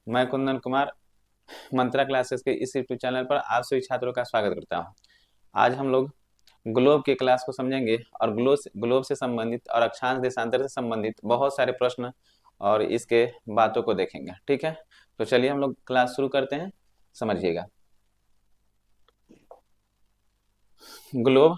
मैं कुंदन कुमार मंत्रा क्लासेस के इस यूट्यूब चैनल पर आप सभी छात्रों का स्वागत करता हूं। आज हम लोग ग्लोब के क्लास को समझेंगे और ग्लोब से संबंधित और अक्षांश देशांतर से संबंधित बहुत सारे प्रश्न और इसके बातों को देखेंगे। ठीक है, तो चलिए हम लोग क्लास शुरू करते हैं। समझिएगा। ग्लोब,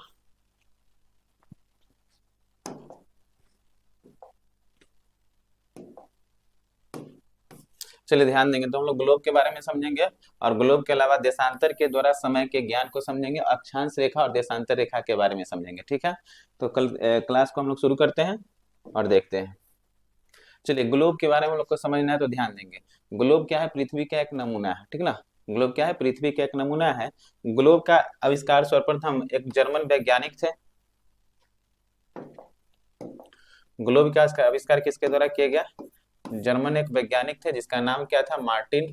चलिए ध्यान देंगे तो हम लोग ग्लोब के बारे में समझेंगे और ग्लोब के अलावा देशांतर के द्वारा समय के ज्ञान को समझेंगे, अक्षांश रेखा और देशांतर रेखा के बारे में समझेंगे। ठीक है, तो कल क्लास को हम लोग शुरू करते हैं और देखते हैं। चलिए, ग्लोब के बारे में हम लोग को समझना है तो ध्यान देंगे। ग्लोब क्या है? पृथ्वी का एक नमूना है। ठीक ना, ग्लोब क्या है? पृथ्वी का एक नमूना है। ग्लोब का आविष्कार सर्वप्रथम एक जर्मन वैज्ञानिक थे। ग्लोब का आविष्कार किसके द्वारा किया गया? जर्मन एक वैज्ञानिक थे जिसका नाम क्या था? मार्टिन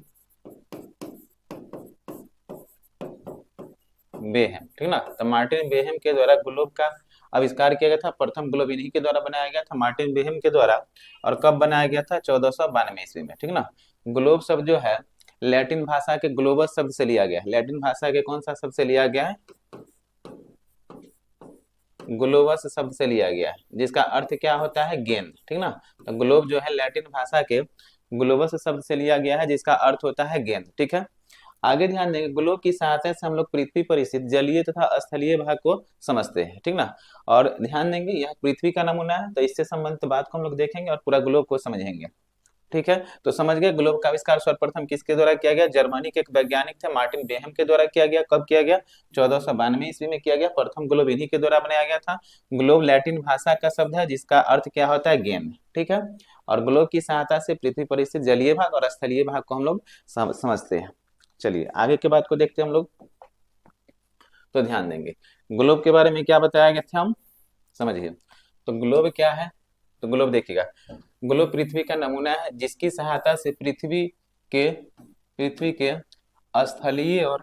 बेहेम। ठीक ना, तो मार्टिन बेहेम के द्वारा ग्लोब का आविष्कार किया गया था। प्रथम ग्लोब इन्हीं के द्वारा बनाया गया था, मार्टिन बेहेम के द्वारा। और कब बनाया गया था? 1492 ईस्वी में। ठीक ना, ग्लोब शब्द जो है लैटिन भाषा के ग्लोबस शब्द से लिया गया है। लैटिन भाषा के कौन सा शब्द से लिया गया है? ग्लोबस शब्द से लिया गया है, जिसका अर्थ क्या होता है? गेंद। ठीक ना, तो ग्लोब जो है लैटिन भाषा के ग्लोबस शब्द से लिया गया है, जिसका अर्थ होता है गेंद। ठीक है, आगे ध्यान देंगे। ग्लोब की सहायता से हम लोग पृथ्वी पर स्थित जलीय तथा स्थलीय भाग को समझते हैं। ठीक ना, और ध्यान देंगे यह पृथ्वी का नमूना है, तो इससे संबंधित बात को हम लोग देखेंगे और पूरा ग्लोब को समझेंगे। ठीक है, तो समझ गए ग्लोब का आविष्कार सर्वप्रथम किसके द्वारा किया गया? जर्मनी के एक वैज्ञानिक थे मार्टिन बेहम के द्वारा किया गया। कब किया गया? 1492 ईस्वी में किया गया। प्रथम ग्लोब इन्हीं के द्वारा बनाया गया था। ग्लोब लैटिन भाषा का शब्द है जिसका अर्थ क्या होता है? गेंद। ठीक है, और ग्लोब की सहायता से पृथ्वी पर स्थित जलीय भाग और स्थलीय भाग को हम लोग समझते हैं। चलिए आगे के बात को देखते हैं हम लोग। तो ध्यान देंगे, ग्लोब के बारे में क्या बताया गया था, हम समझिए। तो ग्लोब क्या है? तो ग्लोब देखिएगा, ग्लोब पृथ्वी का नमूना है जिसकी सहायता से पृथ्वी के स्थलीय और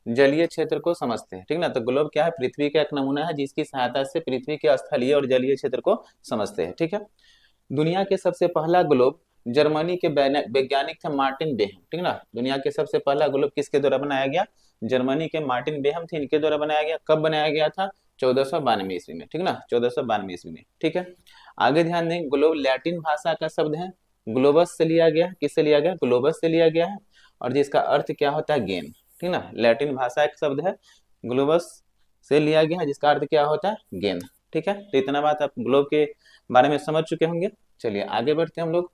जलीय क्षेत्र को समझते हैं। ठीक ना, तो ग्लोब क्या है? पृथ्वी का एक नमूना है जिसकी सहायता से पृथ्वी के स्थलीय और जलीय क्षेत्र को समझते हैं। ठीक है, दुनिया के सबसे पहला ग्लोब जर्मनी के वैज्ञानिक थे मार्टिन बेहम। ठीक ना, दुनिया के सबसे पहला ग्लोब किसके द्वारा बनाया गया? जर्मनी के मार्टिन बेहम थे, इनके द्वारा बनाया गया। कब बनाया गया था? 1492 ईस्वी में। ठीक ना, 1492 ईस्वी में। ठीक है, आगे ध्यान दें, ग्लोब लैटिन भाषा का शब्द है, ग्लोबस से लिया गया। किससे लिया गया? ग्लोबस से लिया गया है, और जिसका अर्थ क्या होता है? गेंद। ठीक ना, लैटिन भाषा एक शब्द है, ग्लोबस से लिया गया है, जिसका अर्थ क्या होता है? गेंद। ठीक है, तो इतना बात आप ग्लोब के बारे में समझ चुके होंगे। चलिए आगे बढ़ते हैं हम लोग।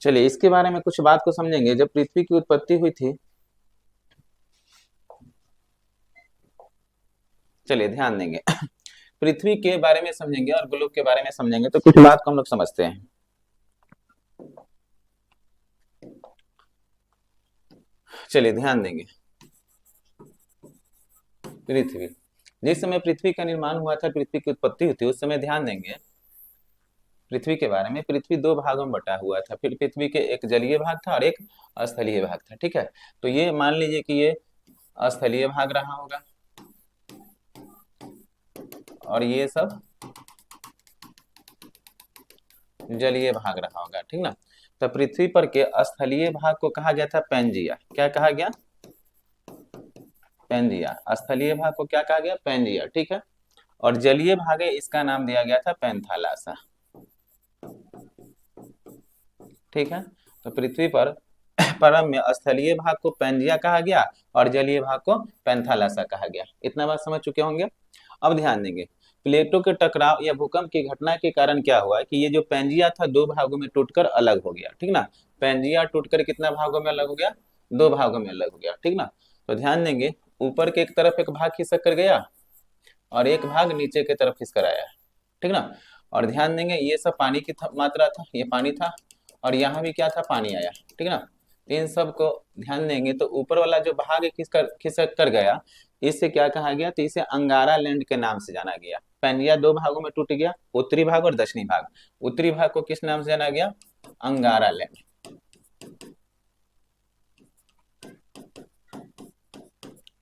चलिए इसके बारे में कुछ बात को समझेंगे। जब पृथ्वी की उत्पत्ति हुई थी, चलिए ध्यान देंगे पृथ्वी के बारे में समझेंगे और ग्लोब के बारे में समझेंगे, तो कुछ बात को हम लोग समझते हैं। चलिए ध्यान देंगे, पृथ्वी, जिस समय पृथ्वी का निर्माण हुआ था, पृथ्वी की उत्पत्ति हुई थी, उस समय ध्यान देंगे पृथ्वी के बारे में। पृथ्वी दो भागों में बटा हुआ था। फिर पृथ्वी के एक जलीय भाग था और एक स्थलीय भाग था। ठीक है, तो ये मान लीजिए कि ये स्थलीय भाग रहा होगा और ये सब जलीय भाग रहा होगा। ठीक ना, तो पृथ्वी पर के स्थलीय भाग को कहा गया था पेंजिया। क्या कहा गया? पेंजिया। स्थलीय भाग को क्या कहा गया? पेंजिया। ठीक है, और जलीय भाग है, इसका नाम दिया गया था पेंथालासा। ठीक है, तो पृथ्वी पर परम में स्थलीय भाग को पेंजिया कहा गया और जलीय भाग को पेंथालासा कहा गया। इतना बात समझ चुके होंगे। अब ध्यान देंगे, प्लेटों के टकराव या भूकंप की घटना के कारण क्या हुआ कि ये जो पेंजिया था दो भागों में टूटकर अलग हो गया। ठीक ना, पेंजिया टूटकर कितना भागों में अलग हो गया? दो भागों में अलग हो गया। ठीक ना, तो ध्यान देंगे, ऊपर के एक तरफ एक भाग खिसक कर गया और एक भाग नीचे की तरफ खिसकर आया। ठीक ना, और ध्यान देंगे ये सब पानी की मात्रा था, ये पानी था, और यहाँ भी क्या था? पानी आया। ठीक ना, इन सब को ध्यान देंगे तो ऊपर वाला जो भाग खिसक कर गया, इससे क्या कहा गया? तो इसे अंगारा लैंड के नाम से जाना गया। पेंजिया दो भागों में टूट गया, उत्तरी भाग और दक्षिणी भाग। उत्तरी भाग को किस नाम से जाना गया? अंगारा लैंड।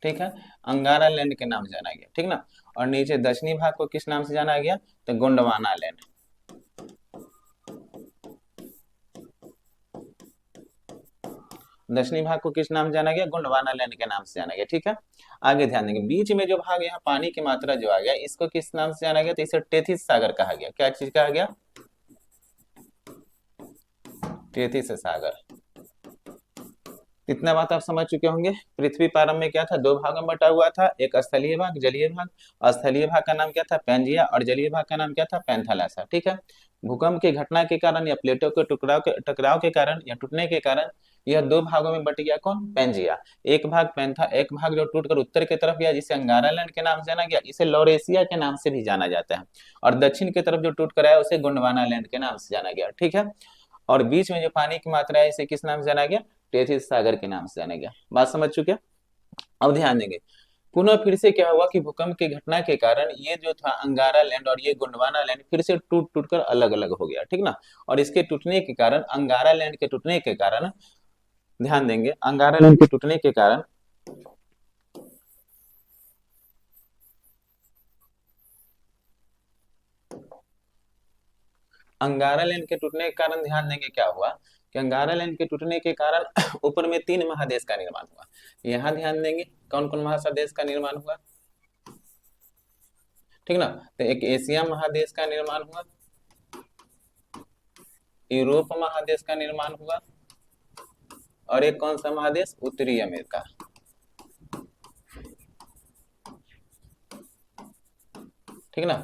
ठीक है, अंगारा लैंड के नाम से जाना गया। ठीक ना, और नीचे दक्षिणी भाग को किस नाम से जाना गया? तो गोंडवाना लैंड। दक्षिणी भाग को किस नाम से जाना गया? गोंडवाना लैंड के नाम से जाना गया। ठीक है, आगे ध्यान देंगे, बीच में जो भाग यहाँ पानी की मात्रा जो आ गया, इसको किस नाम से जाना गया? तो इसे टेथिस सागर कहा गया। क्या चीज कहा गया? टेथिस सागर। इतना बात आप समझ चुके होंगे। पृथ्वी प्रारंभ में क्या था? दो भागों में बटा हुआ था, एक स्थलीय भाग, जलीय भाग। स्थलीय भाग का नाम क्या था? पैंजिया, और जलीय भाग का नाम क्या था? पैंथालासा। ठीक है, भूकंप की घटना के कारण या प्लेटों के टकराव के कारण या टूटने के कारण यह दो भागों में बट गया। कौन? पैंजिया। एक भाग जो टूटकर उत्तर की तरफ गया, जिसे अंगारा लैंड के नाम से जाना गया, इसे लॉरेशिया के नाम से भी जाना जाता है। और दक्षिण की तरफ जो टूट कर आया, उसे गोंडवाना लैंड के नाम से जाना गया। ठीक है, और बीच में जो पानी की मात्रा है, इसे किस नाम से जाना गया? टेथिस सागर के नाम से जाना गया। बात समझ चुके? अब ध्यान देंगे, पुनः फिर से क्या हुआ कि भूकंप की घटना के कारण ये जो था अंगारा लैंड और ये गोंडवाना लैंड फिर से टूट टूट कर अलग अलग हो गया। ठीक ना, और इसके टूटने के कारण, अंगारा लैंड के टूटने के कारण, ध्यान देंगे, अंगारा लैंड के टूटने के कारण अंगारा लैंड के टूटने के कारण ध्यान देंगे क्या हुआ कि अंगारा लैंड के टूटने के कारण ऊपर में 3 महादेश का निर्माण हुआ। यहाँ ध्यान देंगे कौन कौन महादेश का निर्माण हुआ? ठीक ना, तो एक एशिया महादेश का निर्माण हुआ, यूरोप महादेश का निर्माण हुआ, और एक कौन सा महादेश? उत्तरी अमेरिका। ठीक ना,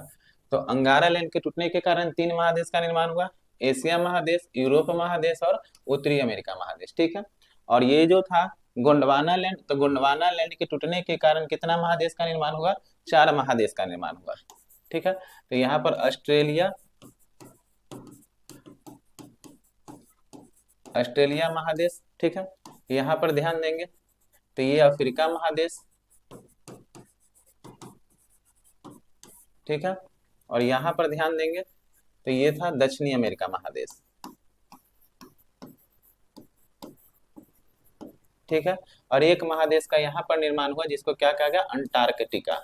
तो अंगारा लैंड के टूटने के कारण 3 महादेश का निर्माण हुआ, एशिया महादेश, यूरोप महादेश और उत्तरी अमेरिका महादेश। ठीक है, और ये जो था गोंडवाना लैंड, तो गोंडवाना लैंड के टूटने के कारण कितना महादेश का निर्माण हुआ? 4 महादेश का निर्माण हुआ। ठीक है, तो यहाँ पर ऑस्ट्रेलिया महादेश। ठीक है, यहाँ पर ध्यान देंगे तो ये अफ्रीका महादेश। ठीक है, और यहाँ पर ध्यान देंगे तो ये था दक्षिणी अमेरिका महादेश। ठीक है, और एक महादेश का यहाँ पर निर्माण हुआ, जिसको क्या कहा गया? अंटार्कटिका।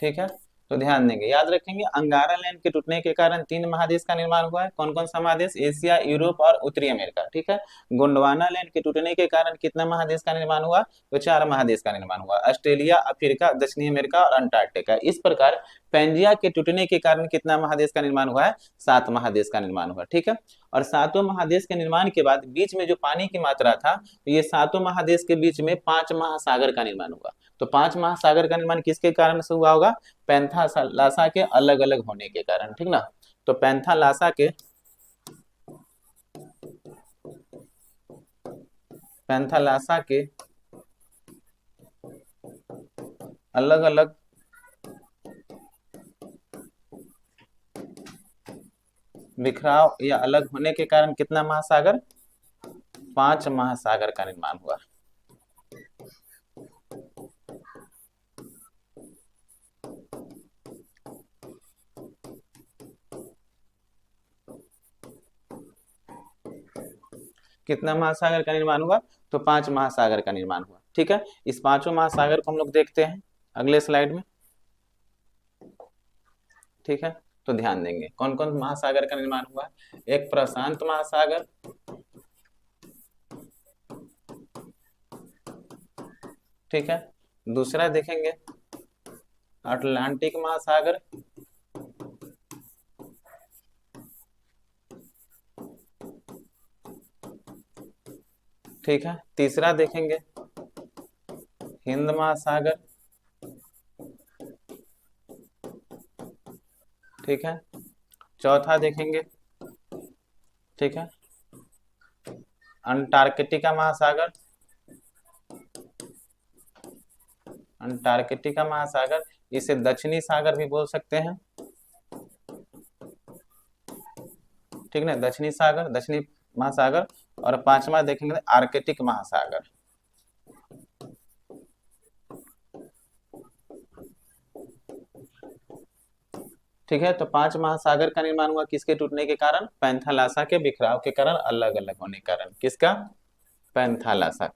ठीक है, तो ध्यान देंगे, याद रखेंगे, अंगारा लैंड के टूटने के कारण 3 महादेश का निर्माण हुआ है। कौन कौन सा महादेश? एशिया, यूरोप और उत्तरी अमेरिका। ठीक है, गोंडवाना लैंड के टूटने के कारण कितना महादेश का निर्माण हुआ? तो 4 महादेश का निर्माण हुआ, ऑस्ट्रेलिया, अफ्रीका, दक्षिणी अमेरिका और अंटार्कटिका। इस प्रकार पैंजिया के टूटने के कारण कितना महादेश का निर्माण हुआ है? 7 महादेश का निर्माण हुआ। ठीक है, और 7 महादेश के निर्माण के बाद बीच में जो पानी की मात्रा था, तो ये 7 महादेश के बीच में 5 महासागर का निर्माण हुआ। तो 5 महासागर का निर्माण किसके कारण से हुआ होगा? पैंथालासा के अलग अलग होने के कारण। ठीक ना, तो पैंथालासा के अलग अलग बिखराव या अलग होने के कारण कितना महासागर? 5 महासागर का निर्माण हुआ। कितना महासागर का निर्माण हुआ? तो 5 महासागर का निर्माण हुआ। ठीक है, इस 5 महासागर को हम लोग देखते हैं अगले स्लाइड में। ठीक है, तो ध्यान देंगे कौन कौन महासागर का निर्माण हुआ। एक प्रशांत महासागर, ठीक है, दूसरा देखेंगे अटलांटिक महासागर, ठीक है, तीसरा देखेंगे हिंद महासागर, ठीक है, चौथा देखेंगे, ठीक है, अंटार्कटिका महासागर, अंटार्कटिका महासागर, इसे दक्षिणी सागर भी बोल सकते हैं। ठीक ना, दक्षिणी सागर, दक्षिणी महासागर, और 5वां देखेंगे आर्कटिक महासागर। ठीक है, तो 5 महासागर का निर्माण हुआ किसके टूटने के कारण? पैंथालासा के बिखराव के कारण, अलग अलग होने के कारण। किसका? पैंथालासा।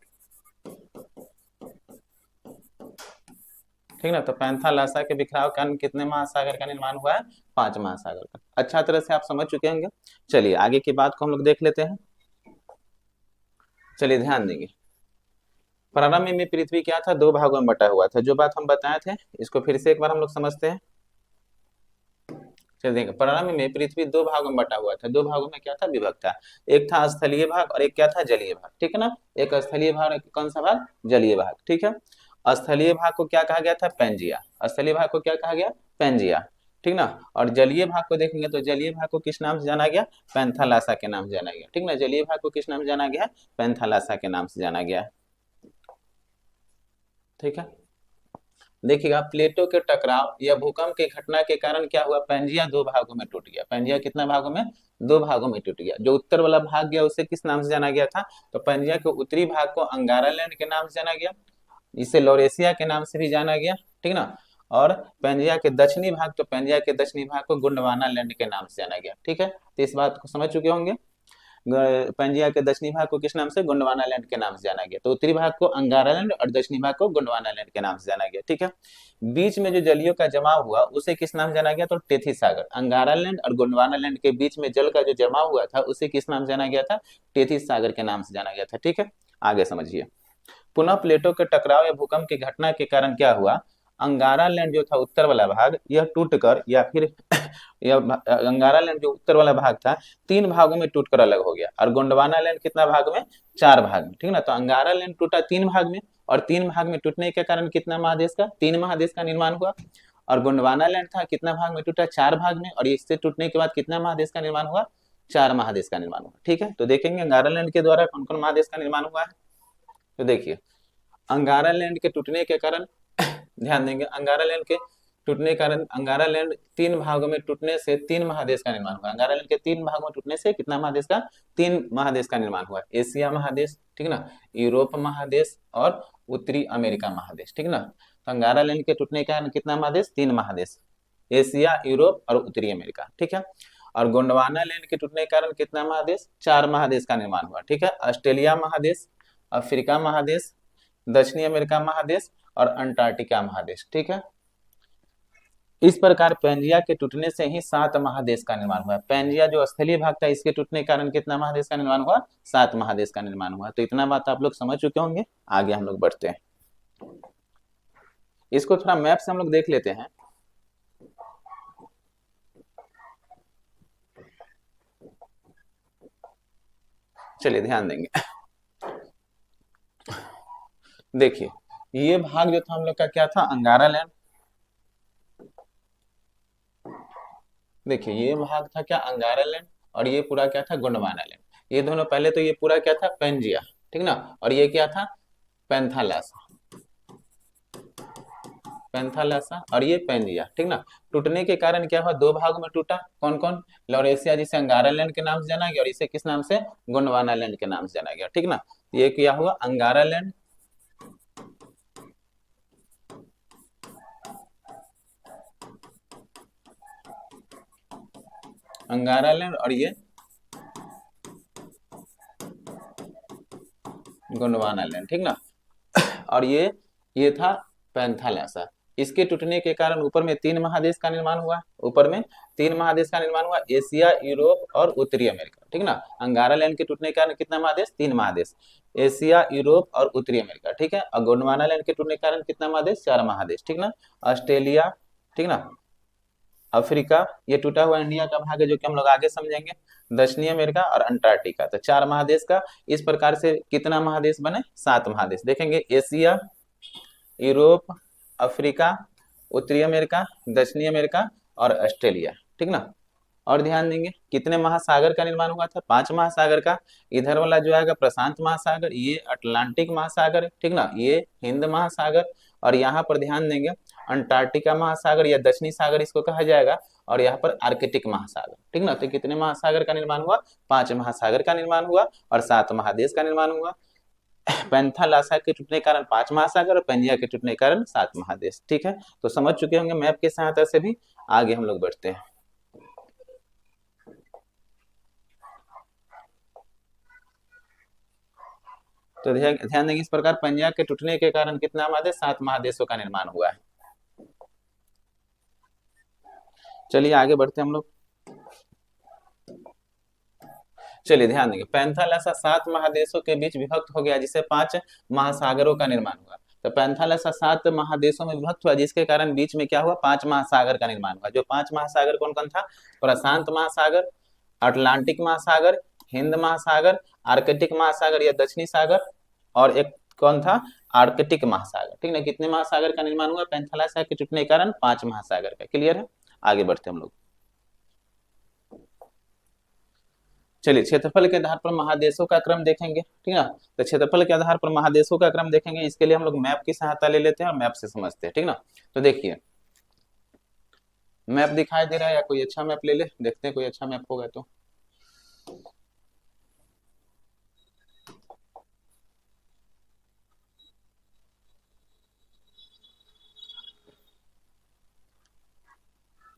ठीक ना। तो पैंथालासा के बिखराव के कारण कितने महासागर का निर्माण हुआ है? 5 महासागर का। अच्छा तरह से आप समझ चुके होंगे। चलिए आगे की बात को हम लोग देख लेते हैं। चलिए ध्यान देंगे। प्रारंभ में पृथ्वी क्या था? 2 भागों में बटा हुआ था। जो बात हम बताए थे इसको फिर से एक बार हम लोग समझते हैं। चलिए देखिए, प्रारंभ में पृथ्वी 2 भागों में बटा हुआ था। 2 भागों में क्या था? विभक्त था। एक था स्थलीय भाग और एक क्या था? जलीय भाग। ठीक है ना। एक स्थलीय भाग, एक कौन सा भाग? जलीय भाग। ठीक है। स्थलीय भाग को क्या कहा गया था? पैंजिया। स्थलीय भाग को क्या कहा गया? पैंजिया। ठीक ना। और जलीय भाग को देखेंगे तो जलीय भाग को किस नाम से जाना गया? पैंथालासा के नाम से जाना गया। ठीक ना। जलीय भाग को किस नाम से जाना गया? पैंथालासा के नाम से जाना गया। ठीक है। देखिएगा, प्लेटों के टकराव या भूकंप की घटना के कारण क्या हुआ? पैंजिया 2 भागों में टूट गया। पैंजिया कितना भागों में? 2 भागों में टूट गया। जो उत्तर वाला भाग गया उसे किस नाम से जाना गया था? तो पैंजिया के उत्तरी भाग को अंगारा लैंड के नाम से जाना गया। इसे लॉरेशिया के नाम से भी जाना गया। ठीक ना। और पैंजिया के दक्षिणी भाग, तो पैंजिया के दक्षिणी भाग को गोंडवाना लैंड के नाम से जाना गया। ठीक है। तो इस बात को समझ चुके होंगे। पंजिया के दक्षिणी भाग को किस नाम से? गोंडवाना लैंड के नाम से जाना गया। तो उत्तरी भाग को अंगारा लैंड और दक्षिणी भाग को गोंडवाना लैंड के नाम से जाना गया। ठीक है। बीच में जो जलियों का जमाव हुआ उसे किस नाम से जाना गया? तो टेथी सागर। अंगारा लैंड और गोंडवाना लैंड के बीच में जल का जो जमाव हुआ था उसे किस नाम से जाना गया था? टेथी सागर के नाम से जाना गया था। ठीक है। आगे समझिए। पुनः प्लेटों के टकराव या भूकंप की घटना के कारण क्या हुआ? अंगारा लैंड जो था उत्तर वाला भाग, यह टूटकर या फिर यह अंगारा लैंड जो उत्तर वाला भाग था 3 भागों में टूटकर अलग हो गया। और गोंडवाना लैंड कितना भाग में? 4 भाग में। ठीक ना। तो अंगारा लैंड टूटा 3 भाग में, और 3 भाग में टूटने के कारण कितना महादेश का? 3 महादेश का निर्माण हुआ। और गोंडवाना लैंड था कितना भाग में टूटा? 4 भाग में, और इससे टूटने के बाद कितना महादेश का निर्माण हुआ? 4 महादेश का निर्माण हुआ। ठीक है। तो देखेंगे अंगारा लैंड के द्वारा कौन कौन महादेश का निर्माण हुआ है। तो देखिए, अंगारा लैंड के टूटने के कारण ध्यान देंगे, अंगारा लैंड के टूटने के कारण अंगारा लैंड 3 भागों में टूटने से 3 महादेश का निर्माण हुआ। अंगारा लैंड के 3 भागों में टूटने से कितना महादेश का? 3 महादेश का निर्माण हुआ। एशिया महादेश, ठीक ना, यूरोप महादेश और उत्तरी अमेरिका महादेश। ठीक ना। तो अंगारा लैंड के टूटने के कारण कितना महादेश? 3 महादेश, एशिया, यूरोप और उत्तरी अमेरिका। ठीक है। और गोंडवाना लैंड के टूटने के कारण कितना महादेश? 4 महादेश का निर्माण हुआ। ठीक है। ऑस्ट्रेलिया महादेश, अफ्रीका महादेश, दक्षिणी अमेरिका महादेश और अंटार्कटिका महादेश। ठीक है। इस प्रकार पैंजिया के टूटने से ही 7 महादेश का निर्माण हुआ। पैंजिया जो स्थलीय भाग था इसके टूटने के कारण कितना महादेश का निर्माण हुआ? 7 महादेश का निर्माण हुआ। तो इतना बात आप लोग समझ चुके होंगे। आगे हम लोग बढ़ते हैं। इसको थोड़ा मैप से हम लोग देख लेते हैं। चलिए ध्यान देंगे। देखिए, ये भाग जो था हम लोग का क्या था? अंगारा लैंड। देखिए, ये भाग था क्या? अंगारा लैंड। और ये पूरा क्या था? गोंडवाना लैंड। ये दोनों पहले तो ये पूरा क्या था? पैंजिया। ठीक ना। और ये क्या था? पैंथालासा। पैंथालासा और ये पैंजिया। ठीक ना। टूटने के कारण क्या हुआ? 2 भाग में टूटा। कौन कौन? लॉरेशिया जिसे अंगारा लैंड के नाम से जाना गया, और इसे किस नाम से? गोंडवाना लैंड के नाम से जाना गया। ठीक ना। ये क्या हुआ? अंगारा लैंड, अंगारा लैंड और ये गोंडवाना लैंड। ठीक ना। और ये था पैंथालासा। इसके टूटने के कारण ऊपर में 3 महादेश का निर्माण हुआ। ऊपर में 3 महादेश का निर्माण हुआ, एशिया, यूरोप और उत्तरी अमेरिका। ठीक ना। अंगारा लैंड के टूटने के कारण कितना महादेश? 3 महादेश, एशिया, यूरोप और उत्तरी अमेरिका। ठीक है। और गोंडवाना लैंड के टूटने के कारण कितना महादेश? 4 महादेश। ठीक ना। ऑस्ट्रेलिया, ठीक ना, अफ्रीका, ये टूटा हुआ इंडिया का भाग है जो कि हम लोग आगे समझेंगे, दक्षिणी अमेरिका और अंटार्कटिका। तो 4 महादेश का इस प्रकार से कितना महादेश बने? 7 महादेश। देखेंगे, एशिया, यूरोप, अफ्रीका, उत्तरी अमेरिका, दक्षिणी अमेरिका और ऑस्ट्रेलिया। ठीक ना। और ध्यान देंगे कितने महासागर का निर्माण हुआ था? 5 महासागर का। इधर वाला जो आएगा प्रशांत महासागर, ये अटलांटिक महासागर, ठीक ना, ये हिंद महासागर, और यहाँ पर ध्यान देंगे अंटार्कटिका महासागर या दक्षिणी सागर इसको कहा जाएगा, और यहाँ पर आर्कटिक महासागर। ठीक ना। तो कितने महासागर का निर्माण हुआ? 5 महासागर का निर्माण हुआ और 7 महादेश का निर्माण हुआ। पैंथालासा के टूटने के कारण 5 महासागर और पैंजिया के टूटने के कारण 7 महादेश। ठीक है। तो समझ चुके होंगे मैप की सहायता से भी। आगे हम लोग बढ़ते हैं। तो ध्यान देंगे, इस प्रकार पैंजिया के टूटने के कारण कितना महादेश? 7 महादेशों का निर्माण हुआ है। चलिए आगे बढ़ते हैं हम लोग। चलिए ध्यान देंगे, पैंथल ऐसा 7 महादेशों के बीच विभक्त हो गया जिससे 5 महासागरों का निर्माण हुआ। तो पैंथल ऐसा 7 महादेशों में विभक्त हुआ जिसके कारण बीच में क्या हुआ, 5 महासागर का निर्माण हुआ। जो 5 महासागर कौन कौन था, प्रशांत महासागर, अटलांटिक महासागर, हिंद महासागर, आर्कटिक महासागर या दक्षिणी सागर, और एक कौन था, आर्कटिक महासागर। ठीक ना, कितने महासागर का निर्माण हुआ पैंथल ऐसा के टूटने के कारण, 5 महासागर का। क्लियर है, आगे बढ़ते हम लोग। चलिए क्षेत्रफल के आधार पर महादेशों का क्रम देखेंगे। ठीक है, तो क्षेत्रफल के आधार पर महादेशों का क्रम देखेंगे, इसके लिए हम लोग मैप की सहायता ले लेते हैं और मैप से समझते हैं। ठीक ना, तो देखिए मैप दिखाई दे रहा है, या कोई अच्छा मैप ले ले, देखते हैं कोई अच्छा मैप होगा तो।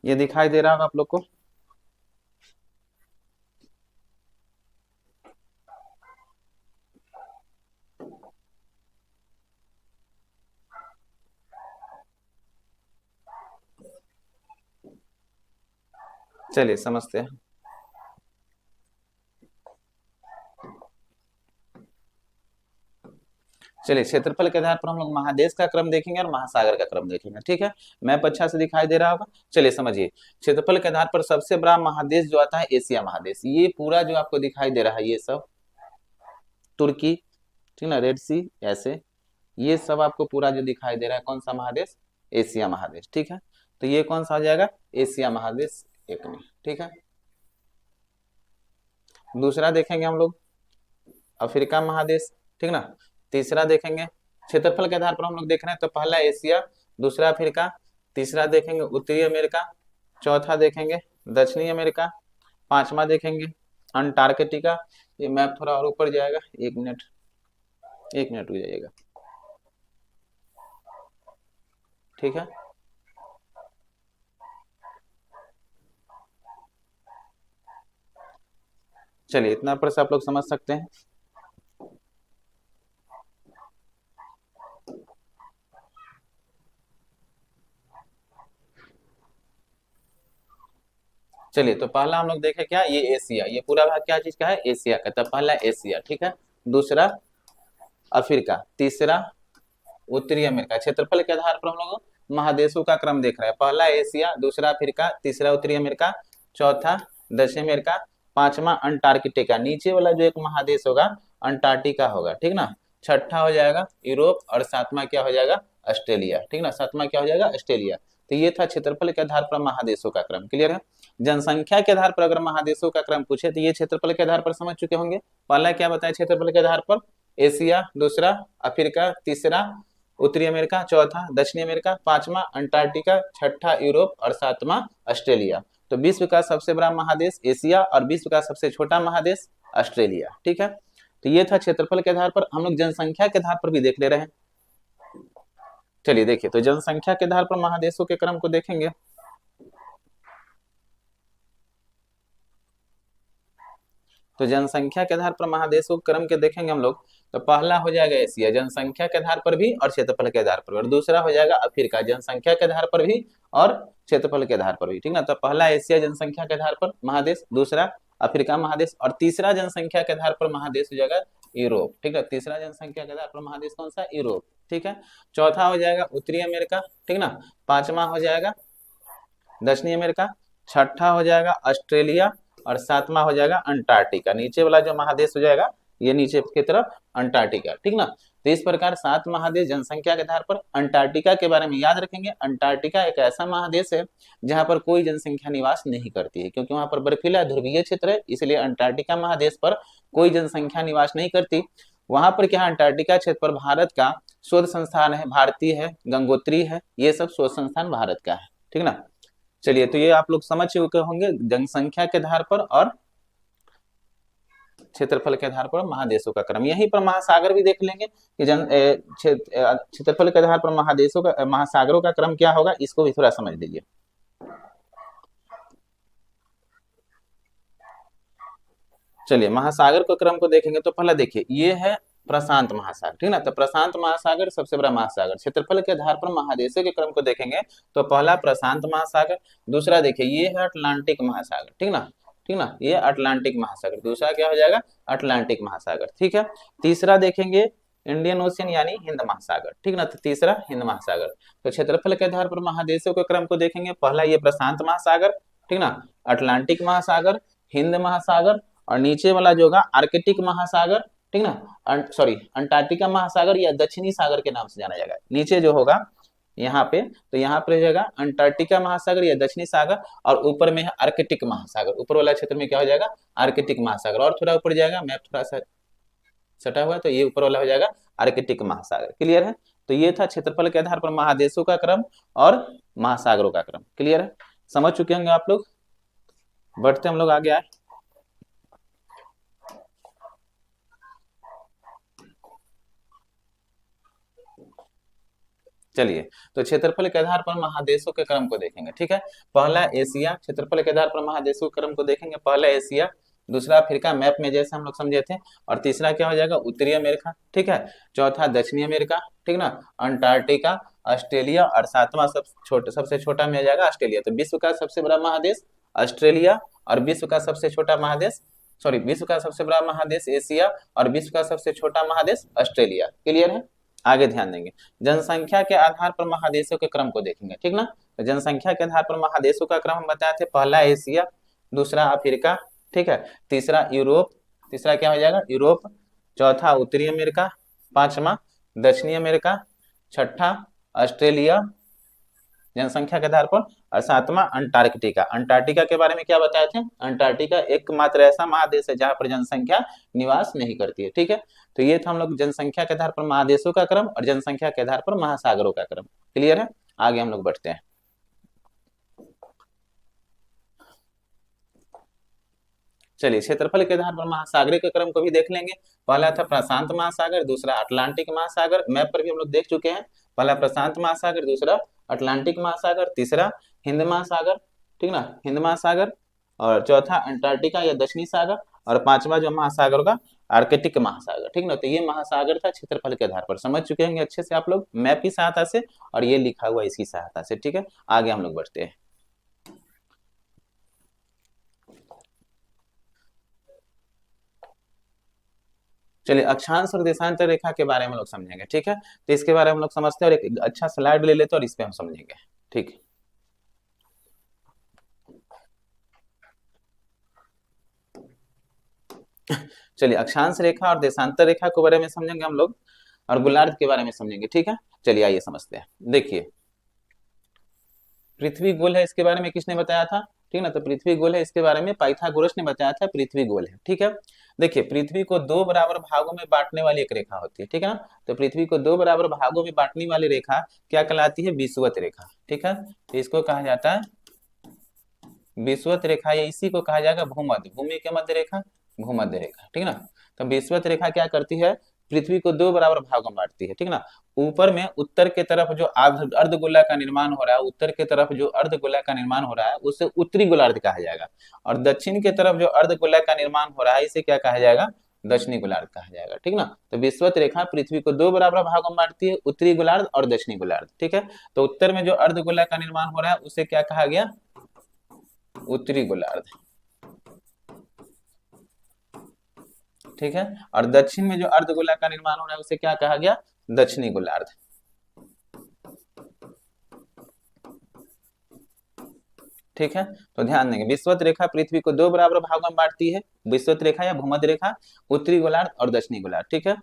ये दिखाई दे रहा होगा आप लोग को। चलिए समझते हैं। चलिए क्षेत्रफल के आधार पर हम लोग महादेश का क्रम देखेंगे और महासागर का क्रम देखेंगे। ठीक है, मैप अच्छा से दिखाई दे रहा होगा। चलिए समझिए, क्षेत्रफल के आधार पर सबसे बड़ा महादेश जो आता है एशिया महादेश। ये पूरा जो आपको दिखाई दे रहा है, ये सब तुर्की, ठीक ना, रेड सी, ऐसे ये सब आपको पूरा जो दिखाई दे रहा है, कौन सा महादेश, एशिया महादेश। ठीक है, तो ये कौन सा आ जाएगा, एशिया महादेश एक में। ठीक है, दूसरा देखेंगे हम लोग अफ्रीका महादेश। ठीक ना, तीसरा देखेंगे क्षेत्रफल के आधार पर हम लोग देख रहे हैं, तो पहला एशिया, दूसरा अफ्रीका, तीसरा देखेंगे उत्तरी अमेरिका, चौथा देखेंगे दक्षिणी अमेरिका, पांचवा देखेंगे अंटार्कटिका। ये मैप थोड़ा और ऊपर जाएगा, एक मिनट रुक जाइएगा। ठीक है, चलिए इतना पर से आप लोग समझ सकते हैं। चलिए तो पहला हम लोग देखे क्या, ये एशिया, ये पूरा भाग क्या चीज का है, एशिया का। तो पहला एशिया, ठीक है, दूसरा अफ्रीका, तीसरा उत्तरी अमेरिका। क्षेत्रफल के आधार पर हम लोग महादेशों का क्रम देख रहे हैं, पहला एशिया, दूसरा अफ्रीका, तीसरा उत्तरी अमेरिका, चौथा दक्षिण अमेरिका, पांचवा अंटार्कटिका। नीचे वाला जो एक महादेश होगा अंटार्कटिका होगा। ठीक ना, छठा हो जाएगा यूरोप, और सातवां क्या हो जाएगा, ऑस्ट्रेलिया। ठीक ना, सातवां क्या हो जाएगा, ऑस्ट्रेलिया। तो ये था क्षेत्रफल के आधार पर महादेशों का क्रम। क्लियर है, जनसंख्या के आधार पर अगर महादेशों का क्रम पूछे तो ये क्षेत्रफल के आधार पर समझ चुके होंगे। पहला क्या बताया क्षेत्रफल के आधार पर, एशिया, दूसरा अफ्रीका, तीसरा उत्तरी अमेरिका, चौथा दक्षिणी अमेरिका, पांचवा अंटार्कटिका, छठा यूरोप और सातवां ऑस्ट्रेलिया। तो विश्व का सबसे बड़ा महादेश एशिया और विश्व का सबसे छोटा महादेश ऑस्ट्रेलिया। ठीक है, तो ये था क्षेत्रफल के आधार पर। हम लोग जनसंख्या के आधार पर भी देख ले रहे हैं। चलिए देखिए, तो जनसंख्या के आधार पर महादेशों के क्रम को देखेंगे। तो जनसंख्या के आधार पर महादेशों के क्रम के देखेंगे हम लोग। तो पहला हो जाएगा एशिया, जनसंख्या के आधार पर भी और क्षेत्रफल के आधार पर, और दूसरा हो जाएगा अफ्रीका, जनसंख्या के आधार पर भी और क्षेत्रफल के आधार पर भी। ठीक ना, तो पहला एशिया जनसंख्या के आधार पर महादेश, दूसरा अफ्रीका महादेश, और तीसरा जनसंख्या के आधार पर महादेश हो जाएगा यूरोप। ठीक है, तीसरा जनसंख्या के आधार पर महादेश कौन सा, यूरोप। ठीक है, चौथा हो जाएगा उत्तरी अमेरिका। ठीक ना, पांचवा हो जाएगा दक्षिणी अमेरिका, छठा हो जाएगा ऑस्ट्रेलिया, और सातवां हो जाएगा अंटार्कटिका। नीचे वाला जो महादेश हो जाएगा ये नीचे की तरफ अंटार्कटिका। ठीक ना, तो इस प्रकार 7 महादेश जनसंख्या के आधार पर। अंटार्कटिका के बारे में याद रखेंगे, अंटार्कटिका एक ऐसा महादेश है जहां पर कोई जनसंख्या निवास नहीं करती है, क्योंकि वहां पर बर्फीला ध्रुवीय क्षेत्र है, इसलिए अंटार्कटिका महादेश पर कोई जनसंख्या निवास नहीं करती। वहां पर क्या, अंटार्कटिका क्षेत्र पर भारत का शोध संस्थान है, भारतीय है, गंगोत्री है, ये सब शोध संस्थान भारत का है। ठीक ना, चलिए तो ये आप लोग समझ चुके होंगे जनसंख्या के आधार पर और क्षेत्रफल के आधार पर महादेशों का क्रम। यहीं पर महासागर भी देख लेंगे कि क्षेत्रफल के आधार पर महादेशों का, महासागरों का क्रम क्या होगा, इसको भी थोड़ा समझ लीजिए। चलिए महासागर के क्रम को देखेंगे तो पहला देखिए, ये है प्रशांत महासागर, ठीक ना। तो प्रशांत महासागर सबसे बड़ा महासागर। क्षेत्रफल के आधार पर महादेशों के क्रम को देखेंगे तो पहला प्रशांत महासागर, दूसरा देखिए ये है अटलांटिक महासागर, ठीक ना, ठीक ना, ये अटलांटिक महासागर, दूसरा क्या हो जाएगा अटलांटिक महासागर, ठीक है। तीसरा देखेंगे इंडियन ओशियन यानी हिंद महासागर, ठीक ना, तो तीसरा हिंद महासागर। तो क्षेत्रफल के आधार पर महादेशों के क्रम को देखेंगे, पहला ये प्रशांत महासागर, ठीक ना, अटलांटिक महासागर, हिंद महासागर, और नीचे वाला जो होगा आर्कटिक महासागर, ठीक ना, सॉरी अंटार्कटिका महासागर या दक्षिणी सागर के नाम से जाना जाएगा। नीचे जो होगा यहाँ पे, तो यहाँ पर रहेगा अंटार्कटिका महासागर या दक्षिणी सागर, और ऊपर में है आर्कटिक महासागर, ऊपर वाला क्षेत्र में क्या हो जाएगा आर्कटिक महासागर, और थोड़ा ऊपर जाएगा, मैप थोड़ा सा सटा हुआ है तो ये ऊपर वाला हो जाएगा आर्कटिक महासागर। क्लियर है। तो ये था क्षेत्रफल के आधार पर महादेशों का क्रम और महासागरों का क्रम। क्लियर है, समझ चुके होंगे आप लोग। बढ़ते हम लोग आगे आए। चलिए, तो क्षेत्रफल के आधार पर महादेशों के क्रम को देखेंगे, ठीक है। पहला एशिया, क्षेत्रफल के आधार पर महादेशों के क्रम को देखेंगे, पहला एशिया, दूसरा अफ्रीका मैप में जैसे हम लोग समझे थे, और तीसरा क्या हो जाएगा उत्तरी अमेरिका, ठीक है। चौथा दक्षिणी अमेरिका, ठीक ना, अंटार्कटिका, ऑस्ट्रेलिया, और सातवां सबसे छोटा में आ जाएगा ऑस्ट्रेलिया। तो विश्व का सबसे बड़ा महादेश ऑस्ट्रेलिया, और विश्व का सबसे छोटा महादेश, सॉरी विश्व का सबसे बड़ा महादेश एशिया, और विश्व का सबसे छोटा महादेश ऑस्ट्रेलिया। क्लियर है। आगे ध्यान देंगे, जनसंख्या के आधार पर महादेशों के क्रम को देखेंगे, ठीक ना। तो जनसंख्या के आधार पर महादेशों का क्रम हम बताए थे, पहला एशिया, दूसरा अफ्रीका, ठीक है, तीसरा यूरोप, तीसरा क्या हो जाएगा यूरोप, चौथा उत्तरी अमेरिका, पांचवा दक्षिणी अमेरिका, छठा ऑस्ट्रेलिया जनसंख्या के आधार पर, और सातवां अंटार्कटिका। अंटार्कटिका के बारे में क्या बताए थे, अंटार्कटिका एकमात्र ऐसा महादेश है जहां पर जनसंख्या निवास नहीं करती है, ठीक है। तो ये था हम लोग जनसंख्या के आधार पर महादेशों का क्रम और जनसंख्या के आधार पर महासागरों का क्रम। क्लियर है। आगे हम लोग बढ़ते हैं। चलिए, क्षेत्रफल के आधार पर महासागरीय के क्रम को भी देख लेंगे। पहला था प्रशांत महासागर, दूसरा अटलांटिक महासागर, मैप पर भी हम लोग देख चुके हैं। पहला प्रशांत महासागर, दूसरा अटलांटिक महासागर, तीसरा हिंद महासागर, ठीक ना, हिंद महासागर, और चौथा अंटार्कटिका या दक्षिणी सागर, और पांचवा जो महासागर का आर्कटिक महासागर, ठीक ना। तो ये महासागर था क्षेत्रफल के आधार पर, समझ चुके होंगे अच्छे से आप लोग मैप की सहायता से, और ये लिखा हुआ इसकी सहायता से, ठीक है। आगे हम लोग बढ़ते हैं। चलिए, अक्षांश और देशांतर रेखा के बारे में लोग समझेंगे, ठीक है। तो इसके बारे में हम लोग समझते हैं और एक अच्छा स्लाइड ले लेते हैं और इस पे हम समझेंगे, ठीक है। चलिए, अक्षांश रेखा और देशांतर रेखा के बारे में समझेंगे हम लोग, और गोलार्ध के बारे में समझेंगे, ठीक है। चलिए आइए समझते हैं। देखिए, पृथ्वी गोल है, इसके बारे में किसने बताया था, ठीक ना। तो पृथ्वी गोल है, इसके बारे में पाइथागोरस ने बताया था, पृथ्वी गोल है, ठीक है। देखिए, पृथ्वी को दो बराबर भागों में बांटने वाली एक रेखा होती है, ठीक है ना। तो पृथ्वी को दो बराबर भागों में बांटने वाली रेखा क्या कहलाती है, विषुवत रेखा, ठीक है। तो इसको कहा जाता है विषुवत रेखा, या इसी को कहा जाएगा भूमध्य, भूमि के मध्य रेखा, भूमध्य रेखा, ठीक ना। तो विषुवत रेखा क्या करती है, पृथ्वी को दो बराबर भागों में बांटती है, ठीक ना। ऊपर में उत्तर के तरफ जो अर्धगोला का निर्माण हो रहा है, उत्तर के तरफ जो अर्धगोला का निर्माण हो रहा है उसे उत्तरी गोलार्ध कहा जाएगा, और दक्षिण के तरफ जो अर्धगोला का निर्माण हो रहा है इसे क्या कहा जाएगा, दक्षिणी गोलार्ध कहा जाएगा, ठीक ना। तो विषुवत रेखा पृथ्वी को दो बराबर भागों में बांटती है, उत्तरी गोलार्ध और दक्षिणी गोलार्ध, ठीक है। तो उत्तर में जो अर्धगोला का निर्माण हो रहा है उसे क्या कहा गया, उत्तरी गोलार्ध, ठीक है। और दक्षिण में जो अर्धगोला का निर्माण हो रहा है उसे क्या कहा गया, दक्षिणी गोलार्ध, ठीक है। तो ध्यान देंगे, विषुवत रेखा पृथ्वी को दो बराबर भागों में बांटती है, विषुवत रेखा या भूमध्य रेखा, उत्तरी गोलार्ध और दक्षिणी गोलार्ध, ठीक है।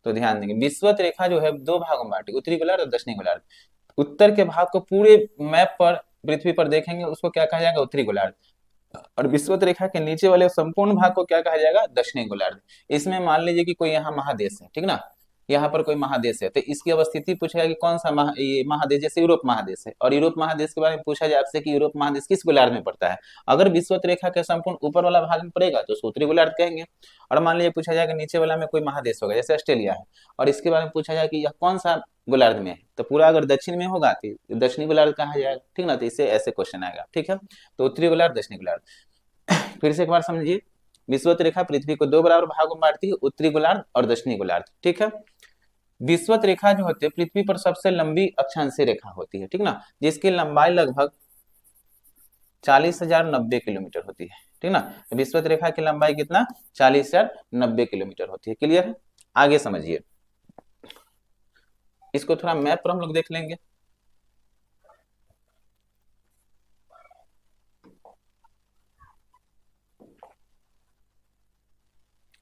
तो ध्यान देंगे, विषुवत रेखा जो है दो भागों में बांटी, उत्तरी गोलार्ध और दक्षिणी गोलार्ध। उत्तर के भाग को पूरे मैप पर पृथ्वी पर देखेंगे उसको क्या कहा जाएगा, उत्तरी गोलार्ध, और विषुवत रेखा के नीचे वाले संपूर्ण भाग को क्या कहा जाएगा, दक्षिणी गोलार्ध। इसमें मान लीजिए कि कोई यहाँ महादेश है, ठीक ना, यहाँ पर कोई महादेश है, तो इसकी अवस्थिति पूछेगा कि कौन सा ये महादेश, जैसे यूरोप महादेश है, और यूरोप महादेश के बारे में पूछा जाए आपसे कि यूरोप महादेश किस गोलार्ध में पड़ता है। अगर विषुवत रेखा के संपूर्ण ऊपर वाला भाग में पड़ेगा तो उसको उत्तरी गोलार्ध कहेंगे, और मान लीजिए पूछा जाएगा नीचे वाला में कोई महादेश होगा, जैसे ऑस्ट्रेलिया है, और इसके बारे में पूछा जाए कि यह कौन सा गोलार्ध में है, तो पूरा अगर दक्षिण में होगा तो दक्षिणी गोलार्ध कहा जाएगा, ठीक ना। तो इससे ऐसे क्वेश्चन आएगा, ठीक है। तो उत्तरी गोलार्ध, दक्षिणी गोलार्ध। फिर से एक बार समझिए, विषुवत रेखा पृथ्वी को दो बराबर भागों में बांटती है, उत्तरी गोलार्ध और दक्षिणी गोलार्ध। ठीक है, विषुवत रेखा जो होती है पृथ्वी पर सबसे लंबी अक्षांशीय रेखा होती है, ठीक ना, जिसकी लंबाई लगभग 40,090 किलोमीटर होती है, ठीक ना। विषुवत रेखा की लंबाई कितना, 40,090 किलोमीटर होती है। क्लियर है, आगे समझिए, इसको थोड़ा मैप पर हम लोग देख लेंगे।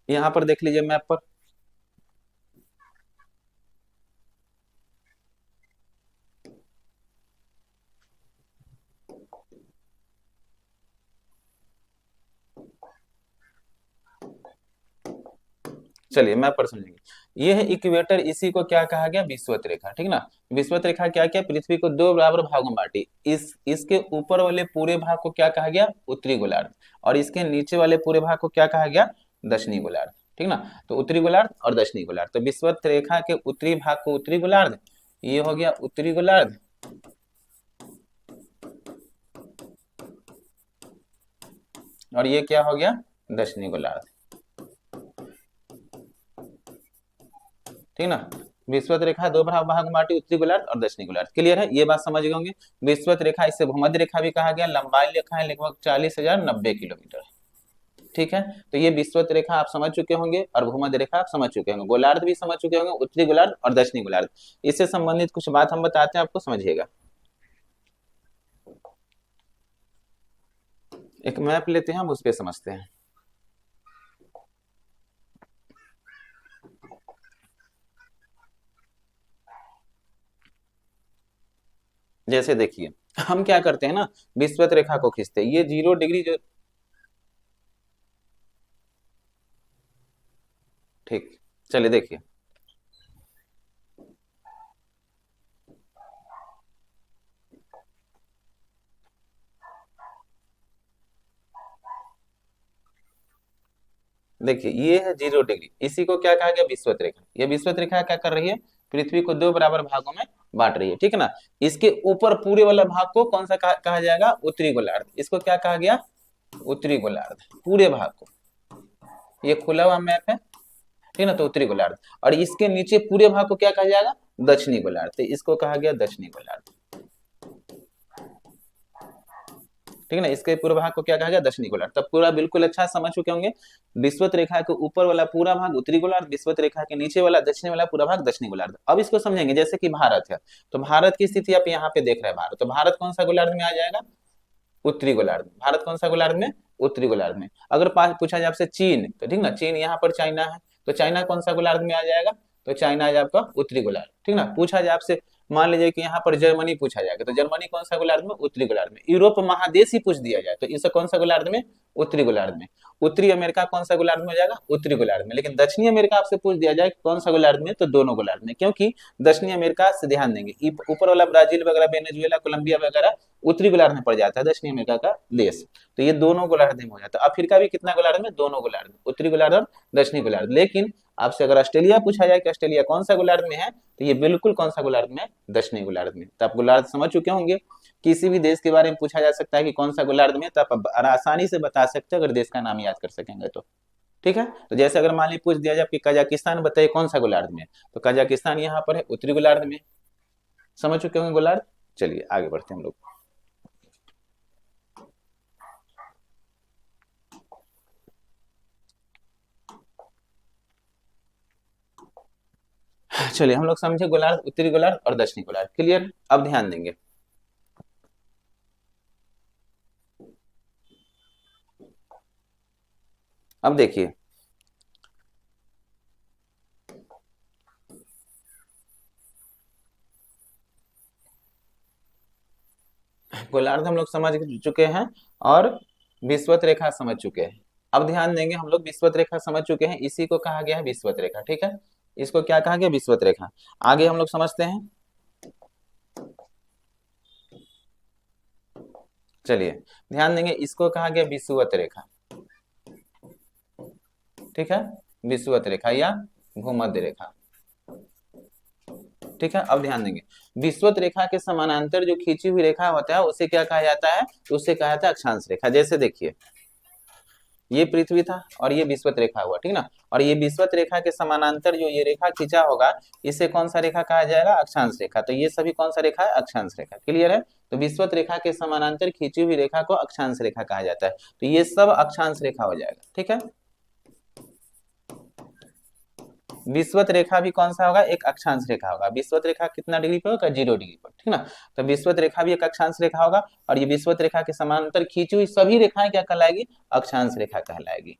यहां पर देख लीजिए मैप पर, चलिए मैप पर समझेंगे। ये है इक्वेटर, इसी को क्या कहा गया, विषुवत रेखा, ठीक ना। विषुवत रेखा क्या क्या, पृथ्वी को दो बराबर भागों में बांटी, इसके ऊपर वाले पूरे भाग को क्या कहा गया, उत्तरी गोलार्ध, और इसके नीचे वाले पूरे भाग को क्या कहा गया, दक्षिणी गोलार्ध, ठीक ना। तो उत्तरी गोलार्ध और दक्षिणी गोलार्ध, तो विषुवत रेखा के उत्तरी भाग को उत्तरी गोलार्ध, ये हो गया उत्तरी गोलार्ध, और ये क्या हो गया, दक्षिणी गोलार्ध, ठीक ना। विषुवत रेखा दो भाग में बांटी, उत्तरी गोलार्ध और दक्षिणी गोलार्ध। क्लियर है, ये बात समझ गए होंगे। विषुवत रेखा, इसे भूमध्य रेखा भी कहा गया, लंबाई रेखा है लगभग 40,090 किलोमीटर, ठीक है। तो ये विषुवत रेखा आप समझ चुके होंगे और भूमध्य रेखा आप समझ चुके होंगे, गोलार्ध भी समझ चुके होंगे, उत्तरी गोलार्ध और दक्षिणी गोलार्ध। इससे संबंधित कुछ बात हम बताते हैं आपको, समझिएगा। एक मैप लेते हैं, हम उस पर समझते हैं। जैसे देखिए, हम क्या करते हैं ना, विषुवत रेखा को खींचते हैं, ये 0 डिग्री जो, ठीक, चलिए देखिए, देखिए ये है 0 डिग्री, इसी को क्या कहा गया, विषुवत रेखा। ये विषुवत रेखा क्या कर रही है, पृथ्वी को दो बराबर भागों में बांट रही है, ठीक है ना। इसके ऊपर पूरे वाला भाग को कौन सा कहा जाएगा, उत्तरी गोलार्ध, इसको क्या कहा गया, उत्तरी गोलार्ध, पूरे भाग को। ये खुला हुआ मैप है, ठीक ना, तो उत्तरी गोलार्ध, और इसके नीचे पूरे भाग को क्या कहा जाएगा, दक्षिणी गोलार्ध, तो इसको कहा गया दक्षिणी गोलार्ध, ठीक है ना। इसके पूर्व भाग को क्या कहा गया, दक्षिणी गोलार्ध। तब पूरा बिल्कुल अच्छा समझ चुके होंगे। विषुवत रेखा के ऊपर वाला पूरा भाग उत्तरी गोलार्ध, विषुवत रेखा के नीचे वाला दक्षिणी वाला पूरा भाग दक्षिणी गोलार्ध। अब इसको समझेंगे, जैसे कि भारत है, तो भारत की स्थिति आप यहाँ पे देख रहे हैं, भारत, तो भारत कौन सा गोलार्ध में आ जाएगा, उत्तरी गोलार्ध। भारत कौन सा गोलार्ध में, उत्तरी गोलार्ध में। अगर पूछा जाए आपसे चीन, तो ठीक ना, चीन यहाँ पर चाइना है, तो चाइना कौन सा गोलार्ध में आ जाएगा, तो चाइना आ जाए आपका उत्तरी गोलार्ध, ठीक ना। पूछा जाए आपसे, मान लीजिए कि यहाँ पर जर्मनी पूछा जाएगा, तो जर्मनी कौन सा गोलार्ध में, उत्तरी गोलार्ध में। यूरोप महादेश ही पूछ दिया जाए, तो इसे कौन सा गोलार्ध में, उत्तरी गोलार्ध में। उत्तरी अमेरिका कौन सा गोलार्ध में हो जाएगा, उत्तरी गोलार्ध में। लेकिन दक्षिणी अमेरिका आपसे पूछ दिया जाए कौन सा गोलार्ध में, तो दोनों गोलार्ध में, क्योंकि दक्षिणी अमेरिका से ध्यान देंगे, ऊपर वाला ब्राजील वगैरह, वेनेजुएला, कोलंबिया वगैरह उत्तरी गोलार्ध में पड़ जाता है, दक्षिणी अमेरिका का देश, तो ये दोनों गोलार्ध में हो जाता है। अफ्रीका भी कितना गोलार्ध में, दोनों गोलार्ध, उत्तरी गोलार्ध और दक्षिणी गोलार्ध। लेकिन आपसे अगर ऑस्ट्रेलिया पूछा जाए कि ऑस्ट्रेलिया कौन सा गोलार्ध में है, तो ये बिल्कुल कौन सा गोलार्ध में, दक्षिणी गोलार्ध में। तो आप गोलार्ध समझ चुके होंगे। किसी भी देश के बारे में पूछा जा सकता है कि कौन सा गोलार्ध में, तो आप आसानी से बता सकते हो अगर देश का नाम याद कर सकेंगे तो, ठीक है। तो जैसे अगर मान लीजिए पूछ दिया जाए कि कजाकिस्तान बताइए कौन सा गोलार्ध में, तो कजाकिस्तान यहाँ पर है, उत्तरी गोलार्ध में। समझ चुके होंगे गोलार्ध। चलिए आगे बढ़ते हैं हम लोग। चलिए हम लोग समझे गोलार्ध, उत्तरी गोलार्ध और दक्षिणी गोलार्ध। क्लियर, अब ध्यान देंगे। अब देखिए, गोलार्ध हम लोग समझ चुके हैं और विषुवत रेखा समझ चुके हैं। अब ध्यान देंगे, हम लोग विषुवत रेखा समझ चुके हैं, इसी को कहा गया है विषुवत रेखा, ठीक है। इसको क्या कहा गया, विषुवत रेखा। आगे हम लोग समझते हैं। चलिए ध्यान देंगे, इसको कहा गया विषुवत रेखा, ठीक है, विषुवत रेखा या भूमध्य रेखा, ठीक है। अब ध्यान देंगे, विषुवत रेखा के समानांतर जो खींची हुई रेखा होता है उसे क्या कहा जाता है, उसे कहा जाता है अक्षांश रेखा। जैसे देखिए, ये पृथ्वी था और ये विषुवत रेखा हुआ, ठीक ना। और ये विषुवत रेखा के समानांतर जो ये रेखा खींचा होगा इसे कौन सा रेखा कहा जाएगा, अक्षांश रेखा। तो ये सभी कौन सा रेखा है, अक्षांश रेखा। क्लियर है। तो विषुवत रेखा के समानांतर खींची हुई रेखा को अक्षांश रेखा कहा जाता है। तो ये सब अक्षांश रेखा हो जाएगा, ठीक है। विषुवत रेखा भी कौन सा होगा, एक अक्षांश रेखा होगा। विषुवत रेखा कितना डिग्री पे होगा, 0 डिग्री पर, ठीक ना। तो विषुवत रेखा भी एक अक्षांश रेखा होगा और ये विषुवत रेखा के समांतर खींची हुई सभी रेखाएं क्या कहलाएगी, अक्षांश रेखा कहलाएगी,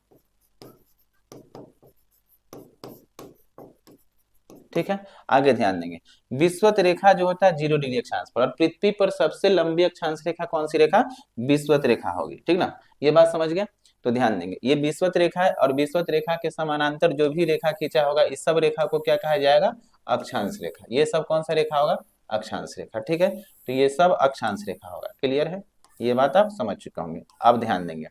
ठीक है। आगे ध्यान देंगे, विषुवत रेखा जो होता है 0 डिग्री अक्षांश पर, और पृथ्वी पर सबसे लंबी अक्षांश रेखा कौन सी रेखा, विषुवत रेखा होगी, ठीक ना। ये बात समझ गए। तो ध्यान देंगे, ये विषुवत रेखा है और विषुवत रेखा के समानांतर जो भी रेखा खींचा होगा इस सब रेखा को क्या कहा जाएगा, अक्षांश रेखा। ये सब कौन सा रेखा होगा, अक्षांश रेखा, ठीक है। तो ये सब अक्षांश रेखा होगा। क्लियर है, ये बात आप समझ चुके होंगे। अब ध्यान देंगे,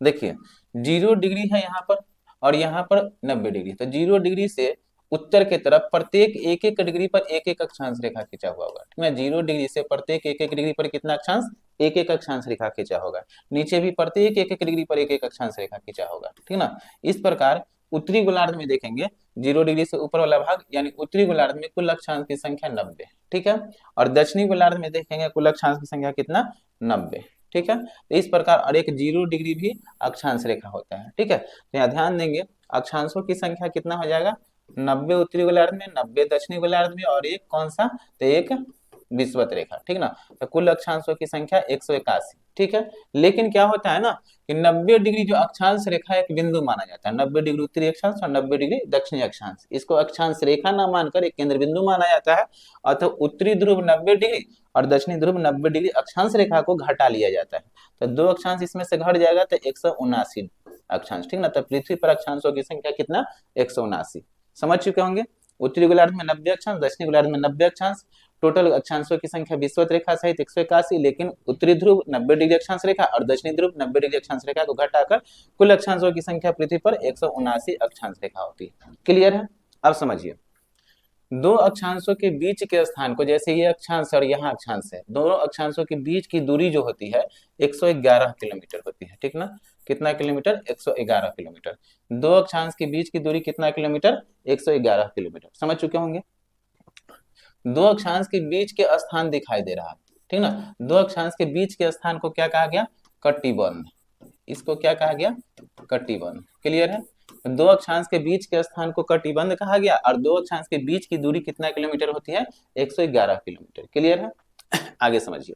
देखिए 0 डिग्री है यहाँ पर और यहाँ पर 90 डिग्री। तो 0 डिग्री से उत्तर के तरफ प्रत्येक एक एक डिग्री पर एक एक अक्षांश रेखा खींचा हुआ होगा, ठीक है। 0 डिग्री से प्रत्येक एक एक डिग्री पर कितना अक्षांश, एक एक अक्षांश रेखा खींचा होगा। नीचे भी प्रत्येक एक एक डिग्री पर एक एक अक्षांश रेखा खींचा होगा, ठीक ना। इस प्रकार उत्तरी गोलार्ध में देखेंगे 0 डिग्री से ऊपर वाला भाग यानी उत्तरी गोलार्ध में कुल अक्षांश की संख्या 90, ठीक है। और दक्षिणी गोलार्ध में देखेंगे कुल अक्षांश की संख्या कितना, 90, ठीक है। तो इस प्रकार और एक 0 डिग्री भी अक्षांश रेखा होता है, ठीक है। तो यहाँ ध्यान देंगे अक्षांशों की संख्या कितना हो जाएगा, 90 उत्तरी गोलार्ध में, 90 दक्षिणी गोलार्ध में और एक कौन सा, तो एक विषुवत रेखा, ठीक ना। तो कुल अक्षांशों की संख्या 181, ठीक है। लेकिन क्या होता है ना कि 90 डिग्री जो अक्षांश रेखा एक बिंदु माना जाता है, 90 डिग्री उत्तरी अक्षांश और 90 डिग्री दक्षिणी अक्षांश, इसको अक्षांश रेखा ना मानकर एक केंद्र बिंदु माना जाता है। अतः उत्तरी ध्रुव 90 डिग्री और दक्षिणी ध्रुव 90 डिग्री अक्षांश रेखा को घटा लिया जाता है। तो 2 अक्षांश इसमें से घट जाएगा तो 179 अक्षांश, ठीक ना। तो पृथ्वी पर अक्षांशों की संख्या कितना, 179। समझ चुके होंगे। उत्तरी गोलार्ध में 90 अक्षांश, दक्षिणी गोलार्ध में 90 अक्षांश, टोटल अक्षांशों की संख्या विषुवत रेखा सहित 181। लेकिन उत्तरी ध्रुव 90 डिग्री अक्षांश रेखा और दक्षिणी ध्रुव 90 डिग्री अक्षांश रेखा को घटाकर कुल अक्षांशों की संख्या पृथ्वी पर 179 अक्षांश रेखा होती है। क्लियर है। अब समझिए, 2 अक्षांशों के बीच के स्थान को, जैसे ये अक्षांश और यहाँ अक्षांश है, दोनों अक्षांशों के बीच की दूरी जो होती है 111 किलोमीटर होती है, ठीक ना। कितना किलोमीटर, 111 किलोमीटर। 2 अक्षांश के बीच की दूरी कितना किलोमीटर, 111 किलोमीटर। समझ चुके होंगे। 2 अक्षांश के बीच के स्थान दिखाई दे रहा है, ठीक ना। 2 अक्षांश के बीच के स्थान को क्या कहा गया, कटिबंध। इसको क्या कहा गया, कटिबंध। क्लियर है। 2 अक्षांश के बीच के स्थान को कटिबंध कहा गया और 2 अक्षांश के बीच की दूरी कितना किलोमीटर होती है, 111 किलोमीटर। क्लियर है। आगे समझिए,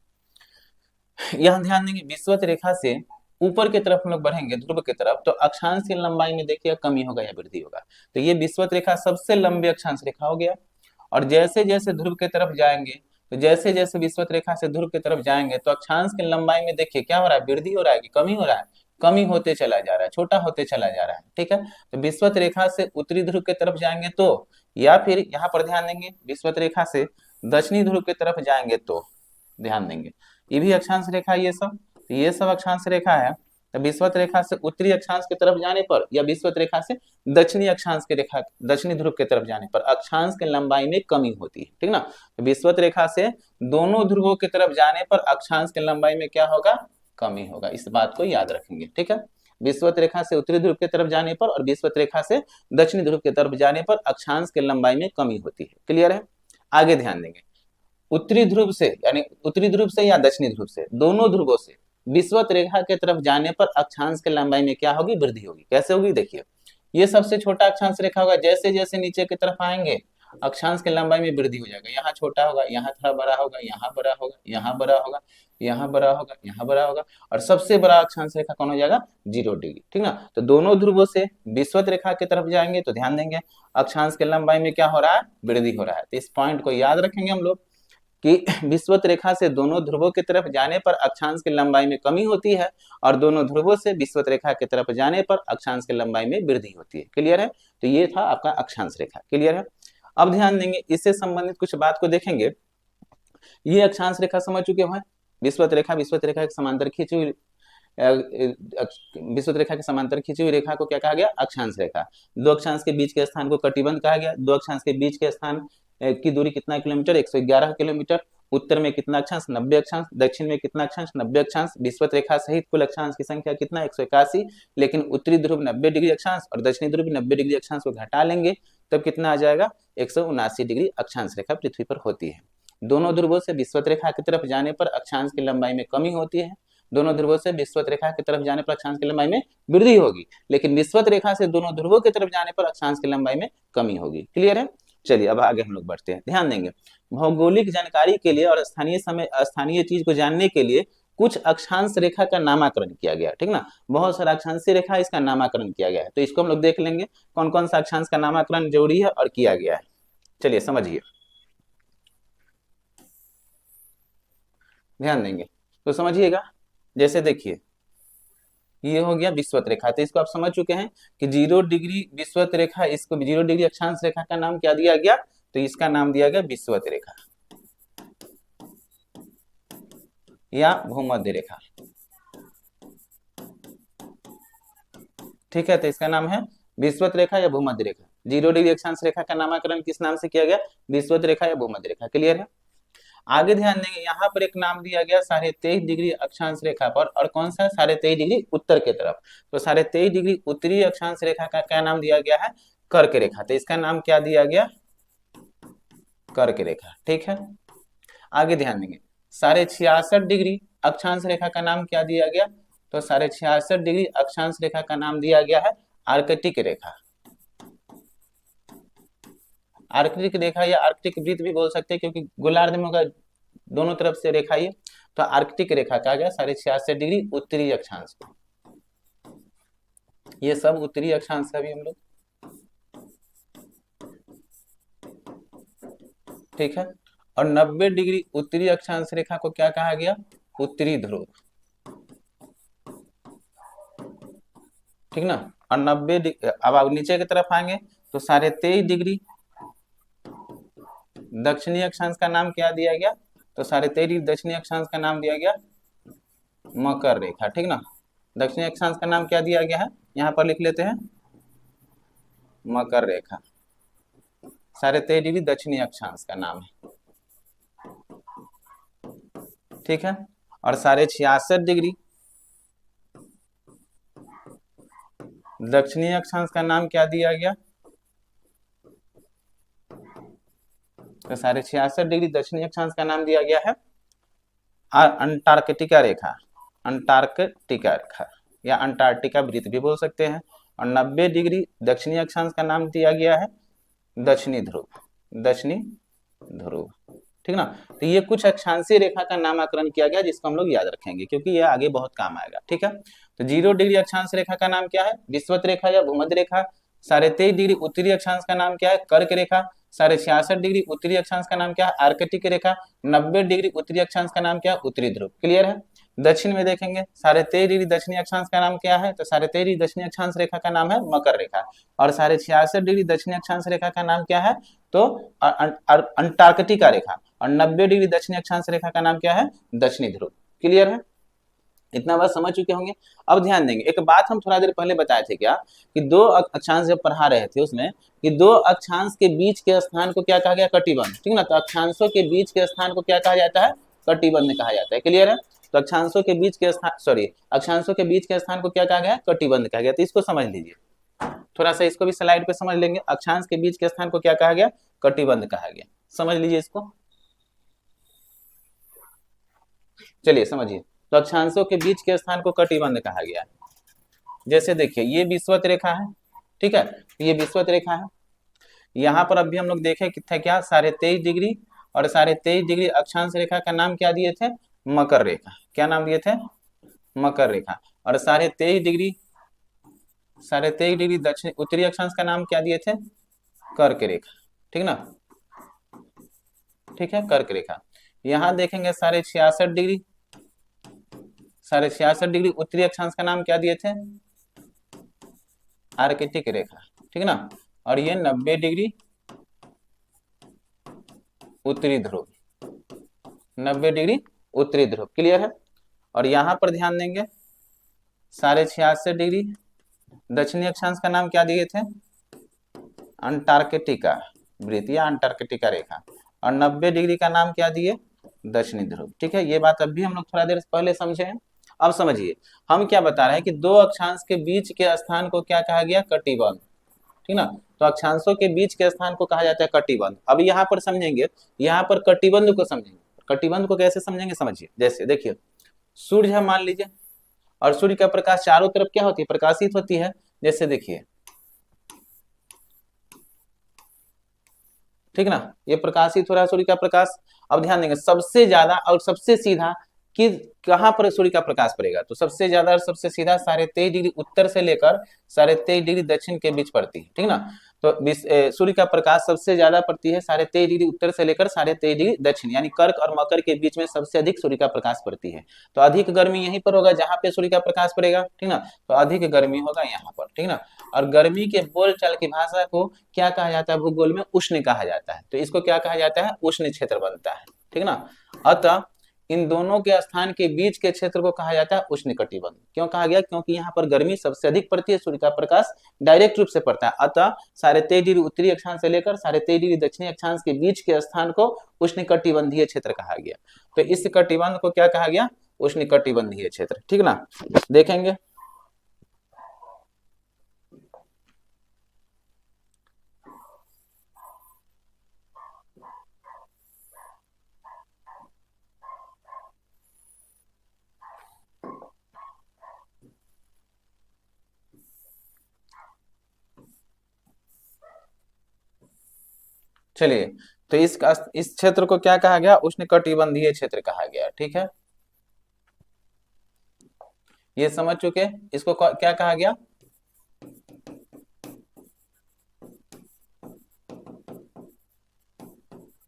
यहां ध्यान देंगे विषुवत रेखा से ऊपर की तरफ हम लोग बढ़ेंगे ध्रुव की तरफ तो अक्षांश की लंबाई में देखिए कमी होगा या वृद्धि होगा। तो ये विषुवत रेखा सबसे लंबी अक्षांश रेखा हो गया और जैसे जैसे ध्रुव की तरफ जाएंगे, तो जैसे जैसे विषुवत रेखा से ध्रुव की तरफ जाएंगे तो अक्षांश की लंबाई में देखिए क्या हो रहा है, वृद्धि हो रहा है कि कमी हो रहा है, कमी होते चला जा रहा है, छोटा होते चला जा रहा है, ठीक है। तो विषुवत रेखा से उत्तरी ध्रुव की तरफ जाएंगे तो, या फिर यहाँ पर ध्यान देंगे विषुवत रेखा से दक्षिणी ध्रुव की तरफ जाएंगे तो ध्यान देंगे ये भी अक्षांश रेखा, ये सब, तो ये सब अक्षांश रेखा है। तो विषुवत रेखा से उत्तरी अक्षांश की तरफ जाने पर या विषुवत रेखा से दक्षिणी अक्षांश की रेखा, दक्षिणी ध्रुव की तरफ जाने पर अक्षांश की लंबाई में कमी होती है, ठीक ना। तो विषुवत रेखा से दोनों ध्रुवों की तरफ जाने पर अक्षांश की लंबाई में क्या होगा, कमी होगा। इस बात को याद रखेंगे, ठीक है। विषुवत रेखा से उत्तरी ध्रुव की तरफ जाने पर और विषुवत रेखा से दक्षिणी ध्रुव की तरफ जाने पर अक्षांश की लंबाई में कमी होती है। क्लियर है। आगे ध्यान देंगे, उत्तरी ध्रुव से यानी उत्तरी ध्रुव से या दक्षिणी ध्रुव से, दोनों ध्रुवों से विषुवत रेखा के तरफ जाने पर अक्षांश की लंबाई में क्या होगी, वृद्धि होगी। कैसे होगी, देखिए ये सबसे छोटा अक्षांश रेखा होगा, जैसे जैसे नीचे की तरफ आएंगे अक्षांश की लंबाई में वृद्धि हो जाएगा। यहाँ छोटा होगा, यहाँ थोड़ा बड़ा होगा, यहाँ बड़ा होगा, यहाँ बड़ा होगा, यहाँ बड़ा होगा, यहाँ बड़ा होगा और सबसे बड़ा अक्षांश रेखा कौन हो जाएगा, 0 डिग्री, ठीक ना। तो दोनों ध्रुवों से विषुवत रेखा की तरफ जाएंगे तो ध्यान देंगे अक्षांश की लंबाई में क्या हो रहा है, वृद्धि हो रहा है। तो इस पॉइंट को याद रखेंगे हम लोग कि विषुवत रेखा से दोनों ध्रुवों की तरफ जाने पर अक्षांश की लंबाई में कमी होती है और दोनों ध्रुवों से विषुवत रेखा की तरफ जाने पर अक्षांश की लंबाई में वृद्धि होती है। क्लियर है। तो ये था आपका अक्षांश रेखा। क्लियर है। अब ध्यान देंगे इससे संबंधित कुछ बात को देखेंगे। ये अक्षांश रेखा समझ चुके हैं, विषुवत रेखा के समांतर खींची हुई, विषुवत रेखा के समांतर खींची हुई रेखा को क्या कहा गया, अक्षांश रेखा। 2 अक्षांश के बीच के स्थान को कटिबंध कहा गया। 2 अक्षांश के बीच के स्थान की दूरी कितना किलोमीटर, 111 किलोमीटर उत्तर में कितना अक्षांश 90 अक्षांश, दक्षिण में कितना अक्षांश 90 अक्षांश, विषुवत रेखा सहित कुल अक्षांश की संख्या कितना 181, लेकिन उत्तरी ध्रुव 90 डिग्री अक्षांश और दक्षिणी ध्रुव 90 डिग्री अक्षांश को घटा लेंगे तब कितना आ जाएगा 179 डिग्री अक्षांश रेखा पृथ्वी पर होती है। दोनों ध्रुवों से विषुवत रेखा की तरफ जाने पर अक्षांश की लंबाई में कमी होती है, दोनों ध्रुवों से विषुवत रेखा की तरफ जाने पर अक्षांश की लंबाई में वृद्धि होगी, लेकिन विषुवत रेखा से दोनों ध्रुवों की तरफ जाने पर अक्षांश की लंबाई में कमी होगी। क्लियर है? चलिए अब आगे हम लोग बढ़ते हैं। ध्यान देंगे, भौगोलिक जानकारी के लिए और स्थानीय चीज को जानने के लिए कुछ अक्षांश रेखा का नामकरण किया गया, ठीक ना। बहुत सारा अक्षांशीय रेखा इसका नामकरण किया गया है, तो इसको हम लोग देख लेंगे कौन कौन सा अक्षांश का नामकरण जरूरी है और किया गया है। चलिए समझिए, ध्यान देंगे तो समझिएगा। जैसे देखिए ये हो गया विषुवत रेखा, तो इसको आप समझ चुके हैं कि 0 डिग्री विषुवत रेखा, इसको 0 डिग्री अक्षांश रेखा का नाम क्या दिया गया, तो इसका नाम दिया गया विषुवत रेखा या भूमध्य रेखा। ठीक है, तो इसका नाम है विषुवत रेखा या भूमध्य रेखा। 0 डिग्री अक्षांश रेखा का नामकरण किस नाम से किया गया, विषुवत रेखा या भूमध्य रेखा। क्लियर है? आगे ध्यान देंगे, यहाँ पर एक नाम दिया गया 23.5 डिग्री अक्षांश रेखा पर, और कौन सा 23.5 डिग्री उत्तर के तरफ, तो 23.5 डिग्री उत्तरी अक्षांश रेखा का क्या नाम दिया गया है, कर्क रेखा। तो इसका नाम क्या दिया गया, कर्क रेखा। ठीक है, आगे ध्यान देंगे 66.5 डिग्री अक्षांश रेखा का नाम क्या दिया गया, तो 66.5 डिग्री अक्षांश रेखा का नाम दिया गया है आर्कटिक रेखा। आर्कटिक रेखा या आर्कटिक वृत्त भी बोल सकते हैं, क्योंकि गोलार्ध में होगा दोनों तरफ से रेखा ये, तो आर्कटिक रेखा कहा गया 66.5 डिग्री उत्तरी अक्षांश को। ये सब उत्तरी अक्षांश का भी हम लोग, ठीक है। और 90 डिग्री उत्तरी अक्षांश रेखा को क्या कहा गया, उत्तरी ध्रुव, ठीक ना। और 90 अब आप नीचे की तरफ आएंगे तो 23.5 डिग्री दक्षिणी अक्षांश का नाम क्या दिया गया, तो 23.5 डिग्री दक्षिणी अक्षांश का नाम दिया गया मकर रेखा, ठीक ना। दक्षिणी अक्षांश का नाम क्या दिया गया है, यहाँ पर लिख लेते हैं मकर रेखा। 23.5 डिग्री दक्षिणी अक्षांश का नाम है, ठीक है। और 66.5 डिग्री दक्षिणी अक्षांश का नाम क्या दिया गया, तो 66.5 डिग्री दक्षिणी अक्षांश का नाम दिया गया है अंटार्कटिका रेखा, अंटार्कटिका रेखा या अंटार्कटिका वृत्त भी बोल सकते हैं। और 90 डिग्री दक्षिणी अक्षांश का नाम दिया गया है दक्षिणी ध्रुव, दक्षिणी ध्रुव, ठीक ना। तो ये कुछ अक्षांशीय रेखा का नामकरण किया गया, जिसको हम लोग याद रखेंगे क्योंकि ये आगे बहुत काम आएगा, ठीक है। तो 0 डिग्री अक्षांश रेखा का नाम क्या है, विषुवत रेखा या भूमध्य रेखा। 23.5 डिग्री उत्तरी अक्षांश का नाम क्या है, कर्क रेखा। 66.5 डिग्री उत्तरी अक्षांश का नाम क्या है, आर्कटिक रेखा। 90 डिग्री उत्तरी अक्षांश का नाम क्या है, उत्तरी ध्रुव। क्लियर है? दक्षिण में देखेंगे 23.5 डिग्री दक्षिणी अक्षांश का नाम क्या है, तो 23.5 डिग्री दक्षिणी अक्षांश रेखा का नाम है मकर रेखा। और 66.5 डिग्री दक्षिणी अक्षांश रेखा का नाम क्या है, तो अंटार्कटिका रेखा। और 90 डिग्री दक्षिणी अक्षांश रेखा का नाम क्या है, दक्षिणी ध्रुव। क्लियर है? इतना बात समझ चुके होंगे। अब ध्यान देंगे, एक बात हम थोड़ा देर पहले बताए थे क्या, कि दो अक्षांश जब पढ़ा रहे थे उसमें, कि दो अक्षांश के बीच के स्थान को क्या कहा गया, कटिबंध, ठीक ना। तो अक्षांशों के बीच के स्थान को क्या कहा जाता है, कटिबंध कहा जाता है। क्लियर है? तो अक्षांशों के बीच के स्थान, अक्षांशों के बीच के स्थान को क्या कहा गया, कटिबंध कहा गया। तो इसको समझ लीजिए, थोड़ा सा इसको भी स्लाइड पे समझ लेंगे। अक्षांश के बीच के स्थान को क्या कहा गया, कटिबंध कहा गया। समझ लीजिए इसको, चलिए समझिए। तो अक्षांशों के बीच के स्थान को कटिबंध कहा गया। जैसे देखिए ये विषुवत रेखा है, ठीक है, ये विषुवत रेखा है। यहाँ पर अभी हम लोग देखे कि था क्या, 23.5 डिग्री और 23.5 डिग्री अक्षांश रेखा का नाम क्या दिए थे, मकर रेखा। क्या नाम दिए थे, मकर रेखा। और 23.5 डिग्री दक्षिण उत्तरी अक्षांश का नाम क्या दिए थे, कर्क रेखा, ठीक ना, ठीक है, कर्क रेखा। यहाँ देखेंगे 66.5 डिग्री, 66.5 डिग्री उत्तरी अक्षांश का नाम क्या दिए थे, आर्कटिक रेखा, ठीक ना। और ये 90 डिग्री उत्तरी ध्रुव, 90 डिग्री उत्तरी ध्रुव। क्लियर है? और यहाँ पर ध्यान देंगे 66.5 डिग्री दक्षिणी अक्षांश का नाम क्या दिए थे, अंटार्कटिका वृत्त या अंटार्कटिका रेखा। और 90 डिग्री का नाम क्या दिए, दक्षिणी ध्रुव। ठीक है, ये बात अब भी हम लोग थोड़ा देर पहले समझे हैं। अब समझिए हम क्या बता रहे हैं कि दो अक्षांश के बीच के स्थान को क्या कहा गया, कटिबंध। ठीक ना, तो अक्षांशों के बीच के स्थान को कहा जाता है कटिबंध। अब यहाँ पर समझेंगे, यहाँ पर कटिबंध को समझेंगे। कटिबंध को कैसे समझेंगे, समझिए। जैसे देखिए सूर्य है मान लीजिए, और सूर्य का प्रकाश चारों तरफ क्या होती है, प्रकाशित होती है। जैसे देखिए, ठीक ना, ये प्रकाशित हो रहा है सूर्य का प्रकाश। अब ध्यान देंगे सबसे ज्यादा और सबसे सीधा कि कहां पर सूर्य का प्रकाश पड़ेगा, तो सबसे ज्यादा और सबसे सीधा 23.5 डिग्री उत्तर से लेकर 23.5 डिग्री दक्षिण के बीच पड़ती है। ठीक ना, तो सूर्य का प्रकाश सबसे ज्यादा पड़ती है 23.5 डिग्री उत्तर से लेकर 23.5 डिग्री दक्षिण, यानी कर्क और मकर के बीच में सबसे अधिक सूर्य का प्रकाश पड़ती है। तो अधिक गर्मी यहीं पर होगा जहां पे सूर्य का प्रकाश पड़ेगा। ठीक ना, तो अधिक गर्मी होगा यहाँ पर। ठीक ना, और गर्मी के बोलचाल की भाषा को क्या कहा जाता है, भूगोल में उष्ण कहा जाता है। तो इसको क्या कहा जाता है, उष्ण क्षेत्र बनता है। ठीक ना, अतः इन दोनों के स्थान के बीच के क्षेत्र को कहा जाता है उष्ण कटिबंध। क्यों कहा गया, क्योंकि यहाँ पर गर्मी सबसे अधिक पड़ती है, सूर्य का प्रकाश डायरेक्ट रूप से पड़ता है। अतः 23.5 डिग्री उत्तरी अक्षांश से लेकर 23.5 डिग्री दक्षिणी अक्षांश के बीच के स्थान को उष्ण कटिबंधीय क्षेत्र कहा गया। तो इस कटिबंध को क्या कहा गया, उष्ण कटिबंधीय क्षेत्र। ठीक ना, देखेंगे चलिए। तो इस क्षेत्र को क्या कहा गया, उष्ण कटिबंधीय क्षेत्र कहा गया। ठीक है, ये समझ चुके, इसको क्या कहा गया,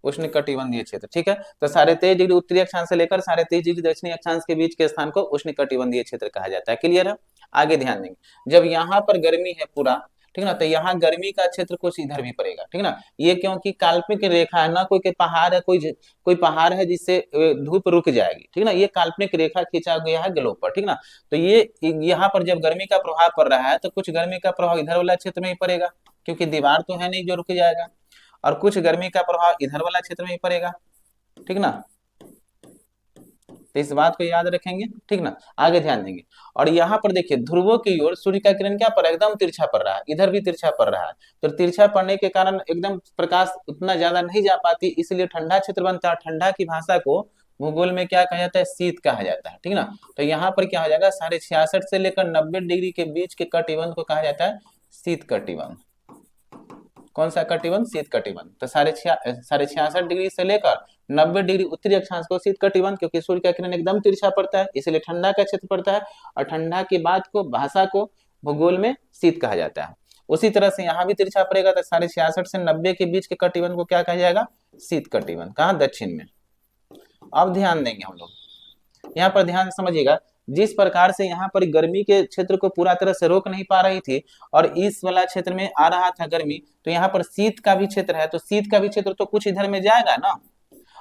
उष्ण कटिबंधीय क्षेत्र। ठीक है, तो 23.5 डिग्री उत्तरी अक्षांश से लेकर 23.5 डिग्री दक्षिणी अक्षांश के बीच के स्थान को उष्ण कटिबंधीय क्षेत्र कहा जाता है। क्लियर है। आगे ध्यान देंगे, जब यहाँ पर गर्मी है पूरा, ठीक ना, तो यहाँ गर्मी का क्षेत्र कुछ इधर भी पड़ेगा। ठीक ना, ये क्योंकि काल्पनिक रेखा है ना, कोई के पहाड़ है, कोई पहाड़ है जिससे धूप रुक जाएगी। ठीक ना, ये काल्पनिक रेखा खींचा गया है ग्लोब पर। ठीक ना, तो ये यहाँ पर जब गर्मी का प्रभाव पड़ रहा है तो कुछ गर्मी का प्रभाव इधर वाला क्षेत्र में ही पड़ेगा, क्योंकि दीवार तो है नहीं जो रुक जाएगा, और कुछ गर्मी का प्रभाव इधर वाला क्षेत्र में ही पड़ेगा। ठीक ना, तो इस बात को याद रखेंगे। ठीक ना, आगे ध्यान देंगे। और यहाँ पर देखिए ध्रुवों की ओर सूर्य का किरण क्या पर एकदम तिरछा पड़ रहा है, इधर भी तिरछा पड़ रहा है। तो तिरछा पड़ने के कारण एकदम प्रकाश उतना ज्यादा नहीं जा पाती, इसलिए ठंडा क्षेत्र बनता है। ठंडा की भाषा को भूगोल में क्या कहा जाता है, शीत कहा जाता है। ठीक ना, तो यहाँ पर क्या हो जाएगा, 66.5 से लेकर 90 डिग्री के बीच के कटिबंध को कहा जाता है शीत कटिबंध। कौन सा कटिबंध, शीत कटिबंध। तो 66.5 डिग्री से लेकर 90 डिग्री उत्तरी अक्षांश को शीत कटिबंध, क्योंकि सूर्य का किरण एकदम तिरछा पड़ता है, इसलिए ठंडा का क्षेत्र पड़ता है। और ठंडा के बाद को भाषा को भूगोल में शीत कहा जाता है। उसी तरह से यहाँ भी तिरछा पड़ेगा, तो 66.5 से 90 के बीच के कटिबंध को क्या कहा जाएगा, शीत कटिबंध। कहाँ, दक्षिण में। अब ध्यान देंगे हम लोग, यहाँ पर ध्यान समझिएगा, जिस प्रकार से यहाँ पर गर्मी के क्षेत्र को पूरा तरह से रोक नहीं पा रही थी और इस वाला क्षेत्र में आ रहा था गर्मी, तो यहाँ पर शीत का भी क्षेत्र है, तो शीत का भी क्षेत्र तो कुछ इधर में जाएगा ना,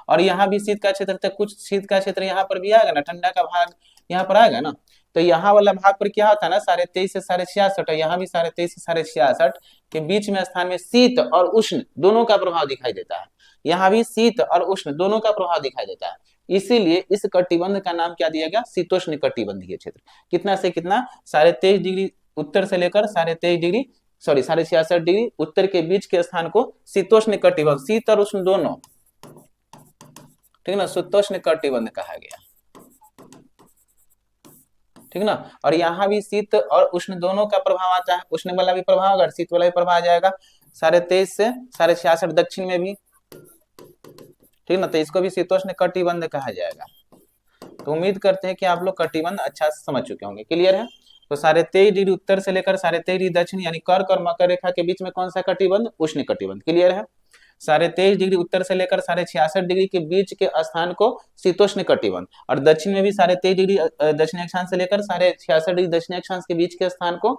और यहाँ भी शीत का क्षेत्र, तो कुछ शीत का क्षेत्र यहाँ पर भी आएगा ना, ठंडा का भाग यहाँ पर आएगा ना। तो यहाँ वाला भाग पर क्या होता है ना, 23.5 से 66.5, यहाँ भी 23.5 से 66.5 के बीच में स्थान में शीत और उष्ण दोनों का प्रभाव दिखाई देता है। यहाँ भी शीत और उष्ण दोनों का प्रभाव दिखाई देता है, इसीलिए इस कटिबंध का नाम क्या दिया गया, शीतोष्ण कटिबंधीय क्षेत्र। कितना से कितना, 23.5 डिग्री उत्तर से लेकर 66.5 डिग्री उत्तर के बीच के स्थान को शीतोष्ण कटिबंध, शीत और उष्ण दोनों, ठीक ना, शीतोष्ण कटिबंध कहा गया। ठीक ना, और यहाँ भी शीत और उष्ण दोनों का प्रभाव आता है, उष्ण वाला भी प्रभाव अगर शीत वाला भी प्रभाव आ जाएगा। 23.5 से 66.5 दक्षिण में भी, ठीक ना, तो इसको भी शीतोष्ण कटिबंध कहा जाएगा। तो उम्मीद करते हैं कि आप लोग कटिबंध अच्छा से समझ चुके होंगे। क्लियर है। तो 23.5 डिग्री उत्तर से लेकर 23.5 डिग्री दक्षिण यानी कर्क और मकर रेखा के बीच में कौन सा कटिबंध, उष्ण कटिबंध। क्लियर है। 23.5 डिग्री उत्तर से लेकर 66.5 डिग्री के बीच के स्थान को शीतोष्ण कटिबंध, और दक्षिण में भी 23.5 डिग्री दक्षिणी अक्षांश से लेकर 66.5 डिग्री दक्षिणी अक्षांश के बीच के स्थान को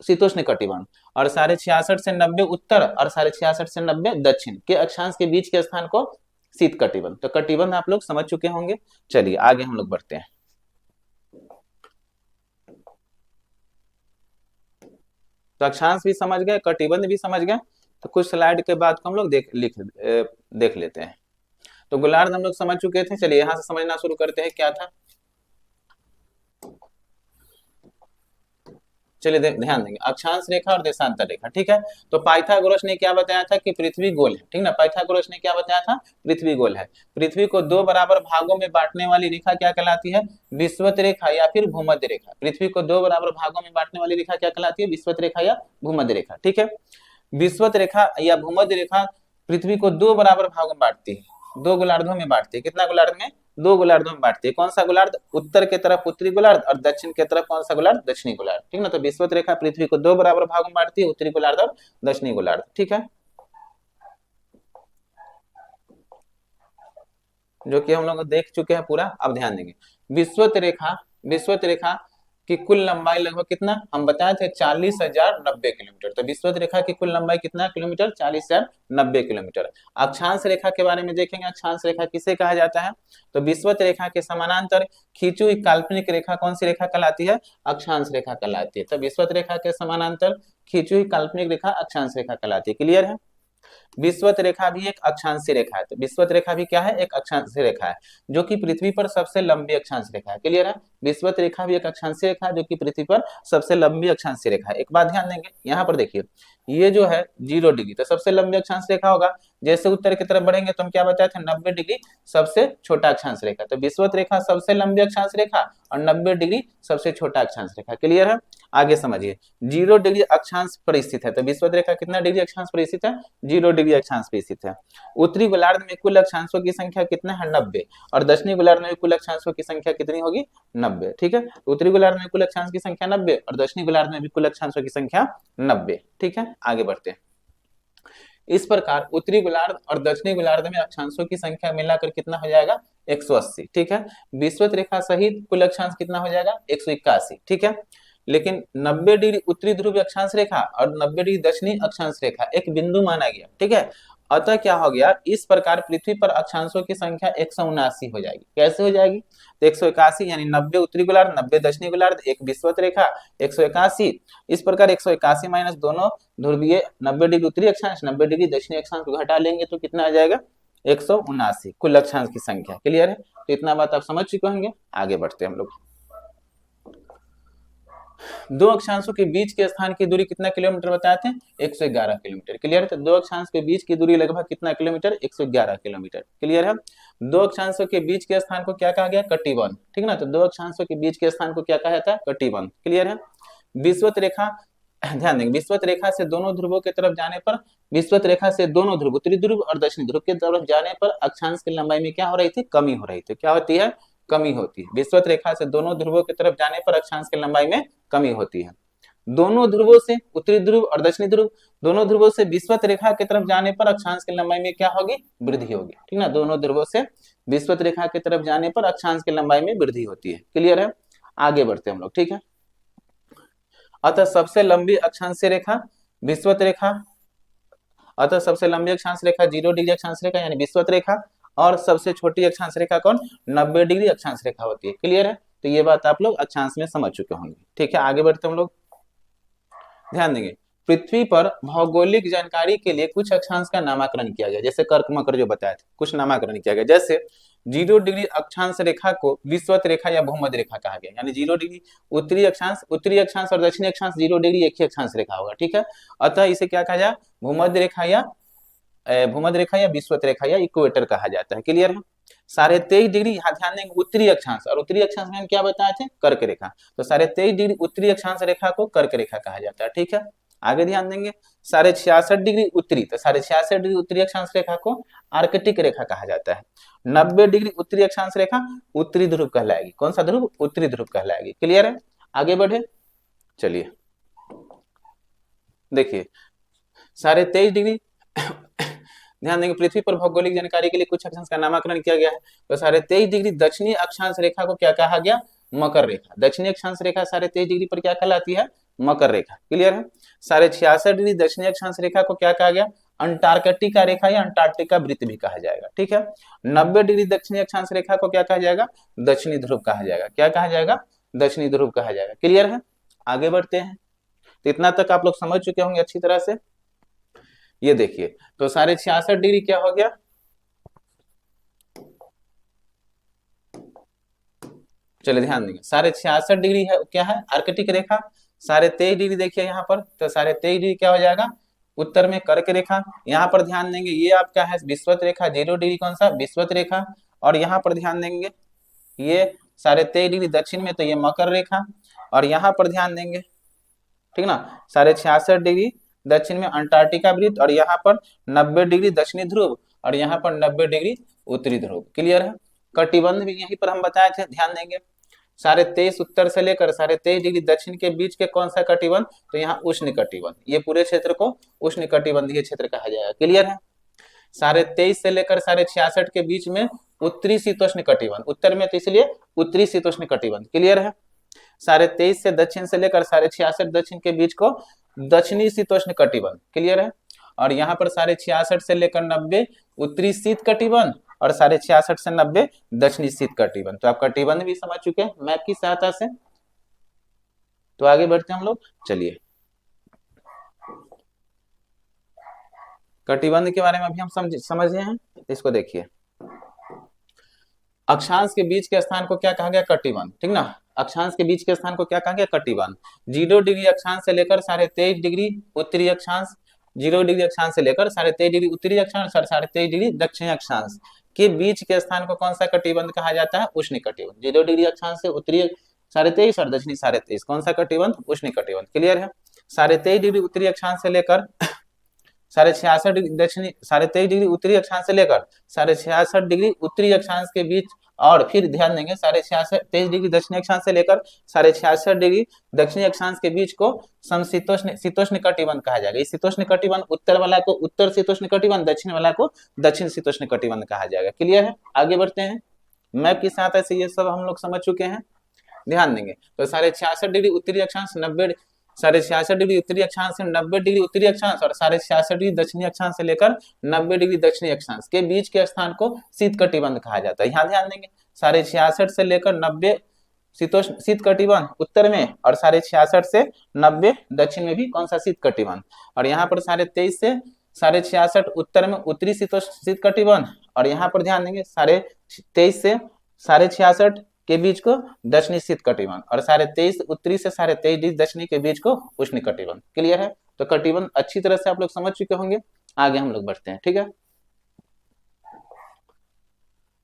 शीतोष्ण कटिबंध, और 66.5 से 90 उत्तर और 66.5 से 90 दक्षिण के अक्षांश के बीच के स्थान को शीत कटिबंध। तो कटिबंध आप लोग समझ चुके होंगे। चलिए आगे हम लोग बढ़ते हैं। तो अक्षांश भी समझ गए, कटिबंध भी समझ गए, तो कुछ स्लाइड के बाद को हम लोग देख लेते हैं। तो गोलार्ध हम लोग समझ चुके थे, चलिए यहाँ से समझना शुरू करते हैं क्या था। चलिए ध्यान देंगे, अक्षांश रेखा और देशांतर रेखा, ठीक है। तो पाइथागोरस ने क्या बताया था कि पृथ्वी गोल है, ठीक ना। पाइथागोरस ने क्या बताया था, पृथ्वी गोल है। पृथ्वी को दो बराबर भागों में बांटने वाली रेखा क्या कहलाती है, विषुवत रेखा या फिर भूमध्य रेखा। पृथ्वी को दो बराबर भागों में बांटने वाली रेखा क्या कहलाती है, विषुवत रेखा या भूमध्य रेखा, ठीक है। विषुवत रेखा या भूमध्य रेखा पृथ्वी को दो बराबर भागों में बांटती है, दो गोलार्धों में बांटती है। कितना गोलार्ध में, दो गोलार्धों में बांटती है। कौन सा गोलार्ध, उत्तर के तरफ उत्तरी गोलार्ध और दक्षिण के तरफ कौन सा गोलार्ध, दक्षिणी गोलार्ध, ठीक ना। तो विषुवत रेखा पृथ्वी को दो बराबर भागों में बांटती है, उत्तरी गोलार्ध और दक्षिणी गोलार्ध, ठीक है। जो कि हम लोग देख चुके हैं पूरा। अब ध्यान देंगे, विषुवत रेखा की कुल लंबाई लगभग कितना, हम बताए थे 40,090 किलोमीटर। तो विषुवत रेखा की कुल लंबाई कितना किलोमीटर, 40,090 किलोमीटर। अक्षांश रेखा के बारे में देखेंगे, अक्षांश रेखा किसे कहा जाता है, तो विषुवत रेखा के समानांतर खींची हुई काल्पनिक रेखा कौन सी रेखा कहलाती है, अक्षांश रेखा कहलाती है। तो विषुवत रेखा के समानांतर खींची हुई काल्पनिक रेखा अक्षांश रेखा कहलाती है। क्लियर है। विषुवत रेखा भी एक अक्षांशीय रेखा है। तो विषुवत रेखा भी क्या है, एक अक्षांशीय रेखा है, जो कि पृथ्वी पर सबसे लंबी अक्षांश रेखा है। क्लियर है। विषुवत रेखा भी एक अक्षांशीय रेखा है, जो कि पृथ्वी पर सबसे लंबी अक्षांशीय रेखा है। एक बात ध्यान देंगे, यहाँ पर देखिए, ये जो है 0 डिग्री तो सबसे लंबी अक्षांश रेखा होगा। जैसे उत्तर की तरफ बढ़ेंगे तो हम क्या बताए थे, 90 डिग्री सबसे छोटा अक्षांश रेखा। तो विषुवत रेखा सबसे लंबी अक्षांश रेखा और 90 डिग्री सबसे छोटा अक्षांश रेखा। क्लियर है। आगे समझिए, 0 डिग्री अक्षांश पर स्थित है। तो विषुवत रेखा कितना डिग्री अक्षांश पर स्थित है, 0 डिग्री अक्षांश पर स्थित है। उत्तरी गोलार्ध में कुल अक्षांशों की संख्या कितना है, 90। और दक्षिणी गोलार्ध में कुल अक्षांशों की संख्या कितनी होगी, 90, ठीक है। उत्तरी गोलार्ध में कुल अक्षांश की संख्या 90 और दक्षिणी गोलार्ध में भी कुल अक्षांशों की संख्या 90, ठीक है। आगे बढ़ते हैं। इस प्रकार उत्तरी गोलार्ध और दक्षिणी गोलार्ध में अक्षांशों की संख्या मिलाकर कितना हो जाएगा, 180, ठीक है। विषुवत रेखा सहित कुल अक्षांश कितना हो जाएगा, 181, ठीक है। लेकिन 90 डिग्री उत्तरी ध्रुव अक्षांश रेखा और 90 डिग्री दक्षिणी अक्षांश रेखा एक बिंदु माना गया, ठीक है। अतः क्या हो गया, इस प्रकार पृथ्वी पर अक्षांशों की संख्या 179 हो जाएगी। कैसे हो जाएगी, तो 181 यानी 90 उत्तरी गोलार्ध, 90 दक्षिणी गोलार्ध, एक विषुवत रेखा, 181। इस प्रकार 181 माइनस दोनों ध्रुवीय 90 डिग्री उत्तरी अक्षांश, 90 डिग्री दक्षिणी अक्षांश को घटा लेंगे तो कितना आ जाएगा, 179 कुल अक्षांश की संख्या। क्लियर है। तो इतना बात आप समझ चुके होंगे। आगे बढ़ते हैं हम लोग। दो अक्षांशों के बीच के स्थान की दूरी कितना किलोमीटर बताते हैं, 111 किलोमीटर। क्लियर है। तो दो अक्षांश के बीच की दूरी लगभग कितना किलोमीटर, 111 किलोमीटर। क्लियर है। दो अक्षांशों के बीच के स्थान को क्या कहा गया, कटिबंध, ठीक ना। तो दो अक्षांशों के बीच के स्थान को क्या कहा जाता है, कटिबंध। क्लियर है। विषुवत रेखा, ध्यान देंगे, विषुवत रेखा से दोनों ध्रुवों की तरफ जाने पर, विषुवत रेखा से दोनों ध्रुव उत्तरी ध्रुव और दक्षिणी ध्रुव की तरफ जाने पर अक्षांश की लंबाई में क्या हो रही थी, कमी हो रही थी। क्या होती है, कमी होती है। विषुवत रेखा से दोनों ध्रुवों की तरफ जाने पर अक्षांश की लंबाई में कमी होती है। दोनों ध्रुवों से, उत्तरी ध्रुव और दक्षिणी ध्रुव, दोनों ध्रुवों से विषुवत रेखा की तरफ जाने पर अक्षांश की लंबाई में क्या होगी, वृद्धि होगी, ठीक ना। दोनों ध्रुवों से विषुवत रेखा की तरफ जाने पर अक्षांश की लंबाई में वृद्धि होती है। क्लियर है। आगे बढ़ते हम लोग, ठीक है। अतः सबसे लंबी अक्षांशीय रेखा विषुवत रेखा, अतः सबसे लंबी अक्षांश रेखा 0 डिग्री अक्षांश रेखा यानी विषुवत रेखा, और सबसे छोटी अक्षांश रेखा कौन, 90 डिग्री अक्षांश रेखा होती है। क्लियर है। तो ये बात आप लोग अक्षांश में समझ चुके होंगे, ठीक है। आगे बढ़ते हम लोग। ध्यान देंगे, पृथ्वी पर भौगोलिक जानकारी के लिए कुछ अक्षांश का नामकरण किया गया, जैसे कर्क मकर जो बताया था, कुछ नामकरण किया गया। जैसे 0 डिग्री अक्षांश रेखा को विषुवत रेखा या भूमध्य रेखा कहा गया, यानी 0 डिग्री उत्तरी अक्षांश और दक्षिणी अक्षांश 0 डिग्री एक ही अक्षांश रेखा होगा, ठीक है। अतः इसे क्या कहा जाए, भूमध्य रेखा या विषुवत रेखा या इक्वेटर कहा जाता है। क्लियर है। 23.5 डिग्री, यहाँ ध्यान देंगे, उत्तरी अक्षांश, और उत्तरी अक्षांश में हम क्या बताए थे, कर्क रेखा। तो 23.5 डिग्री उत्तरी अक्षांश रेखा को कर्क रेखा कहा जाता है, ठीक है। आगे ध्यान देंगे, 66.5 डिग्री उत्तरी, तो 66.5 डिग्री उत्तरी अक्षांश रेखा को आर्कटिक रेखा कहा जाता है। 90 डिग्री उत्तरी अक्षांश रेखा उत्तरी ध्रुव कहलाएगी। कौन सा ध्रुव, उत्तरी ध्रुव कहलाएगी। क्लियर है। आगे बढ़े, चलिए देखिए 23.5 डिग्री ध्यान देंगे, पृथ्वी पर भौगोलिक जानकारी के लिए कुछ अक्षांश का नामकरण किया गया है। तो 23.5 डिग्री दक्षिणी अक्षांश रेखा को क्या कहा गया, मकर रेखा। दक्षिणी अक्षांश रेखा 23.5 डिग्री पर क्या कहलाती है, मकर रेखा। क्लियर है। 66.5 डिग्री दक्षिणी अक्षांश रेखा को क्या कहा गया, अंटार्कटिका रेखा या अंटार्कटिका वृत्त भी कहा जाएगा, ठीक है। 90 डिग्री दक्षिणी अक्षांश रेखा को क्या कहा जाएगा, दक्षिणी ध्रुव कहा जाएगा। क्या कहा जाएगा, दक्षिणी ध्रुव कहा जाएगा। क्लियर है। आगे बढ़ते हैं। तो इतना तक आप लोग समझ चुके होंगे अच्छी तरह से। ये देखिए, तो 66.5 डिग्री क्या हो गया, चलिए ध्यान देंगे, 66.5 है क्या है, आर्कटिक रेखा। 23.5 देखिए यहाँ पर, तो 23.5 क्या हो जाएगा, उत्तर में कर्क रेखा। यहाँ पर ध्यान देंगे ये आपका है विषुवत रेखा, 0 डिग्री कौन सा, विषुवत रेखा। और यहाँ पर ध्यान देंगे ये 23.5 दक्षिण में, तो ये मकर रेखा। और यहाँ पर ध्यान देंगे, ठीक ना, 66.5 दक्षिण में अंटार्कटिका वृत्त, और यहाँ पर 90 डिग्री दक्षिणी ध्रुव, और यहाँ पर 90 डिग्री उत्तरी ध्रुव। क्लियर है। कटिबंध भी यहीं पर हम बताए थे, ध्यान देंगे 23.5 उत्तर से लेकर 23.5 डिग्री दक्षिण के बीच के कौन सा कटिबंध, तो यहाँ उष्ण कटिबंध, ये पूरे क्षेत्र को उष्ण कटिबंधीय क्षेत्र कहा जाएगा। क्लियर है। 23.5 से लेकर 66.5 के बीच में उत्तरी शीतोष्ण कटिबंध, उत्तर में तो इसलिए उत्तरी शीतोष्ण कटिबंध। क्लियर है। 23.5 से दक्षिण से लेकर 66.5 दक्षिण के बीच को दक्षिणी शीतोष्ण कटिबंध। क्लियर है। और यहाँ पर 66.5 से लेकर 90 उत्तरी शीत कटिबंध, और 66.5 से 90 दक्षिणी शीत कटिबंध। तो आप कटिबंध भी समझ चुके हैं मैप की सहायता से। तो आगे बढ़ते हैं हम लोग, चलिए कटिबंध के बारे में अभी हम समझे हैं, इसको देखिए। अक्षांश के बीच के स्थान को क्या कहा गया, कटिबंध। ठीक ना, अक्षांश के बीच के स्थान को क्या कहा गया, कटिबंध। 0 डिग्री अक्षांश से लेकर 23.5 डिग्री उत्तरी अक्षांश, 0 डिग्री अक्षांश से लेकर 23.5 डिग्री उत्तरी अक्षांश और 23.5 डिग्री दक्षिणी अक्षांश के बीच के स्थान को कौन सा कटिबंध कहा जाता है, उष्ण कटिबंध। 0 डिग्री अक्षांश से उत्तरी 23.5 और दक्षिणी 23.5 कौन सा कटिबंध, उष्ण कटिबंध। क्लियर है। 23.5 डिग्री उत्तरी अक्षांश से लेकर 66.5 डिग्री दक्षिणी 23.5 डिग्री उत्तरी अक्षांश से लेकर 66.5 डिग्री उत्तरी अक्षांश के बीच, और फिर ध्यान देंगे 23.5 डिग्री दक्षिणी अक्षांश से लेकर 66.5 डिग्री दक्षिणी अक्षांश के बीच को समशीतोष्ण शीतोष्ण कटिबंध कहा जाएगा। इस शीतोष्ण कटिबंध उत्तर वाला को उत्तर शीतोष्ण कटिबंध, दक्षिण वाला को दक्षिण शीतोष्ण कटिबंध कहा जाएगा। क्लियर है। आगे बढ़ते हैं, मैप की सहायता से ये सब हम लोग समझ चुके हैं। ध्यान देंगे तो 66.5 डिग्री उत्तरी अक्षांश 66.5 डिग्री उत्तरी अक्षांश से 90 डिग्री उत्तरी अक्षांश और 66.5 डिग्री दक्षिणी अक्षांश से लेकर 90 डिग्री दक्षिणी अक्षांश के बीच के स्थान को शीत कटिबंध कहा जाता है। यहाँ ध्यान देंगे 66.5 से लेकर 90 शीतोष्ण शीत कटिबंध उत्तर में, और 66.5 से 90 दक्षिण में भी कौन सा शीत कटिबंध। और यहाँ पर 23.5 से 66.5 उत्तर में उत्तरी शीतोष्ण शीत कटिबंध, और यहाँ पर ध्यान देंगे 23.5 से 66.5 के बीच को दक्षिणी शीत कटिबंध, और 23.5 उत्तरी से 23.5 डिग्री दक्षिणी के बीच को उष्ण कटिबंध। क्लियर है। तो कटिबंध अच्छी तरह से आप लोग समझ चुके होंगे। आगे हम लोग बढ़ते हैं। ठीक है,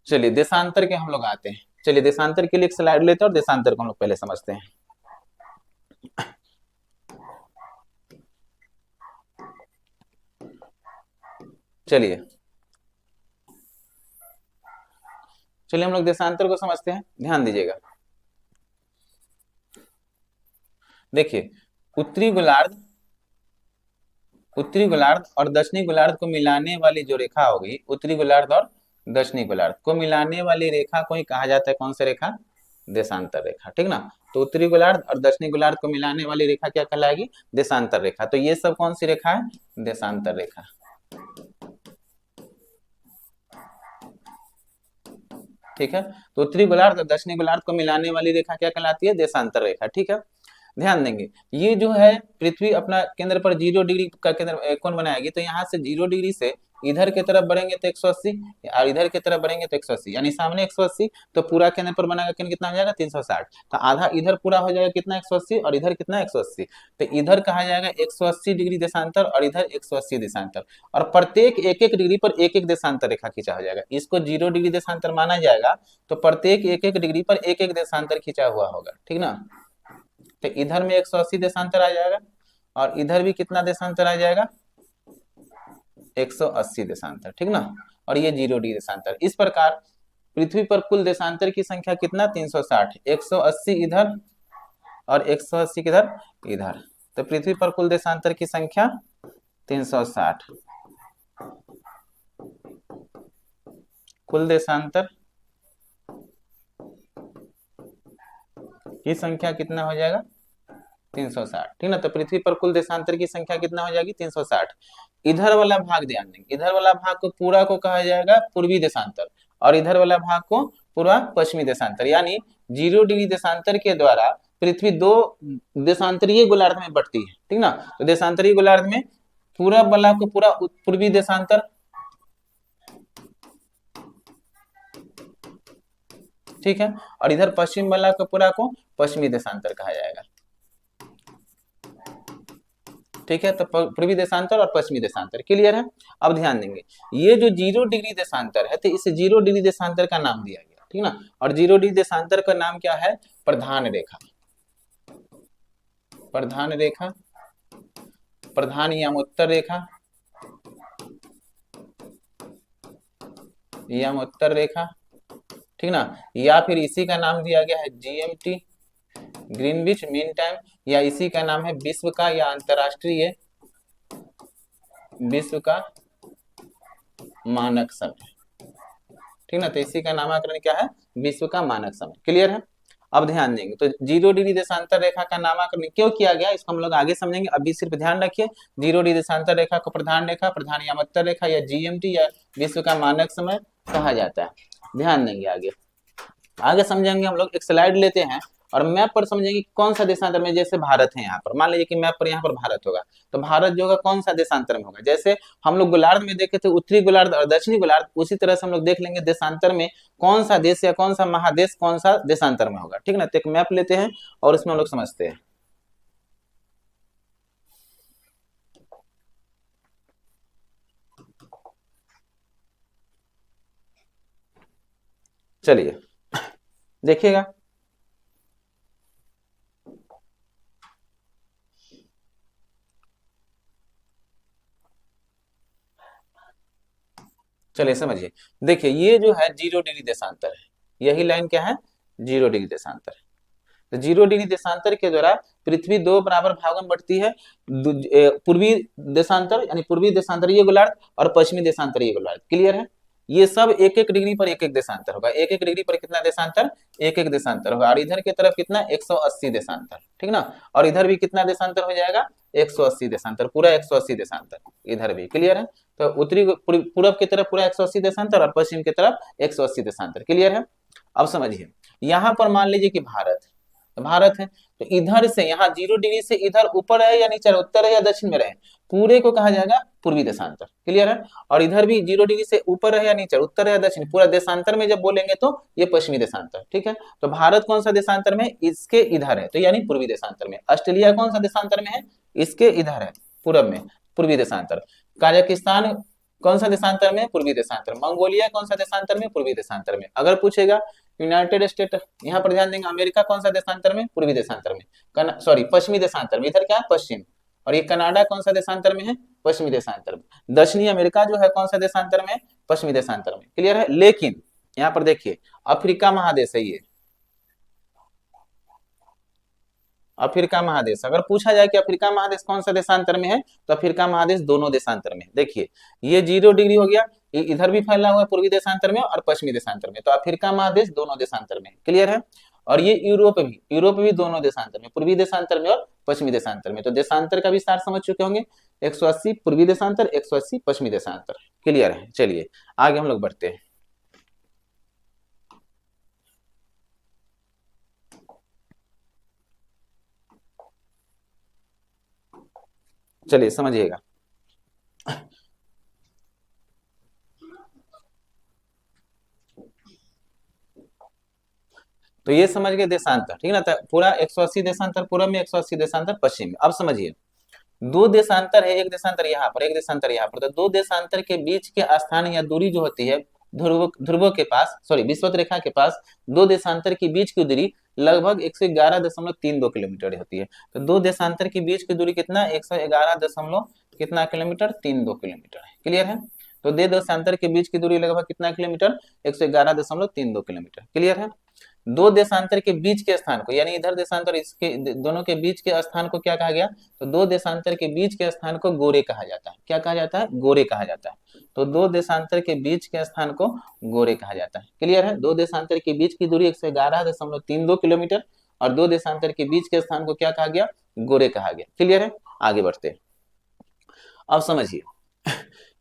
चलिए देशांतर के हम लोग आते हैं। चलिए देशांतर के लिए एक स्लाइड लेते हैं और देशांतर को हम लोग पहले समझते हैं। चलिए हम लोग देशांतर को समझते हैं, ध्यान दीजिएगा। देखिए उत्तरी गोलार्ध और दक्षिणी गोलार्ध को मिलाने वाली जो रेखा होगी, उत्तरी गोलार्ध और दक्षिणी गोलार्ध को मिलाने वाली रेखा को ही कहा जाता है कौन सी रेखा, देशांतर रेखा। ठीक ना, तो उत्तरी गोलार्ध और दक्षिणी गोलार्ध को मिलाने वाली रेखा क्या कहलाएगी, देशांतर रेखा। तो ये सब कौन सी रेखा है, देशांतर रेखा। ठीक है, तो उत्तरी गोलार्ध और दक्षिणी गोलार्ध को मिलाने वाली रेखा क्या कहलाती है, देशांतर रेखा। ठीक है, ध्यान देंगे ये जो है पृथ्वी अपना केंद्र पर 0 डिग्री का केंद्र कोण बनाएगी, तो यहाँ से 0 डिग्री से इधर की तरफ बढ़ेंगे तो 180 और इधर की तरफ बढ़ेंगे तो 180, यानी सामने 180, तो पूरा केंद्र पर बना केंद्र कितना हो जाएगा 360, तो आधा इधर पूरा हो जाएगा कितना 180 और इधर कितना 180, तो इधर कहा जाएगा 180 डिग्री देशांतर और इधर 180 देशांतर, और प्रत्येक एक एक डिग्री पर एक एक देशांतर रेखा खींचा हो जाएगा। इसको 0 डिग्री देशांतर माना जाएगा, तो प्रत्येक एक एक डिग्री पर एक एक देशांतर खींचा हुआ होगा। ठीक ना, तो इधर में 180 देशांतर आ जाएगा और इधर भी कितना देशांतर आ जाएगा 180 देशांतर। ठीक ना, और ये 0 डिग्री देशांतर। इस प्रकार पृथ्वी पर कुल देशांतर की संख्या कितना 360, 180 इधर और 180 किधर इधर, तो पृथ्वी पर कुल देशांतर की संख्या 360। कुल देशांतर की संख्या कितना हो जाएगा 360। ठीक ना, तो पृथ्वी पर कुल देशांतर की संख्या कितना हो जाएगी 360। इधर वाला भाग ध्यान देंगे, इधर वाला भाग को पूरा को कहा जाएगा पूर्वी देशांतर और इधर वाला भाग को पूरा पश्चिमी देशांतर, यानी 0 डिग्री देशांतर के द्वारा पृथ्वी दो देशांतरीय गोलार्ध में बढ़ती है। ठीक ना, तो देशांतरीय गोलार्ध में पूरब वाला को पूरा पूर्वी देशांतर ठीक है। और इधर पश्चिम वाला को पूरा को पश्चिमी देशांतर कहा जाएगा, ठीक है। तो पूर्वी देशांतर और पश्चिमी देशांतर क्लियर है। अब ध्यान देंगे, ये जो 0 डिग्री देशांतर है, तो इस 0 डिग्री देशांतर का नाम दिया गया, ठीक ना। और 0 डिग्री देशांतर का नाम क्या है? प्रधान रेखा, प्रधान रेखा, प्रधान या उत्तर रेखा, या उत्तर रेखा, ठीक ना। या फिर इसी का नाम दिया गया है GMT, ग्रीनविच मीन टाइम, या इसी का नाम है विश्व का या अंतरराष्ट्रीय विश्व का मानक समय, ठीक ना। तो इसी का नामकरण क्या है? विश्व का मानक समय, क्लियर है। अब ध्यान देंगे, तो 0 डिग्री देशांतर रेखा का नामकरण क्यों किया गया, इसको हम लोग आगे समझेंगे। अभी सिर्फ ध्यान रखिए, 0 डिग्री देशांतर रेखा को प्रधान रेखा, प्रधान यामत्तर रेखा या GMT या विश्व का मानक समय कहा जाता है। ध्यान देंगे, आगे आगे समझेंगे हम लोग। एक स्लाइड लेते हैं और मैप पर समझेंगे कौन सा देशांतर में, जैसे भारत है यहाँ पर, मान लीजिए कि मैप पर यहाँ पर भारत होगा, तो भारत जो होगा कौन सा देशांतर में होगा। जैसे हम लोग गोलार्ध में देखे थे उत्तरी गोलार्ध और दक्षिणी गोलार्ध, उसी तरह से हम लोग देख लेंगे देशांतर में कौन सा देश या कौन सा महादेश कौन सा देशांतर में होगा, ठीक ना। तो एक मैप लेते हैं और उसमें हम लोग समझते हैं। चलिए देखिएगा, चलिए समझिए। देखिए ये जो है 0 डिग्री देशांतर है, यही लाइन क्या है? 0 डिग्री देशांतर। तो 0 डिग्री देशांतर के द्वारा पृथ्वी दो बराबर भागों में बढ़ती है, पूर्वी देशांतर यानी पूर्वी देशांतरीय गोलार्ध और पश्चिमी देशांतरीय गोलार्ध, क्लियर है। ये सब एक एक डिग्री पर एक एक देशांतर होगा, एक एक डिग्री पर कितना देशांतर? एक एक देशांतर होगा। और इधर की तरफ कितना? 180 देशांतर, ठीक ना। और इधर भी कितना देशांतर हो जाएगा? 180 देशांतर, पूरा 180 देशांतर इधर भी, क्लियर है। तो उत्तरी पूरब की तरफ पूरा 180 देशांतर और पश्चिम की तरफ 180 देशांतर, क्लियर है। अब समझिए, यहाँ पर मान लीजिए कि भारत है, तो इधर से यहाँ 0 डिग्री से इधर ऊपर है या नीचे, उत्तर है या दक्षिण में रहे, पूरे को कहा जाएगा पूर्वी देशांतर, क्लियर है। और इधर भी 0 डिग्री से ऊपर है या नीचे, उत्तर है या दक्षिण, पूरा देशांतर में जब बोलेंगे तो ये पश्चिमी देशांतर, ठीक है। तो भारत कौन सा देशांतर में? इसके इधर है, तो यानी पूर्वी देशांतर में। ऑस्ट्रेलिया कौन सा देशांतर में है? इसके इधर है, पूरब में, पूर्वी देशांतर। कजाकिस्तान कौन सा देशांतर में? पूर्वी देशांतर। मंगोलिया कौन सा देशांतर में? पूर्वी देशांतर में। अगर पूछेगा यूनाइटेड स्टेट, यहाँ पर ध्यान देंगे, अमेरिका कौन सा देशांतर में? पूर्वी देशांतर में, सॉरी पश्चिमी देशांतर में, इधर क्या है? पश्चिम। और ये कनाडा कौन सा देशांतर में है? पश्चिमी देशांतर में। दक्षिणी अमेरिका जो है कौन सा देशांतर में? पश्चिमी देशांतर में, क्लियर है। लेकिन यहाँ पर देखिए, अफ्रीका महादेश है ये, अफ्रीका महादेश। अगर पूछा जाए कि अफ्रीका महादेश कौन सा देशांतर में है, तो अफ्रीका महादेश दोनों देशांतर में है। देखिए ये 0 डिग्री हो गया, ये इधर भी फैला हुआ है पूर्वी देशांतर में और पश्चिमी देशांतर में, तो अफ्रीका महादेश दोनों देशांतर में, क्लियर है। और ये यूरोप भी दोनों देशांतर में, पूर्वी देशांतर में और पश्चिमी देशांतर में। तो देशांतर का विस्तार समझ चुके होंगे, 180 पूर्वी देशांतर, 180 पश्चिमी देशांतर, क्लियर है। चलिए आगे हम लोग बढ़ते हैं। चलिए समझिएगा, तो ये समझ गए देशांतर, ठीक ना। तो पूरा 180 देशांतर पूरब में, 180 देशांतर पश्चिम में। अब समझिए, दो देशांतर है, एक देशांतर यहाँ पर, एक देशांतर यहाँ पर। तो दो देशांतर के बीच के स्थान या दूरी जो होती है, ध्रुवों के पास, सॉरी विषुवत रेखा के पास, दो देशांतर के बीच की दूरी लगभग 111.32 किलोमीटर होती है। तो दो देशांतर के बीच की दूरी कितना? 111 दशमलव कितना किलोमीटर? 32 किलोमीटर है, क्लियर है। तो दो देशांतर के बीच की दूरी लगभग कितना किलोमीटर? 111.32 किलोमीटर, क्लियर है। दो देशांतर के बीच के स्थान को, यानी इधर देशांतर इसके दोनों के बीच के स्थान को क्या कहा गया? तो दो देशांतर के बीच के स्थान को गोरे कहा जाता है। क्या कहा जाता है? गोरे कहा जाता है। तो दो देशांतर के बीच के स्थान को गोरे कहा जाता है, क्लियर है। दो देशांतर के बीच की दूरी 111.32 किलोमीटर और दो देशांतर के बीच के स्थान को क्या कहा गया? गोरे कहा गया, क्लियर है। आगे बढ़ते हैं। अब समझिए,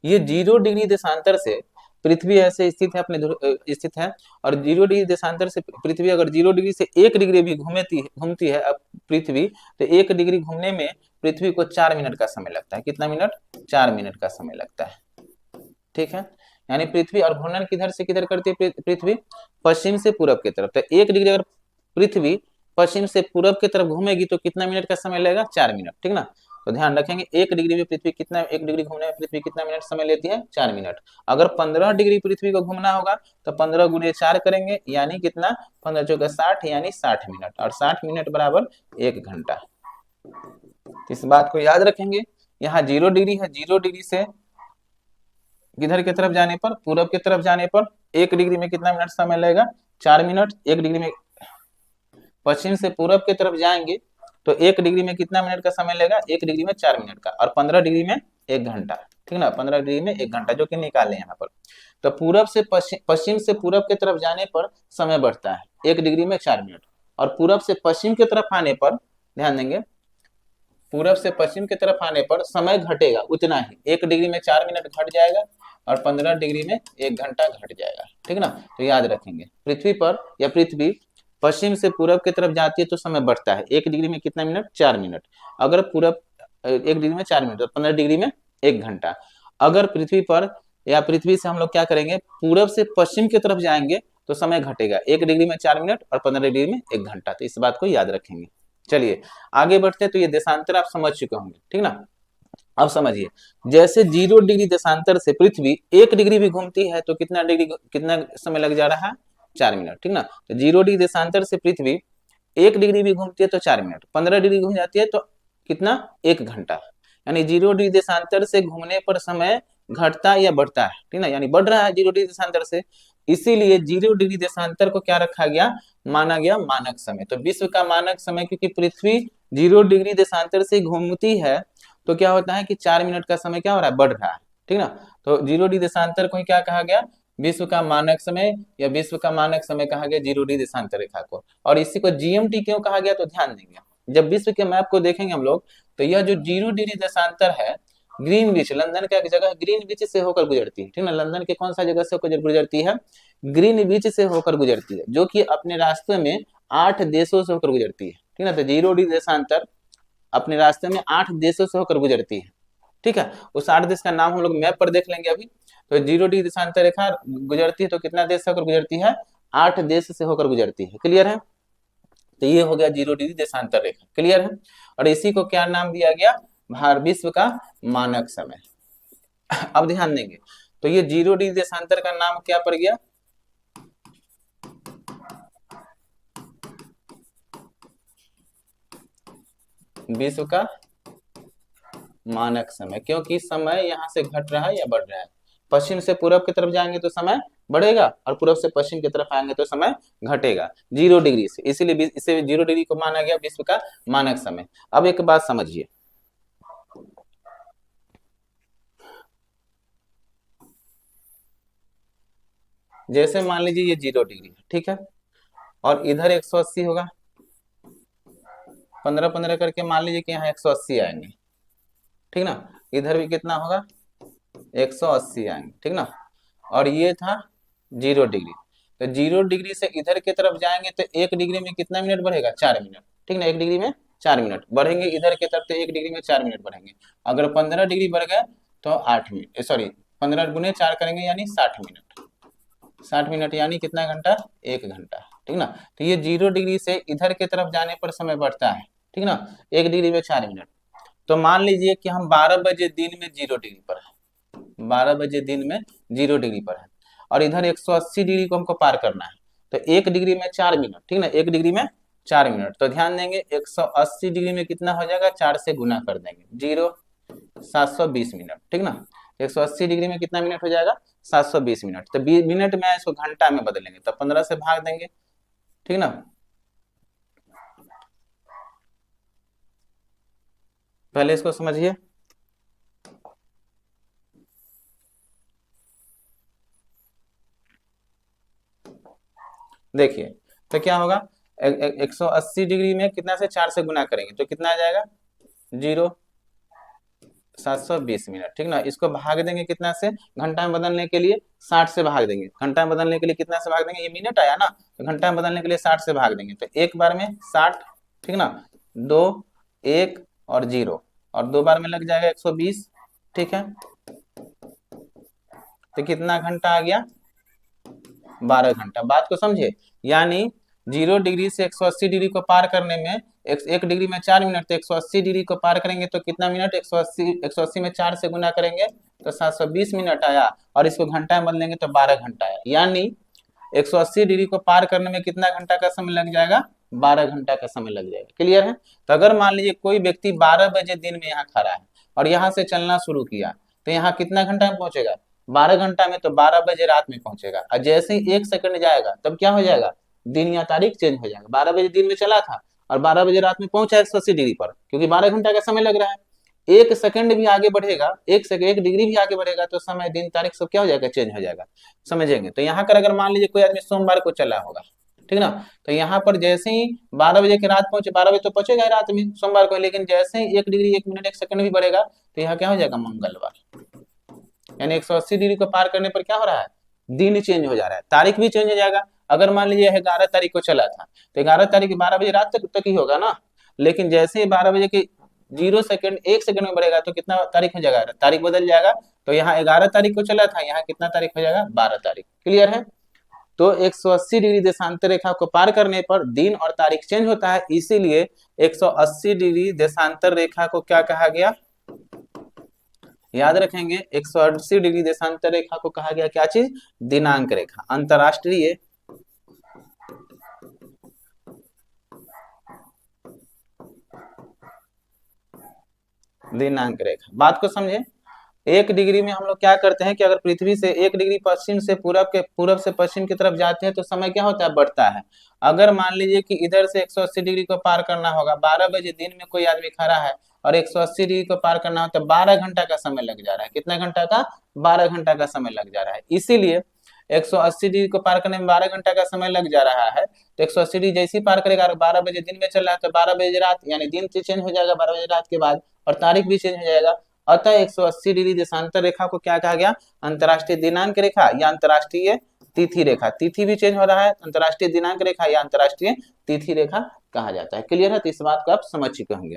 ये 0 डिग्री देशांतर से पृथ्वी ऐसे स्थित है, अपने स्थित है। और 0 डिग्री देशांतर से पृथ्वी अगर 0 डिग्री से 1 डिग्री भी घूमती है अब पृथ्वी, तो 1 डिग्री घूमने में पृथ्वी को 4 मिनट का समय लगता है। कितना मिनट? 4 मिनट का समय लगता है, ठीक है। यानी पृथ्वी, और घूर्णन किधर से किधर करती है पृथ्वी? पश्चिम से पूरब की तरफ। तो 1 डिग्री अगर पृथ्वी पश्चिम से पूरब की तरफ घूमेगी तो कितना मिनट का समय लगेगा? 4 मिनट, ठीक ना। तो ध्यान रखेंगे 1 डिग्री में पृथ्वी कितना, 1 डिग्री घूमने में पृथ्वी कितना मिनट समय लेती है? 4 मिनट। अगर 15 डिग्री पृथ्वी को घूमना होगा तो 15 गुणे 4 करेंगे, यानी कितना? 15 चौका 60, यानी 60 मिनट, और 60 मिनट बराबर 1 घंटा। इस बात को याद रखेंगे। यहाँ 0 डिग्री है, 0 डिग्री से किधर की तरफ जाने पर? पूरब की तरफ जाने पर 1 डिग्री में कितना मिनट समय लगेगा? 4 मिनट। 1 डिग्री में पश्चिम से पूरब की तरफ जाएंगे तो 1 डिग्री में कितना मिनट का समय लगेगा? 1 डिग्री में 4 मिनट का, और 15 डिग्री में 1 घंटा, ठीक ना। 15 डिग्री में 1 घंटा, जो कि निकाले यहाँ पर। तो पूरब से पश्चिम से पूरब की तरफ जाने पर समय बढ़ता है 1 डिग्री में 4 मिनट, और पूरब से पश्चिम की तरफ आने पर, ध्यान देंगे, पूरब से पश्चिम की तरफ आने पर समय घटेगा उतना ही, 1 डिग्री में 4 मिनट घट जाएगा, और 15 डिग्री में 1 घंटा घट जाएगा, ठीक ना। तो याद रखेंगे पृथ्वी पर, या पृथ्वी पश्चिम से पूरब की तरफ जाती है तो समय बढ़ता है 1 डिग्री में कितना मिनट? 4 मिनट। अगर पूरब 1 डिग्री में 4 मिनट और 15 डिग्री में 1 घंटा। अगर पृथ्वी पर, या पृथ्वी से हम लोग क्या करेंगे, पूरब से पश्चिम की तरफ जाएंगे तो समय घटेगा 1 डिग्री में 4 मिनट और 15 डिग्री में 1 घंटा। तो इस बात को याद रखेंगे। चलिए आगे बढ़ते हैं। तो ये देशांतर आप समझ चुके होंगे, ठीक ना। अब समझिए, जैसे 0 डिग्री देशांतर से पृथ्वी 1 डिग्री भी घूमती है तो कितना डिग्री, कितना समय लग जा रहा है? 4 मिनट, ठीक ना। तो 0 डिग्री देशांतर से पृथ्वी 1 डिग्री भी घूमती है तो 4 मिनट, 15 डिग्री घूम जाती है तो कितना? 1 घंटा। यानी 0 डिग्री देशांतर से घूमने पर समय घटता या बढ़ता है, ठीक ना, यानी बढ़ रहा है 0 डिग्री देशांतर से। इसीलिए 0 डिग्री देशांतर को क्या रखा गया? माना गया मानक समय। तो विश्व का मानक समय, क्योंकि पृथ्वी 0 डिग्री देशांतर से घूमती है तो क्या होता है कि 4 मिनट का समय क्या हो रहा है? बढ़ रहा है, ठीक ना। तो 0 डिग्री देशांतर को क्या कहा गया? विश्व का मानक समय, या विश्व का मानक समय कहा गया 0 डिग्री देशांतर रेखा को। और इसी को GMT क्यों कहा गया? तो ध्यान देंगे, जब विश्व के मैप को देखेंगे हम लोग तो यह जो 0 डिग्री देशांतर है, ग्रीनविच, लंदन का एक जगह ग्रीनविच से होकर गुजरती है, ठीक ना। लंदन के कौन सा जगह से होकर गुजरती है? ग्रीनविच से होकर गुजरती है, जो कि अपने रास्ते में 8 देशों से होकर गुजरती है, ठीक ना। तो 0 डिग्री देशांतर अपने रास्ते में 8 देशों से होकर गुजरती है, ठीक है। उस 8 देश का नाम हम लोग मैप पर देख लेंगे अभी। तो 0 डिग्री देशांतर रेखा गुजरती है तो कितना देश से होकर गुजरती है? 8 देश से होकर गुजरती है, क्लियर है। तो ये हो गया 0 डिग्री देशांतर रेखा, क्लियर है। और इसी को क्या नाम दिया गया? विश्व का मानक समय। अब ध्यान देंगे, तो ये 0 डिग्री देशांतर का नाम क्या पड़ गया? विश्व का मानक समय, क्योंकि समय यहाँ से घट रहा है या बढ़ रहा है। पश्चिम से पूरब की तरफ जाएंगे तो समय बढ़ेगा, और पूरब से पश्चिम की तरफ आएंगे तो समय घटेगा 0 डिग्री से। इसीलिए इसे 0 डिग्री को माना गया विश्व का मानक समय। अब एक बात समझिए, जैसे मान लीजिए ये 0 डिग्री है, ठीक है, और इधर 180 होगा, 15-15 करके मान लीजिए कि यहाँ 180 आएंगे, ठीक ना। इधर भी कितना होगा? 180 आएंगे, ठीक ना। और ये था 0 डिग्री। तो 0 डिग्री से इधर की तरफ जाएंगे तो 1 डिग्री में कितना मिनट बढ़ेगा? 4 मिनट, ठीक ना। 1 डिग्री में 4 मिनट बढ़ेंगे इधर की तरफ, तो 1 डिग्री में 4 मिनट बढ़ेंगे। अगर 15 डिग्री बढ़ गए तो 8 मिनट, सॉरी 15 गुने 4 करेंगे यानी 60 मिनट। 60 मिनट यानी कितना घंटा? 1 घंटा, ठीक ना। तो ये 0 डिग्री से इधर की तरफ जाने पर समय बढ़ता है, ठीक ना, 1 डिग्री में 4 मिनट। तो मान लीजिए कि हम 12 बजे दिन में 0 डिग्री पर है, 12 बजे दिन में 0 डिग्री पर है, और इधर 180 डिग्री को हमको पार करना है। तो 1 डिग्री में 4 मिनट, ठीक ना, 1 डिग्री में 4 मिनट। तो ध्यान देंगे 180 डिग्री में कितना हो जाएगा? 4 से गुना कर देंगे, 0 720 मिनट, ठीक ना। 180 डिग्री में कितना मिनट हो जाएगा? 720 मिनट। तो मिनट में इसको घंटा में बदलेंगे तो 15 से भाग देंगे, ठीक ना। पहले इसको समझिए, देखिए तो क्या होगा? 180 डिग्री में कितना से 4 से गुना करेंगे तो कितना आ जाएगा? 0 720 मिनट, ठीक ना। इसको भाग देंगे कितना से? घंटा में बदलने के लिए 60 से भाग देंगे। घंटा में बदलने के लिए कितना से भाग देंगे? ये मिनट आया ना, तो घंटा में बदलने के लिए 60 से भाग देंगे। तो एक बार में 60, ठीक ना, 2 1 और 0, और 2 बार में लग जाएगा 120, ठीक है। तो कितना घंटा आ गया, 12 घंटा। बात को समझे, यानी 0 डिग्री से 180 डिग्री को पार करने में एक डिग्री में 4 मिनट, तो 180 डिग्री को पार करेंगे तो कितना मिनट, 180 में 4 से गुना करेंगे तो 720 मिनट आया, और इसको घंटा में बदलेंगे तो 12 घंटा आया। यानी 180 डिग्री को पार करने में कितना घंटा का समय लग जाएगा, 12 घंटा का समय लग जाएगा। क्लियर है। तो अगर मान लीजिए कोई व्यक्ति 12 बजे दिन में यहाँ खड़ा है और यहाँ से चलना शुरू किया, तो यहाँ कितना घंटा में पहुंचेगा, 12 घंटा में, तो 12 बजे रात में पहुंचेगा। और जैसे ही 1 सेकंड जाएगा तब क्या हो जाएगा, दिन या तारीख चेंज हो जाएगा। 12 बजे दिन में चला था और 12 बजे रात में पहुंचा 180 डिग्री पर, क्योंकि 12 घंटा का समय लग रहा है। 1 सेकंड भी आगे बढ़ेगा, 1 डिग्री भी आगे बढ़ेगा तो समय, दिन, तारीख सब क्या हो जाएगा, चेंज हो जाएगा। समझेंगे। तो यहाँ पर अगर मान लीजिए कोई आदमी सोमवार को चला होगा, ठीक ना, तो यहाँ पर जैसे ही 12 बजे के रात पहुंचे, 12 बजे तो पहुंचेगा रात में सोमवार को, लेकिन जैसे ही 1 डिग्री 1 मिनट 1 सेकंड भी बढ़ेगा तो यहाँ क्या हो जाएगा, मंगलवार। यानी 180 डिग्री को पार करने पर क्या हो रहा है, दिन चेंज हो जा रहा है, तारीख भी चेंज हो जाएगा। अगर मान लीजिए 11 तारीख को चला था तो 11 तारीख 12 बजे रात तक ही होगा ना, लेकिन जैसे ही 12 बजे के 0 सेकंड 1 सेकंड में बढ़ेगा तो कितना तारीख हो जाएगा, तारीख बदल जाएगा। तो यहाँ 11 तारीख को चला था, यहाँ कितना तारीख हो जाएगा, 12 तारीख। क्लियर है। तो 180 डिग्री देशांतर रेखा को पार करने पर दिन और तारीख चेंज होता है, इसीलिए 180 डिग्री देशांतर रेखा को क्या कहा गया, याद रखेंगे, 180 डिग्री देशांतर रेखा को कहा गया क्या चीज, दिनांक रेखा, अंतरराष्ट्रीय दिनांक रेखा। बात को समझे। 1 डिग्री में हम लोग क्या करते हैं कि अगर पृथ्वी से 1 डिग्री पश्चिम से पूरब से पश्चिम की तरफ जाते हैं तो समय क्या होता है, बढ़ता है। अगर मान लीजिए कि इधर से 180 डिग्री को पार करना होगा, 12 बजे दिन में कोई आदमी खड़ा है और 180 डिग्री को पार करना हो तो 12 घंटा का समय लग जा रहा है। कितना घंटा का, 12 घंटा का समय लग जा रहा है। इसीलिए 180 डिग्री को पार करने में 12 घंटा का समय लग जा रहा है। तो 180 डिग्री जैसे ही पार करेगा, 12 बजे दिन में चल रहा है तो 12 बजे रात, यानी दिन चेंज हो जाएगा 12 बजे रात के बाद, और तारीख भी चेंज हो जाएगा। अतः 180 डिग्री देशांतर रेखा को क्या कहा गया, अंतरराष्ट्रीय दिनांक रेखा या अंतरराष्ट्रीय तिथि रेखा। तिथि भी चेंज हो रहा है, अंतरराष्ट्रीय दिनांक रेखा या अंतरराष्ट्रीय तिथि रेखा कहा जाता है। क्लियर है। तो इस बात को आप समझ चुके होंगे।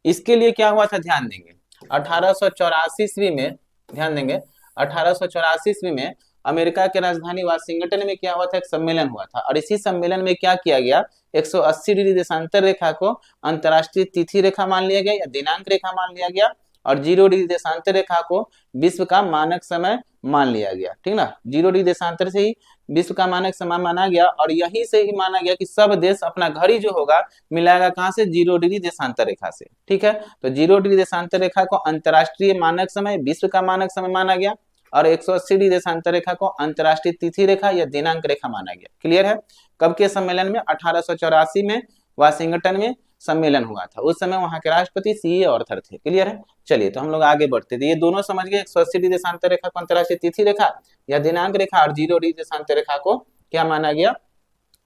इसके लिए क्या हुआ था, ध्यान देंगे, 1884 ईस्वी में, ध्यान देंगे, 1884 ईस्वी में अमेरिका के राजधानी वाशिंगटन में क्या हुआ था, एक सम्मेलन हुआ था, और इसी सम्मेलन में क्या किया गया, 180 डिग्री देशांतर रेखा को अंतरराष्ट्रीय तिथि रेखा मान लिया गया या दिनांक रेखा मान लिया गया, और 0 डिग्री देशांतर रेखा को विश्व का मानक समय मान लिया गया। ठीक ना, 0 डिग्री देशांतर से ही विश्व का मानक समय माना गया, और यही से ही माना गया कि सब देश अपना घड़ी जो होगा मिलाएगा कहां से, 0 डिग्री देशांतर रेखा से। ठीक है। तो 0 डिग्री देशांतर रेखा को अंतरराष्ट्रीय मानक समय, विश्व का मानक समय माना गया, और 180 डिग्री देशांतर रेखा को अंतरराष्ट्रीय तिथि रेखा या दिनांक रेखा माना गया। क्लियर है। कब के सम्मेलन में, 1884 में वाशिंगटन में सम्मेलन हुआ था। उस समय वहां के राष्ट्रपति सीए ऑर्थर थे। क्लियर है। चलिए तो हम लोग आगे बढ़ते थे। ये दोनों समझ गए, 180 डिग्री देशांतर रेखा को अंतरराष्ट्रीय तिथि रेखा या दिनांक रेखा, और 0 डिग्री देशांतर रेखा को क्या माना गया,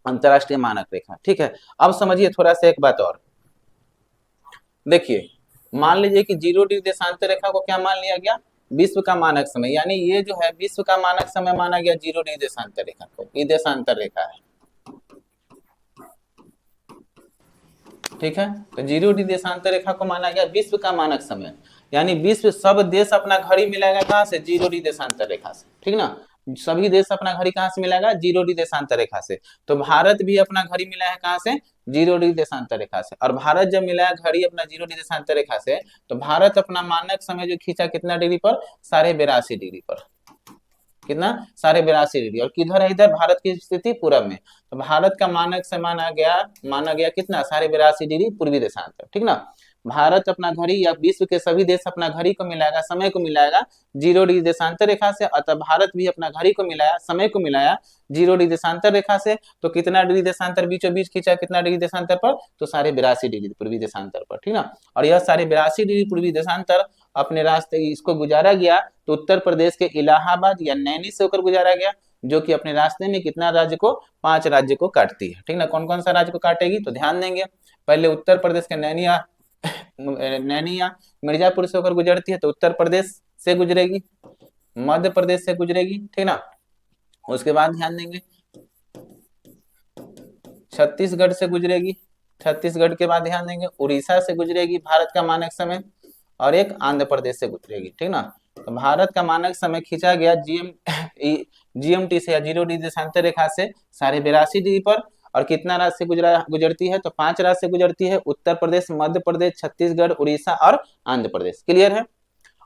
अंतरराष्ट्रीय मानक रेखा। ठीक है। अब समझिए थोड़ा सा एक बात और देखिए, मान लीजिए कि 0 डिग्री देशांतर रेखा को क्या मान लिया गया, विश्व का मानक समय, यानी ये जो है विश्व का मानक समय माना गया 0 डिग्री देशांतर रेखा को। ये देशांतर रेखा है। ठीक है। तो 0 डिग्री देशांतर रेखा को माना गया विश्व का मानक समय, यानी विश्व सब देश अपना घड़ी मिलाएगा कहां से, 0 डिग्री देशांतर रेखा से। ठीक ना, सभी देश अपना घड़ी कहां से मिलाएगा, 0 डिग्री देशांतर रेखा से। तो भारत भी अपना घड़ी मिलाया है कहां से, 0 डिग्री देशांतर रेखा से। और भारत जब मिलाया घड़ी अपना 0 डिग्री देशांतर रेखा से, तो भारत अपना मानक समय जो खींचा कितना डिग्री पर, 82.5 डिग्री पर। कितना, 82.5 डिग्री। और किधर है, इधर भारत की स्थिति पूरब में, तो भारत का मानक से माना गया कितना, 82.5 डिग्री पूर्वी देशांतर। ठीक ना, भारत अपना घड़ी या विश्व के सभी देश अपना घड़ी को मिलाएगा, समय को मिलाएगा 0 डिग्री देशांतर रेखा से। अतः भारत भी अपना घड़ी को मिलाया, समय को मिलाया 0 डिग्री देशांतर रेखा से। तो कितना डिग्री देशांतर बीचों बीच खींचा, कितना डिग्री देशांतर पर, तो 82.5 डिग्री पूर्वी देशांतर पर। ठीक ना, और यह 82.5 डिग्री पूर्वी देशांतर अपने रास्ते इसको गुजारा गया तो उत्तर प्रदेश के इलाहाबाद या नैनी से होकर गुजारा गया, जो कि अपने रास्ते में कितना राज्य को, 5 राज्य को काटती है। ठीक ना, कौन कौन सा राज्य को काटेगी, तो ध्यान देंगे, पहले उत्तर प्रदेश के नैनी या मिर्जापुर से होकर गुजरती है, तो उत्तर प्रदेश से गुजरेगी, मध्य प्रदेश से गुजरेगी। ठीक ना, उसके बाद ध्यान देंगे छत्तीसगढ़ से गुजरेगी, छत्तीसगढ़ के बाद ध्यान देंगे उड़ीसा से गुजरेगी भारत का मानक समय, और एक आंध्र प्रदेश से गुजरेगी। ठीक ना, तो भारत का मानक समय खींचा गया जीएमटी से या जीरो डिग्री देशांतर रेखा से 82.5 डिग्री पर, और कितना राज्य से गुजरती है, तो 5 राज्य से गुजरती है, उत्तर प्रदेश, मध्य प्रदेश, छत्तीसगढ़, उड़ीसा और आंध्र प्रदेश। क्लियर है।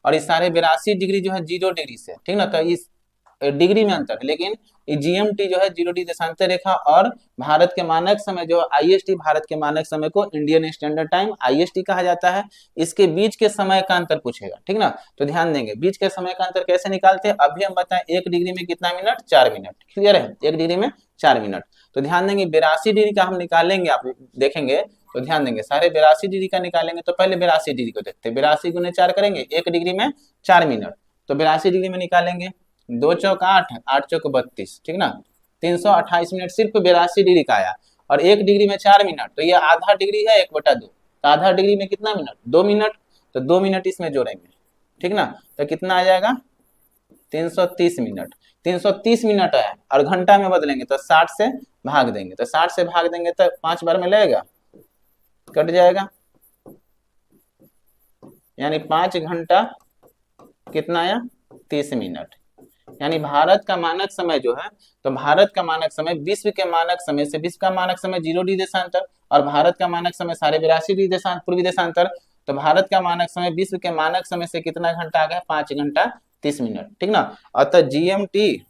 और इस 82.5 डिग्री जो है 0 डिग्री से, ठीक ना, तो इस डिग्री में अंतर है, लेकिन जीएमटी जो है 0 डिग्री देशांतर रेखा और भारत के मानक समय जो आईएसटी, भारत के मानक समय को इंडियन स्टैंडर्ड टाइम आईएसटी कहा जाता है, इसके बीच के समय का अंतर पूछेगा, ठीक ना। तो ध्यान देंगे बीच के समय का अंतर कैसे निकालते हैं, अभी हम बताएं 1 डिग्री में कितना मिनट, 4 मिनट। क्लियर है, 1 डिग्री में 4 मिनट। तो ध्यान देंगे 82 डिग्री का हम निकालेंगे, आप देखेंगे तो ध्यान देंगे 82.5 डिग्री का निकालेंगे, तो पहले 82 डिग्री को देखते हैं। 82 गुने 4 करेंगे, 1 डिग्री में 4 मिनट, तो 82 डिग्री में निकालेंगे, 2 चौक 8, 8 चौक 32, ठीक ना, 328 मिनट सिर्फ 82 डिग्री का आया। और 1 डिग्री में 4 मिनट, तो ये आधा डिग्री है 1/2, तो आधा डिग्री में कितना मिनट, 2 मिनट, तो 2 मिनट इसमें जोड़ेंगे, ठीक ना, तो कितना आ जाएगा 330 मिनट। 330 मिनट है, और घंटा में बदलेंगे तो 60 से भाग देंगे, तो 60 से भाग देंगे तो 5 बार में लगेगा, कट जाएगा, यानी 5 घंटा कितना आया, 30 मिनट। यानी भारत का मानक समय जो है, तो भारत का मानक समय विश्व के मानक समय से, विश्व का मानक समय 0 डिग्री देशांतर और भारत का मानक समय 82.5 डिग्री पूर्वी देशांतर, तो भारत का मानक समय विश्व के मानक समय से कितना घंटा आ गया, 5 घंटा 30 मिनट, ठीक ना। अतः जीएमटी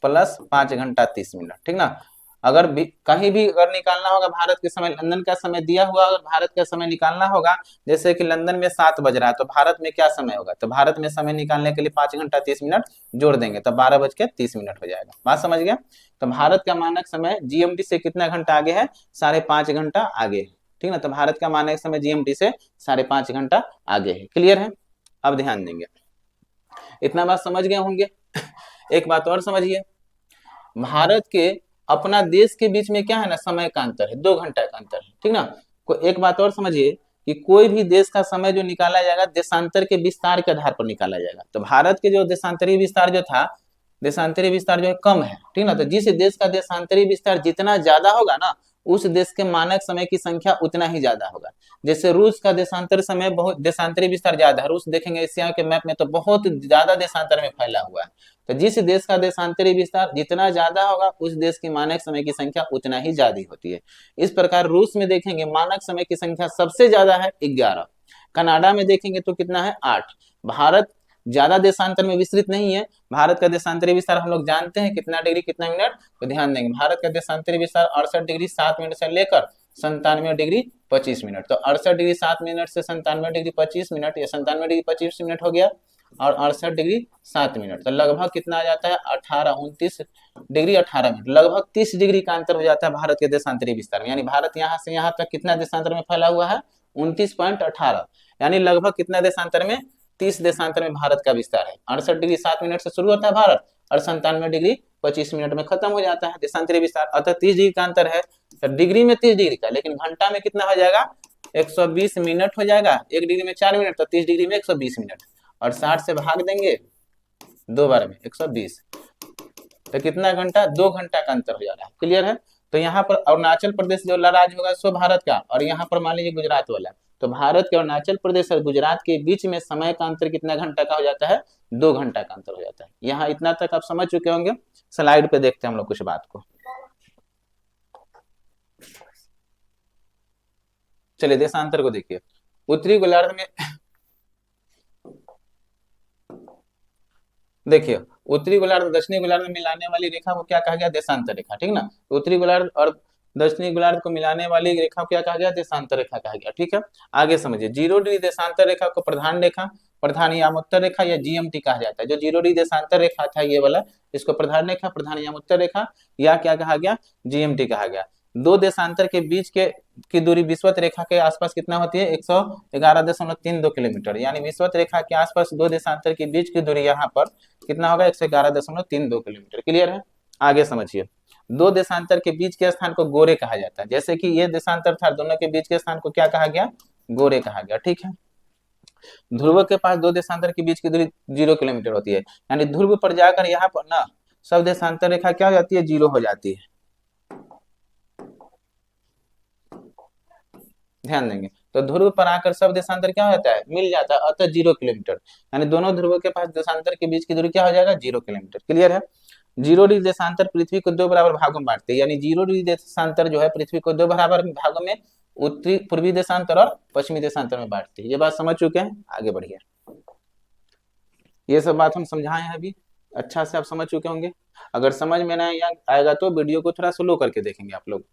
प्लस 5 घंटा 30 मिनट, ठीक ना। अगर भी कहीं भी अगर निकालना होगा भारत के समय, लंदन का समय दिया हुआ, अगर भारत का समय निकालना होगा, जैसे कि लंदन में 7 बज रहा है, तो भारत में क्या समय होगा, तो भारत में समय निकालने के लिए 5 घंटा 30 मिनट जोड़ देंगे, तो 12:30 हो जाएगा। बात समझ गया। तो भारत का मानक समय जीएमटी से कितना घंटा आगे है, 5.5 घंटा आगे है, ठीक ना। तो भारत का मानक समय जीएमटी से 5.5 घंटा आगे है। क्लियर है। अब ध्यान देंगे, इतना बात समझ गए होंगे। एक बात और समझिए, भारत के अपना देश के बीच में क्या है ना, समय का अंतर है, 2 घंटा का अंतर है, ठीक ना। एक बात और समझिए कि कोई भी देश का समय जो निकाला जाएगा देशांतर के विस्तार के आधार पर निकाला जाएगा। तो भारत के जो देशांतरीय विस्तार जो था, देशांतरीय विस्तार जो है कम है, ठीक ना। तो जिस देश का देशांतरीय विस्तार जितना ज्यादा होगा ना, उस देश के मानक समय की संख्या उतना ही ज्यादा होगा। जैसे रूस का देशांतर समय बहुत, देशांतरीय विस्तार ज्यादा है, रूस देखेंगे एशिया के मैप में तो बहुत ज्यादा देशांतर में फैला हुआ है। तो जिस देश का देशांतरीय विस्तार जितना ज्यादा होगा, उस देश की मानक समय की संख्या उतना ही ज्यादा होती है। इस प्रकार रूस में देखेंगे मानक समय की संख्या सबसे ज्यादा है 11, कनाडा में देखेंगे तो कितना है 8। भारत ज्यादा देशांतर में विस्तृत नहीं है। भारत का देशांतरीय विस्तार हम लोग जानते हैं कितना डिग्री कितना मिनट, तो ध्यान देंगे भारत का देशांतरीय विस्तार 68 डिग्री 7 मिनट से लेकर 97 डिग्री 25 मिनट। तो 68 डिग्री 7 मिनट से 97 डिग्री 25 मिनट, या 97 डिग्री 25 मिनट हो गया, और 68 डिग्री 7 मिनट, तो लगभग कितना आ जाता है 29 डिग्री 18 मिनट, लगभग 30 डिग्री का अंतर हो जाता है भारत के देशांतरीय विस्तार में। यानी भारत यहाँ से यहाँ तक कितना देशांतर में फैला हुआ है, 29.18, यानी लगभग कितना देशांतर में, 30 देशांतर में भारत का विस्तार है। 68 डिग्री 7 मिनट से शुरू होता है भारत, और 97 डिग्री 25 मिनट में खत्म हो जाता है देशांतरीय विस्तार। अतः 30 डिग्री का अंतर है, तो डिग्री में 30 डिग्री का, लेकिन घंटा में कितना हो जाएगा, 120 मिनट हो जाएगा। 1 डिग्री में 4 मिनट, तो 30 डिग्री में 120 मिनट, और 60 से भाग देंगे 2 बार में 120, तो कितना घंटा, 2 घंटा का अंतर हो जा रहा है। क्लियर है। तो यहाँ पर अरुणाचल प्रदेश जो राज्य होगा सो भारत का, और यहाँ पर मान लीजिए गुजरात वाला, तो भारत के अरुणाचल प्रदेश और गुजरात के बीच में समय का अंतर कितना घंटा का हो जाता है, 2 घंटा का अंतर हो जाता है। यहाँ इतना तक आप समझ चुके होंगे। स्लाइड पे देखते हैं हम लोग कुछ बात को। चलिए देशांतर को देखिए। उत्तरी गोलार्ध में देखिए, उत्तरी गोलार्ध दक्षिणी गोलार्ध में मिलाने वाली रेखा को क्या कहा गया, देशांतर रेखा, ठीक ना। उत्तरी गोलार्ध और दक्षिणी गोलार्ध को मिलाने वाली रेखा को क्या कहा गया, देशांतर रेखा कहा गया। ठीक है, आगे समझिए। 0 डिग्री देशांतर रेखा को प्रधान रेखा, प्रधान यामोत्तर रेखा या जीएमटी कहा जाता है। जो 0 डिग्री देशांतर रेखा था ये वाला, इसको प्रधान रेखा, प्रधान यामोत्तर रेखा, या क्या कहा गया, जीएमटी कहा गया। दो देशांतर के बीच के की दूरी विषुवत रेखा के आसपास कितना होती है, 111.32 किलोमीटर। यानी विषुवत रेखा के आसपास दो देशांतर के बीच की दूरी यहाँ पर कितना होगा, 111.32 किलोमीटर। क्लियर है। आगे समझिए। दो देशांतर के बीच के स्थान को गोरे कहा जाता है। जैसे कि ये देशांतर था, दोनों के बीच के स्थान को क्या कहा गया, गोरे कहा गया। ठीक है। ध्रुव के पास दो देशांतर के बीच की दूरी 0 किलोमीटर होती है। यानी ध्रुव पर जाकर यहाँ पर ना सब देशांतर रेखा क्या हो जाती है, 0 हो जाती है। ध्यान देंगे, तो ध्रुव पर आकर सब देशांतर क्या हो जाता है, मिल जाता है, अतः 0 किलोमीटर। यानी दोनों ध्रुवों के पास देशांतर के बीच की दूरी क्या हो जाएगा, 0 किलोमीटर। क्लियर है। 0 डिग्री देशांतर पृथ्वी को दो बराबर भागों में बांटते हैं, यानी 0 डिग्री देशांतर जो है पृथ्वी को दो बराबर भागों में, उत्तरी पूर्वी देशांतर और पश्चिमी देशांतर में बांटती है। ये बात समझ चुके हैं, आगे बढ़िए। ये सब बात हम समझाए हैं अभी, अच्छा से आप समझ चुके होंगे। अगर समझ में नहीं आएगा तो वीडियो को थोड़ा स्लो करके देखेंगे आप लोग।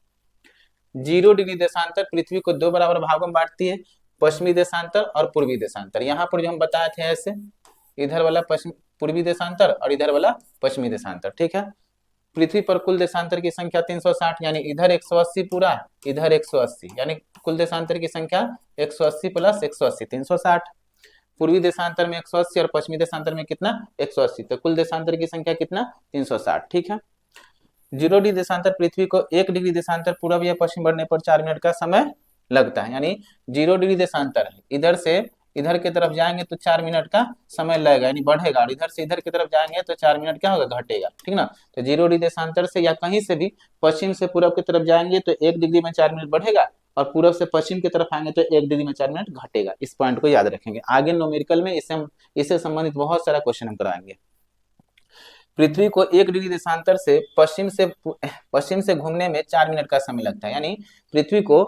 0 डिग्री देशांतर पृथ्वी को दो बराबर भागों में बांटती है, पश्चिमी देशांतर और पूर्वी देशांतर। यहाँ पर जो हम बताए थे ऐसे, इधर वाला पश्चिम पूर्वी देशांतर और इधर वाला पश्चिमी देशांतर, ठीक है। पृथ्वी पर कुल देशांतर की संख्या 360, यानी इधर 180 पूरा, इधर 180, यानी कुल देशांतर की संख्या 180 प्लस 180 360। पूर्वी देशांतर में 180 और पश्चिमी देशांतर में कितना, 180, तो कुल देशांतर की संख्या कितना, 360, ठीक है। 0 डिग्री देशांतर पृथ्वी को 1 डिग्री देशांतर पूर्व या पश्चिम बढ़ने पर 4 मिनट का समय लगता है, यानी 0 डिग्री देशांतर है, इधर से इधर की तरफ जाएंगे तो 4 मिनट का समय लगेगा, यानी बढ़ेगा, और इधर से इधर की तरफ जाएंगे तो 4 मिनट क्या होगा, घटेगा, ठीक ना। तो 0 डिग्री देशांतर से या कहीं से भी पश्चिम से पूर्व की तरफ जाएंगे तो 1 डिग्री में 4 मिनट बढ़ेगा, और पूर्व से पश्चिम की तरफ आएंगे तो 1 डिग्री में 4 मिनट घटेगा। इस पॉइंट को याद रखेंगे, आगे न्यूमेरिकल में इससे संबंधित बहुत सारा क्वेश्चन हम कराएंगे। पृथ्वी को 1 डिग्री देशांतर से पश्चिम से घूमने में 4 मिनट का समय लगता है, यानी पृथ्वी को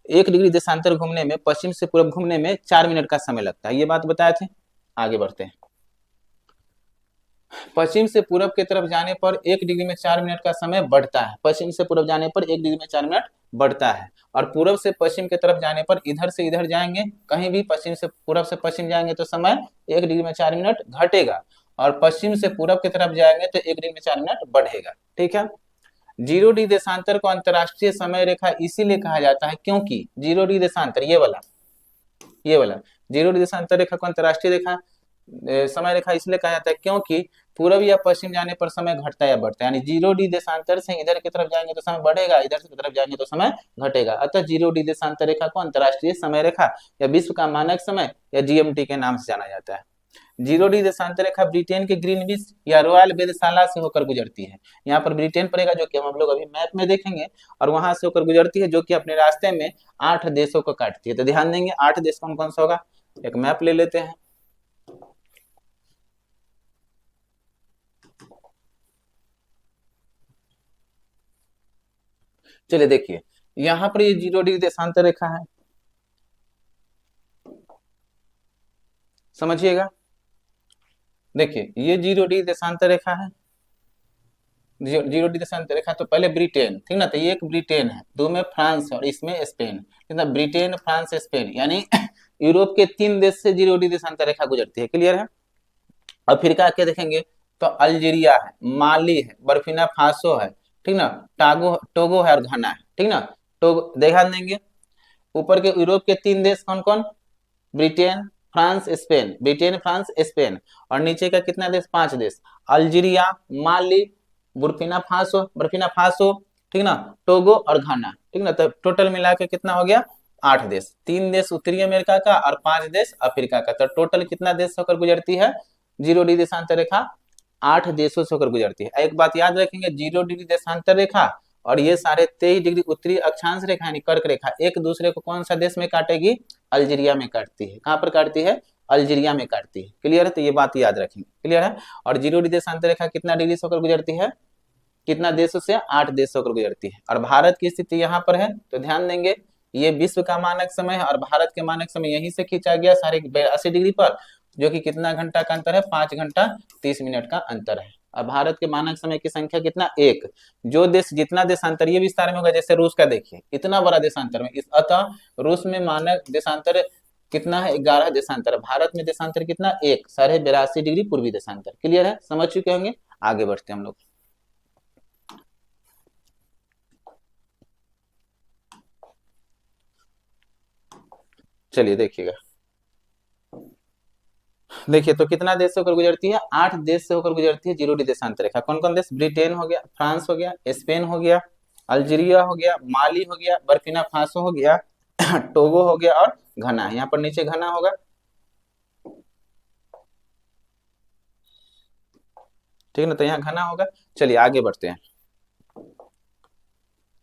1 डिग्री देशांतर घूमने में, पश्चिम से पूर्व घूमने में 4 मिनट का समय लगता है, ये बात बताए थे। आगे बढ़ते हैं। पश्चिम से पूर्व की तरफ जाने पर 1 डिग्री में 4 मिनट का समय बढ़ता है, पश्चिम से पूर्व जाने पर 1 डिग्री में 4 मिनट बढ़ता है, और पूर्व से पश्चिम की तरफ जाने पर इधर से इधर जाएंगे, कहीं भी पश्चिम से पूर्व से पश्चिम जाएंगे तो समय 1 डिग्री में 4 मिनट घटेगा, और पश्चिम से पूर्व की तरफ जाएंगे तो 1 डिग्री में 4 मिनट बढ़ेगा, ठीक है। 0 डिग्री देशांतर को अंतरराष्ट्रीय समय रेखा इसीलिए कहा जाता है क्योंकि 0 डिग्री देशांतर, ये वाला 0 डिग्री देशांतर रेखा को अंतरराष्ट्रीय रेखा समय रेखा इसलिए कहा जाता है क्योंकि पूर्व या पश्चिम जाने पर समय घटता या बढ़ता है, यानी 0 डिग्री देशांतर से इधर की तरफ जाएंगे तो समय बढ़ेगा, इधर की तरफ जाएंगे तो समय घटेगा, अतः 0 डिग्री देशांतर रेखा को अंतरराष्ट्रीय समय रेखा या विश्व का मानक समय या जीएमटी के नाम से जाना जाता है। 0 डिग्री देशांतर रेखा ब्रिटेन के ग्रीनविच या रॉयल वेधशाला से होकर गुजरती है। यहाँ पर ब्रिटेन पड़ेगा, जो कि हम लोग अभी मैप में देखेंगे, और वहां से होकर गुजरती है, जो कि अपने रास्ते में 8 देशों को काटती है। तो ध्यान देंगे 8 देश कौन कौन सा होगा, एक मैप ले लेते हैं। चलिए देखिए, यहाँ पर ये 0 डिग्री देशांतर रेखा है, समझिएगा। देखिए ये 0 डिग्री देशांतर रेखा है, 0 डिग्री देशांतर रेखा, तो पहले ब्रिटेन, ठीक ना, तो ये एक ब्रिटेन है, दो में फ्रांस और इसमें स्पेन, ठीक ब्रिटेन फ्रांस स्पेन, यानी यूरोप के 3 देश से 0 डिग्री देशांतर रेखा गुजरती है। क्लियर है। अफ्रीका के देखेंगे तो अल्जीरिया है, माली है, बर्फिना फासो है, ठीक ना, टोगो है और घना है, ठीक ना। टोगो, ध्यान देंगे ऊपर के यूरोप के 3 देश कौन कौन, Britain France Spain, Britain France Spain, और नीचे का कितना देश, 5 देश, अल्जीरिया, माली, बर्फिना फासो, ठीक ना, टोगो और घाना, ठीक ना। तो टोटल मिला के कितना हो गया, 8 देश, 3 देश उत्तरी अमेरिका का और 5 देश अफ्रीका का। तो टोटल कितना देश होकर गुजरती है 0 डिग्री देशांतर रेखा, 8 देशों से होकर गुजरती है। एक बात याद रखेंगे, 0 डिग्री देशांतर रेखा और ये सारे 23 डिग्री उत्तरी अक्षांश रेखा यानी कर्क रेखा एक दूसरे को कौन सा देश में काटेगी, अल्जीरिया में काटती है। कहां पर काटती है, अल्जीरिया में काटती है। क्लियर है, तो ये बात याद रखेंगे। क्लियर है। और 0 डिग्री देशांतर रेखा कितना डिग्री से होकर गुजरती है, कितना देशों से, 8 देशों होकर गुजरती है। और भारत की स्थिति यहाँ पर है, तो ध्यान देंगे ये विश्व का मानक समय है और भारत के मानक समय यहीं से खींचा गया 82.80 डिग्री पर, जो कि कितना घंटा का अंतर है, 5 घंटा 30 मिनट का अंतर है। अब भारत के मानक समय की संख्या कितना, 1। जो देश जितना देशांतर ये विस्तार में होगा, जैसे रूस का देखिए इतना बड़ा देशांतर में, अतः रूस में मानक देशांतर कितना है, 11 देशांतर। भारत में देशांतर कितना, 1, 82.5 डिग्री पूर्वी देशांतर। क्लियर है, समझ चुके होंगे। आगे बढ़ते हैं हम लोग। चलिए देखिएगा, देखिए तो कितना देश से होकर गुजरती है, 8 देश से होकर गुजरती है 0 डिग्री देशांतर रेखा। कौन कौन देश, ब्रिटेन हो गया, फ्रांस हो गया, स्पेन हो गया, अल्जीरिया हो गया, माली हो गया, बर्किना फासो हो गया, टोगो हो गया और घना। यहाँ पर नीचे घना होगा, ठीक है ना, तो यहाँ घना होगा। चलिए आगे बढ़ते हैं।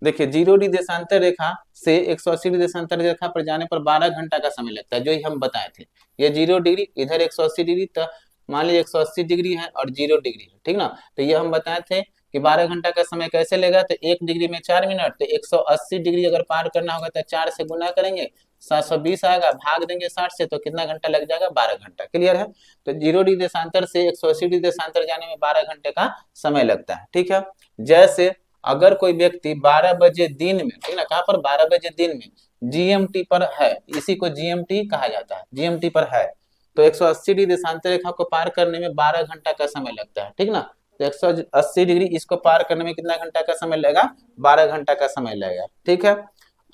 देखिए 0 डिग्री देशांतर रेखा से 180 डिग्री देशांतर रेखा पर जाने पर 12 घंटा का समय लगता है, जो ही हम बताए थे। ये 0 डिग्री, इधर 180 डिग्री, तो मान लीजिए 180 डिग्री है और 0 डिग्री है, ठीक ना। तो ये हम बताए थे कि 12 घंटा का समय कैसे लेगा, तो 1 डिग्री में 4 मिनट, तो 180 डिग्री अगर पार करना होगा तो 4 से गुना करेंगे, 720 आएगा, भाग देंगे 60 से, तो कितना घंटा लग जाएगा, 12 घंटा। क्लियर है। तो 0 डिग्री देशांतर से 180 डिग्री देशांतर जाने में 12 घंटे का समय लगता है, ठीक है। जैसे अगर कोई व्यक्ति 12 बजे दिन में, ठीक ना, कहाँ पर, 12 बजे दिन में जीएमटी पर है, इसी को जीएमटी कहा जाता है, जीएमटी पर है, तो 180 डिग्री देशांतर रेखा को पार करने में 12 घंटा का समय लगता है, ठीक ना। तो 180 डिग्री इसको पार करने में कितना घंटा का समय लगेगा, 12 घंटा का समय लगेगा, ठीक है।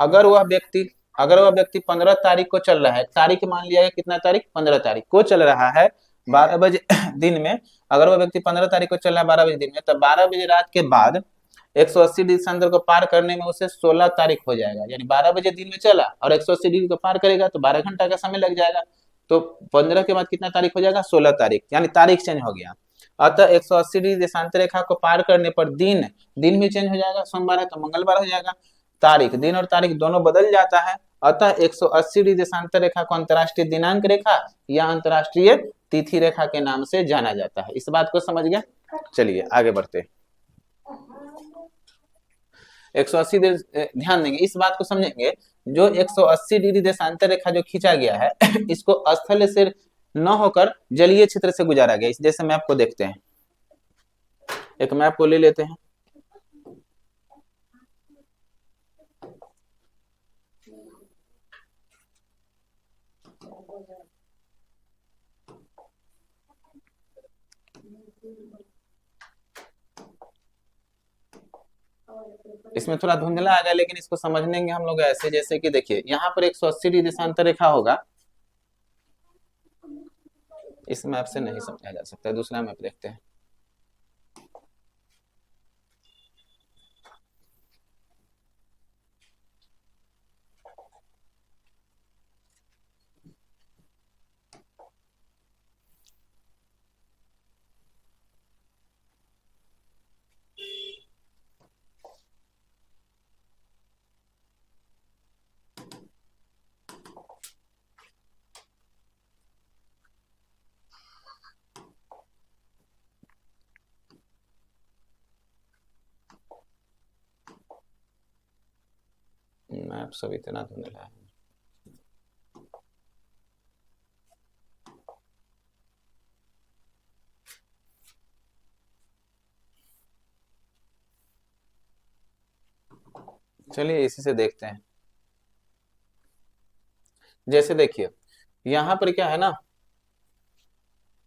अगर वह व्यक्ति अगर वह व्यक्ति 15 तारीख को चल रहा है, तारीख मान लिया है कितना तारीख, 15 तारीख को चल रहा है 12 बजे दिन में, अगर वह व्यक्ति 15 तारीख को चल रहा है 12 बजे दिन में, तब 12 बजे रात के बाद 180 डिग्री देशांतर को पार करने में उसे 16 तारीख हो जाएगा, यानी 12 बजे दिन में चला और 180 डिग्री को पार करेगा तो 12 घंटा का समय लग जाएगा। तो 15 के बाद कितना तारीख हो जाएगा, 16 तारीख, यानी तारीख चेंज हो गया। अतः 180 डिग्री देशांतर रेखा को पार करने पर दिन दिन भी चेंज हो जाएगा, सोमवार है तो मंगलवार हो जाएगा, तारीख, दिन और तारीख दोनों बदल जाता है। अतः 180 डिग्री देशांतर रेखा को अंतरराष्ट्रीय दिनांक रेखा या अंतरराष्ट्रीय तिथि रेखा के नाम से जाना जाता है। इस बात को समझ गया। चलिए आगे बढ़ते। 180 ध्यान देंगे, इस बात को समझेंगे, जो 180 डिग्री देशांतर रेखा जो खींचा गया है इसको स्थल से न होकर जलीय क्षेत्र से गुजारा गया। जैसे मैप को देखते हैं, एक मैप को ले लेते हैं, इसमें थोड़ा धुंधला आ गया, लेकिन इसको समझ लेंगे हम लोग ऐसे, जैसे कि देखिए यहाँ पर 180 डिग्री देशांतर रेखा होगा, इस मैप से नहीं समझा जा सकता, दूसरा मैप देखते हैं। मैप सब इतना धुंधला है। चलिए इसी से देखते हैं। जैसे देखिए यहाँ पर क्या है ना,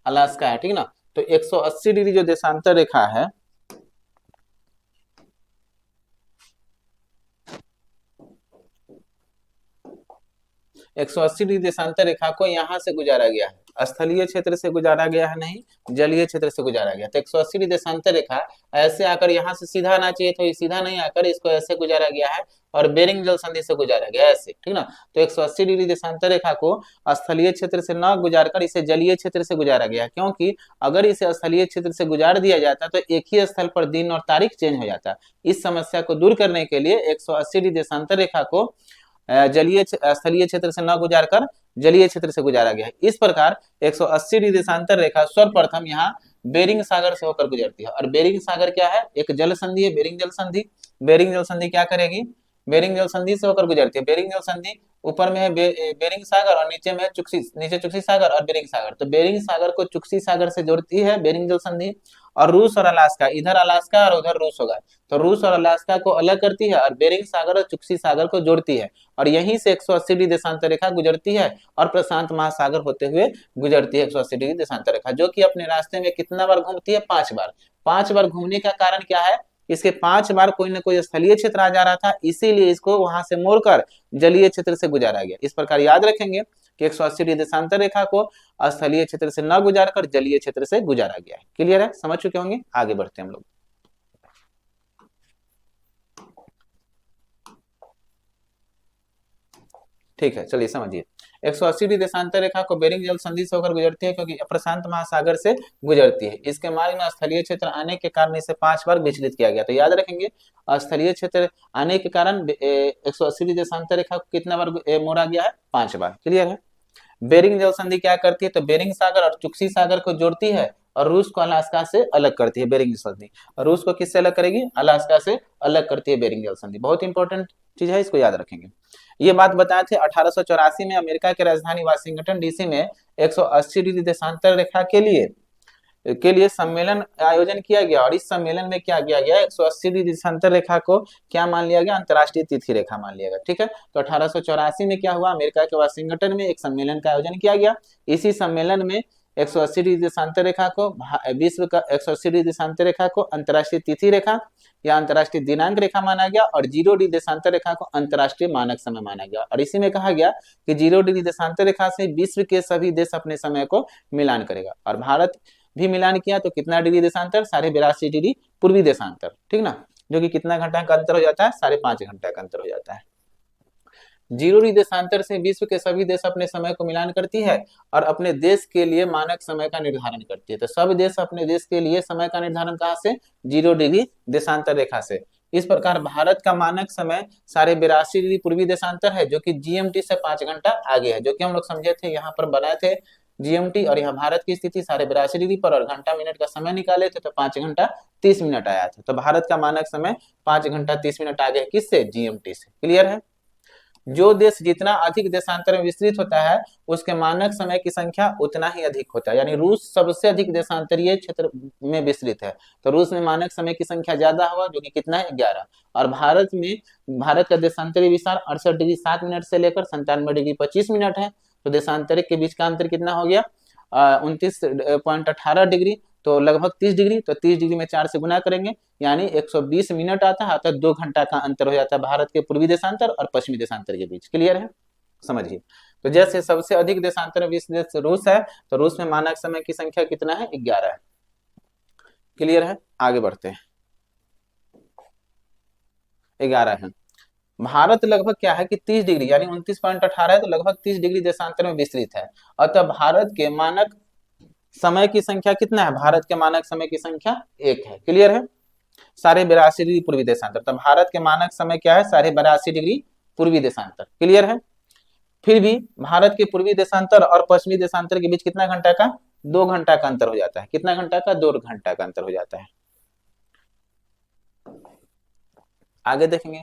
अलास्का है, ठीक ना। तो 180 डिग्री जो देशांतर रेखा है, 180 डिग्री देशांतर रेखा को यहाँ से गुजारा गया है, स्थलीय क्षेत्र से गुजारा गया है, नहीं जलीय क्षेत्र से गुजारा गया। तो 180 डिग्री देशांतर रेखा ऐसे आकर यहाँ से सीधा आना चाहिए, तो ये सीधा नहीं आकर इसको ऐसे गुजारा गया है और बेरिंग जल संधि से गुजारा गया ऐसे, ठीक ना। तो 180 डिग्री देशांतर रेखा को स्थलीय क्षेत्र से न गुजार कर इसे जलीय क्षेत्र से गुजारा गया, क्योंकि अगर इसे स्थलीय क्षेत्र से गुजार दिया जाता तो एक ही स्थल पर दिन और तारीख चेंज हो जाता। इस समस्या को दूर करने के लिए 180 डिग्री देशांतर रेखा को जलीय स्थलीय क्षेत्र से न गुजार कर जलीय क्षेत्र से गुजारा गया है। इस प्रकार 180 डिग्री देशांतर रेखा सर्वप्रथम यहाँ बेरिंग सागर से होकर गुजरती है, और बेरिंग सागर क्या है, एक जल संधि है, बेरिंग जल संधि। बेरिंग जल संधि क्या करेगी, बेरिंग जल संधि से होकर गुजरती है। बेरिंग जल संधि ऊपर में है बेरिंग सागर और नीचे में है नीचे चुक्सी सागर और बेरिंग सागर। तो बेरिंग सागर को चुक्सी सागर से जोड़ती है बेरिंग जल संधि, और रूस और अलास्का, इधर अलास्का और उधर रूस होगा, तो रूस और अलास्का को अलग करती है और बेरिंग सागर और चुक्सी सागर को जोड़ती है, और यहीं से 180 डिग्री देशांतर रेखा गुजरती है और प्रशांत महासागर होते हुए गुजरती है 180 डिग्री देशांतर रेखा, जो कि अपने रास्ते में कितना बार घूमती है, 5 बार। 5 बार घूमने का कारण क्या है, इसके 5 बार कोई ना कोई स्थलीय क्षेत्र आ जा रहा था, इसीलिए इसको वहां से मोड़कर जलीय क्षेत्र से गुजारा गया। इस प्रकार याद रखेंगे कि 180 डिग्री देशांतर रेखा को स्थलीय क्षेत्र से न गुजार कर जलीय क्षेत्र से गुजारा गया है। क्लियर है, समझ चुके होंगे। आगे बढ़ते हैं हम लोग। ठीक है, चलिए समझिए। 180 डिग्री देशांतर रेखा को बेरिंग जल संधि से होकर गुजरती है, क्योंकि प्रशांत महासागर से गुजरती है। इसके मार्ग में स्थलीय क्षेत्र आने के कारण इसे 5 बार विचलित किया गया। तो याद रखेंगे, स्थलीय क्षेत्र आने के कारण 180 डिग्री देशांतर रेखा को कितना बार मोड़ा गया है? 5 बार। क्लियर है। बेरिंग जल संधि क्या करती है? तो बेरिंग सागर और चुक्सी सागर को जोड़ती है और रूस को अलास्का से अलग करती है बेरिंग जल संधि। और रूस को किससे अलग करेगी? अलास्का से अलग करती है बेरिंग जल संधि। बहुत इंपॉर्टेंट चीज है, इसको याद रखेंगे। ये बात बताए थे 1884 में अमेरिका की राजधानी वाशिंगटन डीसी में 180 डिग्री देशांतर रेखा के लिए सम्मेलन आयोजन किया गया। और इस सम्मेलन में क्या किया गया? 180 डिग्री देशांतर रेखा को क्या मान लिया गया? अंतरराष्ट्रीय तिथि रेखा मान लिया गया। ठीक है, तो 1884 में क्या हुआ? अमेरिका के वाशिंगटन में एक सम्मेलन का आयोजन किया गया। इसी सम्मेलन में 180 डिग्री देशांतर रेखा को विश्व का 180 डिग्री देशांतर रेखा को अंतरराष्ट्रीय तिथि रेखा या अंतरराष्ट्रीय दिनांक रेखा माना गया, और 0 डिग्री देशांतर रेखा को अंतरराष्ट्रीय मानक समय माना गया। और इसी में कहा गया कि 0 डिग्री देशांतर रेखा से विश्व के सभी देश अपने समय को मिलान करेगा। और भारत भी मिलान किया, तो कितना डिग्री देशांतर? 82.5 डिग्री पूर्वी देशांतर। ठीक ना, जो कि कितना घंटा का अंतर हो जाता है? 5.5 घंटा का अंतर हो जाता है। 0 डिग्री देशांतर से विश्व के सभी देश अपने समय को मिलान करती है और अपने देश के लिए मानक समय का निर्धारण करती है। तो सब देश अपने देश के लिए समय का निर्धारण कहाँ से? 0 डिग्री देशांतर रेखा से। इस प्रकार भारत का मानक समय 82.5 डिग्री पूर्वी देशांतर है, जो कि जीएमटी से 5 घंटा आगे है, जो कि हम लोग समझे थे, यहाँ पर बनाए थे जीएमटी। और यहाँ भारत की स्थिति 82.5 डिग्री पर, और घंटा मिनट का समय निकाले थे तो 5 घंटा 30 मिनट आया था। तो भारत का मानक समय 5 घंटा 30 मिनट आगे है, किससे? जीएमटी से। क्लियर है। जो देश जितना अधिक देशांतर में विस्तृत होता है, उसके मानक समय की संख्या उतना ही अधिक होता है। यानी रूस सबसे अधिक देशांतरीय क्षेत्र में विस्तृत है, तो रूस में मानक समय की संख्या ज्यादा हुआ, जो कि कितना है? 11। और भारत का देशांतरीय विस्तार 68 डिग्री 7 मिनट से लेकर 97 डिग्री 25 मिनट है। तो देशांतरिक के बीच का अंतर कितना हो गया? 29.18 डिग्री, तो लगभग 30 डिग्री। तो 30 डिग्री में 4 से गुना करेंगे, यानी 120 मिनट आता है। 2 घंटा का अंतर हो जाता है भारत के पूर्वी देशांतर और पश्चिमी देशांतर के बीच। क्लियर है, समझिए। तो जैसे सबसे अधिक देशांतर विश्व देश रूस है, तो रूस में मानक समय की संख्या कितना है? 11 है। क्लियर है, आगे बढ़ते हैं। 11 है। भारत लगभग क्या है कि 30 डिग्री यानी 29.18 है, तो लगभग 30 डिग्री देशांतर में विस्तृत है। अतः भारत के मानक समय की संख्या कितना है? भारत के मानक समय की संख्या 1 है। क्लियर है। 82.5 डिग्री पूर्वी देशांतर, तो भारत के मानक समय क्या है? 82.5 डिग्री पूर्वी देशांतर। क्लियर है। फिर भी भारत के पूर्वी देशांतर और पश्चिमी देशांतर के बीच कितना घंटा का? 2 घंटा का अंतर हो जाता है। कितना घंटा का? 2 घंटा का अंतर हो जाता है। आगे देखेंगे,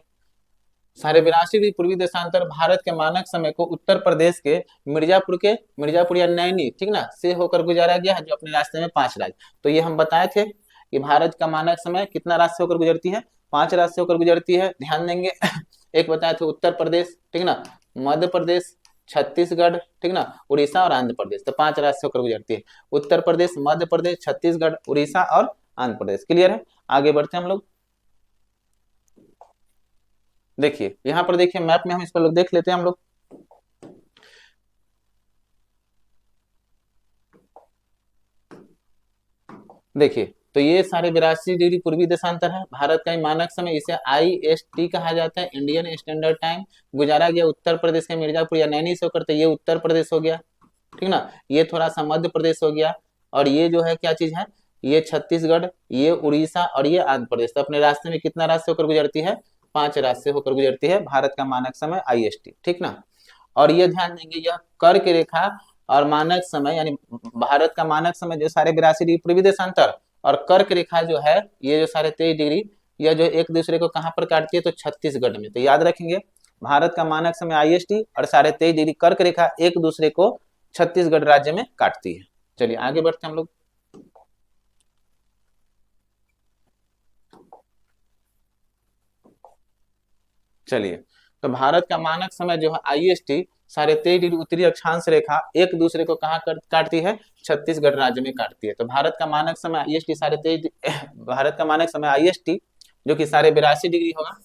82.5 डिग्री पूर्वी देशांतर भारत के मानक समय को उत्तर प्रदेश के मिर्जापुर या नैनी, ठीक ना, से होकर गुजारा गया है, जो अपने रास्ते में 5 राज्य। तो ये हम बताए थे कि भारत का मानक समय कितना राज्य से होकर गुजरती है? 5 राज्य से होकर गुजरती है। ध्यान देंगे एक बताए थे उत्तर प्रदेश, ठीक ना, मध्य प्रदेश, छत्तीसगढ़, ठीक ना, उड़ीसा और आंध्र प्रदेश। तो 5 राज्य से होकर गुजरती है। उत्तर प्रदेश, मध्य प्रदेश, छत्तीसगढ़, उड़ीसा और आंध्र प्रदेश। क्लियर है। आगे बढ़ते हैं हम लोग। देखिए यहाँ पर, देखिए मैप में हम इसको लोग देख लेते हैं हम लोग। देखिए, तो ये 82.5 डिग्री पूर्वी देशांतर है। भारत का मानक समय, इसे IST कहा जाता है, इंडियन स्टैंडर्ड टाइम, गुजारा गया उत्तर प्रदेश के मिर्जापुर या नैनी से होकर। तो ये उत्तर प्रदेश हो गया, ठीक ना, ये थोड़ा सा मध्य प्रदेश हो गया, और ये जो है क्या चीज है? ये छत्तीसगढ़, ये उड़ीसा और ये आंध्र प्रदेश। तो अपने रास्ते में कितना राज्य से होकर गुजरती है? 5 राज्य से होकर गुजरती है भारत का मानक समय IST, ठीक ना। और ये ध्यान देंगे, यह कर्क रेखा और मानक समय, यानी भारत का मानक समय जो 82.5 डिग्री पूर्वी देशांतर, और कर्क रेखा जो है ये जो 23.5 डिग्री, यह जो एक दूसरे को कहाँ पर काटती है? तो छत्तीसगढ़ में। तो याद रखेंगे, भारत का मानक समय IST और 23.5 डिग्री कर्क रेखा एक दूसरे को छत्तीसगढ़ राज्य में काटती है। चलिए आगे बढ़ते हैं हम लोग। चलिए, तो भारत का मानक समय जो है IST 23.5 डिग्री उत्तरी अक्षांश रेखा एक दूसरे को कहाँ काटती है? छत्तीसगढ़ राज्य में काटती है। तो भारत का मानक समय IST 23.5, भारत का मानक समय IST जो कि 82.5 डिग्री होगा,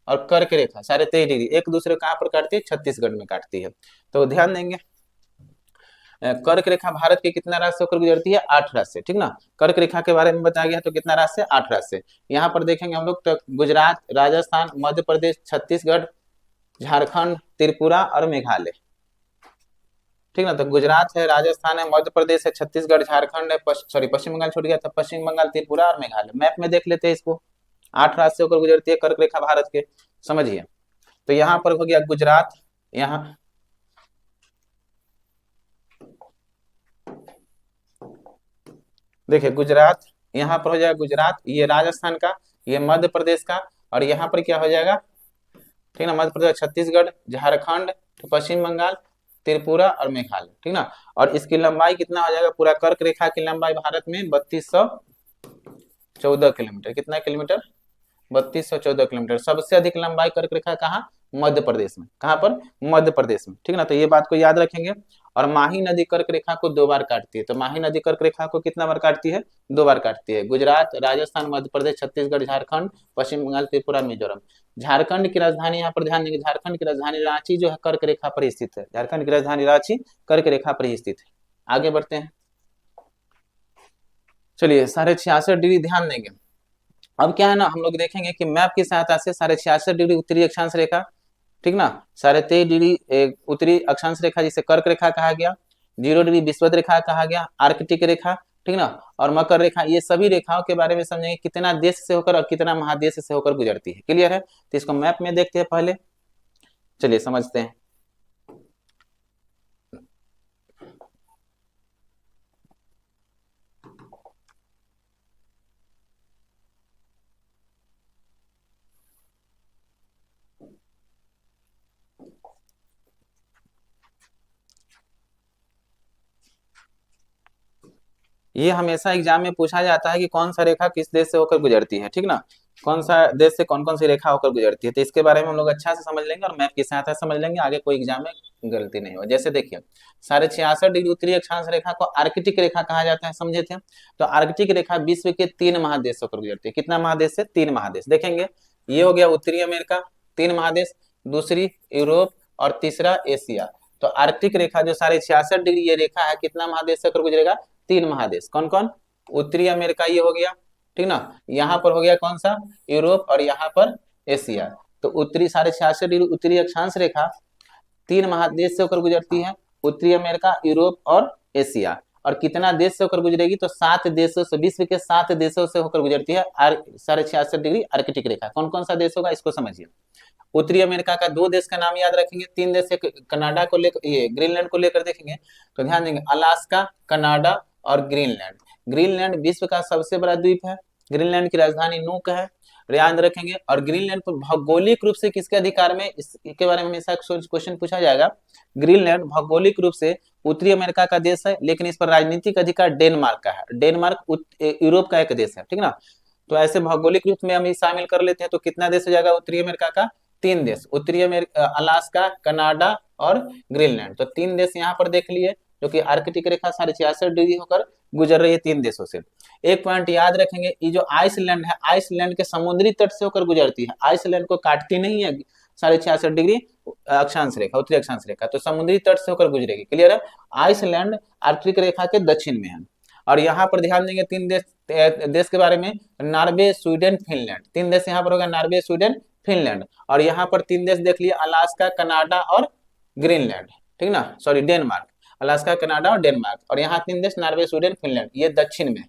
और कर्क रेखा 23.5 डिग्री एक दूसरे को कहाँ पर काटती है? छत्तीसगढ़ में काटती है। तो ध्यान देंगे, कर्क रेखा भारत के कितना राज्य से होकर गुजरती है? 8 राज्य से, ठीक ना। कर्क रेखा के बारे में बताया गया, तो कितना राज्य से? 8 राज्य से। यहाँ पर देखेंगे हम लोग, तो गुजरात, राजस्थान, मध्य प्रदेश, छत्तीसगढ़, झारखंड, त्रिपुरा और मेघालय, ठीक ना। तो गुजरात है, राजस्थान है, मध्य प्रदेश है, छत्तीसगढ़, झारखंड है, पश्चिम बंगाल छूट गया था, पश्चिम बंगाल, त्रिपुरा और मेघालय। मैप में देख लेते हैं इसको। 8 राज्य से होकर गुजरती है कर्क रेखा भारत के, समझिए। तो यहाँ पर हो गया गुजरात, यहाँ देखिए गुजरात, यहाँ पर हो जाएगा गुजरात, ये राजस्थान का, ये मध्य प्रदेश का, और यहाँ पर क्या हो जाएगा, ठीक ना, मध्य प्रदेश, छत्तीसगढ़, झारखंड, पश्चिम बंगाल, त्रिपुरा और मेघालय, ठीक ना। और इसकी लंबाई कितना हो जाएगा, पूरा कर्क रेखा की लंबाई भारत में 3214 किलोमीटर। कितना किलोमीटर, 3214 किलोमीटर। सबसे अधिक लंबाई कर्क रेखा कहाँ, मध्य प्रदेश में। कहाँ पर, मध्य प्रदेश में, ठीक ना। तो ये बात को याद रखेंगे। और माही नदी कर्क रेखा को 2 बार काटती है। तो माही नदी कर्क रेखा को कितना बार काटती है, 2 बार काटती है। गुजरात, राजस्थान, मध्य प्रदेश, छत्तीसगढ़, झारखंड, पश्चिम बंगाल, त्रिपुरा, मिजोरम। झारखंड की राजधानी, यहाँ पर ध्यान देंगे, झारखंड की राजधानी रांची जो है कर्क रेखा पर स्थित है। झारखंड की राजधानी रांची कर्क रेखा पर स्थित है। आगे बढ़ते हैं, चलिए 66.5 ध्यान देंगे। अब क्या है ना, हम लोग देखेंगे कि मैप की सहायता से 66.5 उत्तरी अक्षांश रेखा, ठीक ना, 23.5 उत्तरी अक्षांश रेखा जिसे कर्क रेखा कहा गया, 0 डिग्री विषुवत रेखा कहा गया, आर्कटिक रेखा, ठीक ना, और मकर रेखा, ये सभी रेखाओं के बारे में समझेंगे, कितना देश से होकर और कितना महादेश से होकर गुजरती है। क्लियर है। तो इसको मैप में देखते हैं पहले, चलिए समझते हैं। ये हमेशा एग्जाम में पूछा जाता है कि कौन सा रेखा किस देश से होकर गुजरती है, ठीक ना, कौन सा देश से कौन कौन सी रेखा होकर गुजरती है। तो इसके बारे में हम लोग अच्छा से समझ लेंगे और मैप की सहायता समझ लेंगे, आगे कोई एग्जाम में गलती नहीं हो। जैसे देखिए 66.5 उत्तरी अक्षांश रेखा को आर्कटिक रेखा कहा जाता है, समझे थे। तो आर्कटिक रेखा विश्व के 3 महादेश होकर गुजरती है। कितना महादेश से, 3 महादेश। देखेंगे ये हो गया उत्तरी अमेरिका, 3 महादेश, दूसरी यूरोप और तीसरा एशिया। तो आर्कटिक रेखा जो 66.5 ये रेखा है, कितना महादेश से होकर गुजरेगा, 3 महादेश। कौन कौन, उत्तरी अमेरिका ये हो गया, ठीक ना, यहाँ पर हो गया कौन सा, यूरोप, और यहाँ पर एशिया। तो उत्तरी 66.5 उत्तरी अक्षांश रेखा 3 महादेश से होकर गुजरती है, उत्तरी अमेरिका, यूरोप और एशिया। और कितना देश से होकर गुजरेगी, तो 7 देशों से, विश्व के 7 देशों से होकर गुजरती है 66.5 आर्कटिक रेखा। कौन कौन सा देश होगा, इसको समझिए। उत्तरी अमेरिका का 2 देश का नाम याद रखेंगे, 3 देश, कनाडा को लेकर, ये ग्रीनलैंड को लेकर देखेंगे। तो ध्यान देंगे, अलास्का, कनाडा और ग्रीनलैंड। ग्रीनलैंड विश्व का सबसे बड़ा द्वीप है। ग्रीनलैंड की राजधानी नूक है, याद रखेंगे। और ग्रीनलैंड पर भौगोलिक रूप से किसके अधिकार में, इसके बारे में हमेशा क्वेश्चन पूछा जाएगा। ग्रीनलैंड भौगोलिक रूप से उत्तरी अमेरिका का देश है, लेकिन इस पर राजनीतिक अधिकार डेनमार्क का है। डेनमार्क यूरोप का एक देश है, ठीक ना। तो ऐसे भौगोलिक रूप में हम शामिल कर लेते हैं। तो कितना देश हो जाएगा उत्तरी अमेरिका का, 3 देश, उत्तरी अमेरिका, अलास्का, कनाडा और ग्रीनलैंड। तो 3 देश यहाँ पर देख लिए, जो कि आर्कटिक रेखा 66.5 होकर गुजर रही है 3 देशों से। एक पॉइंट याद रखेंगे, ये जो आइसलैंड है, आइसलैंड के समुद्री तट से होकर गुजरती है। आइसलैंड को काटती नहीं है 66.5 अक्षांश रेखा, उत्तरी अक्षांश रेखा, तो समुद्री तट से होकर गुजरेगी। क्लियर है। आइसलैंड आर्कटिक रेखा के दक्षिण में है। और यहाँ पर ध्यान देंगे 3 देश के बारे में, नॉर्वे, स्वीडन, फिनलैंड। 3 देश यहाँ पर होगा, नॉर्वे, स्वीडन, फिनलैंड। और यहाँ पर 3 देश देख लिए, अलास्का, कनाडा और ग्रीनलैंड, ठीक ना, सॉरी डेनमार्क, अलास्का, कनाडा और डेनमार्क। और यहाँ 3 देश, नॉर्वे, स्वीडन, फिनलैंड, ये दक्षिण में है।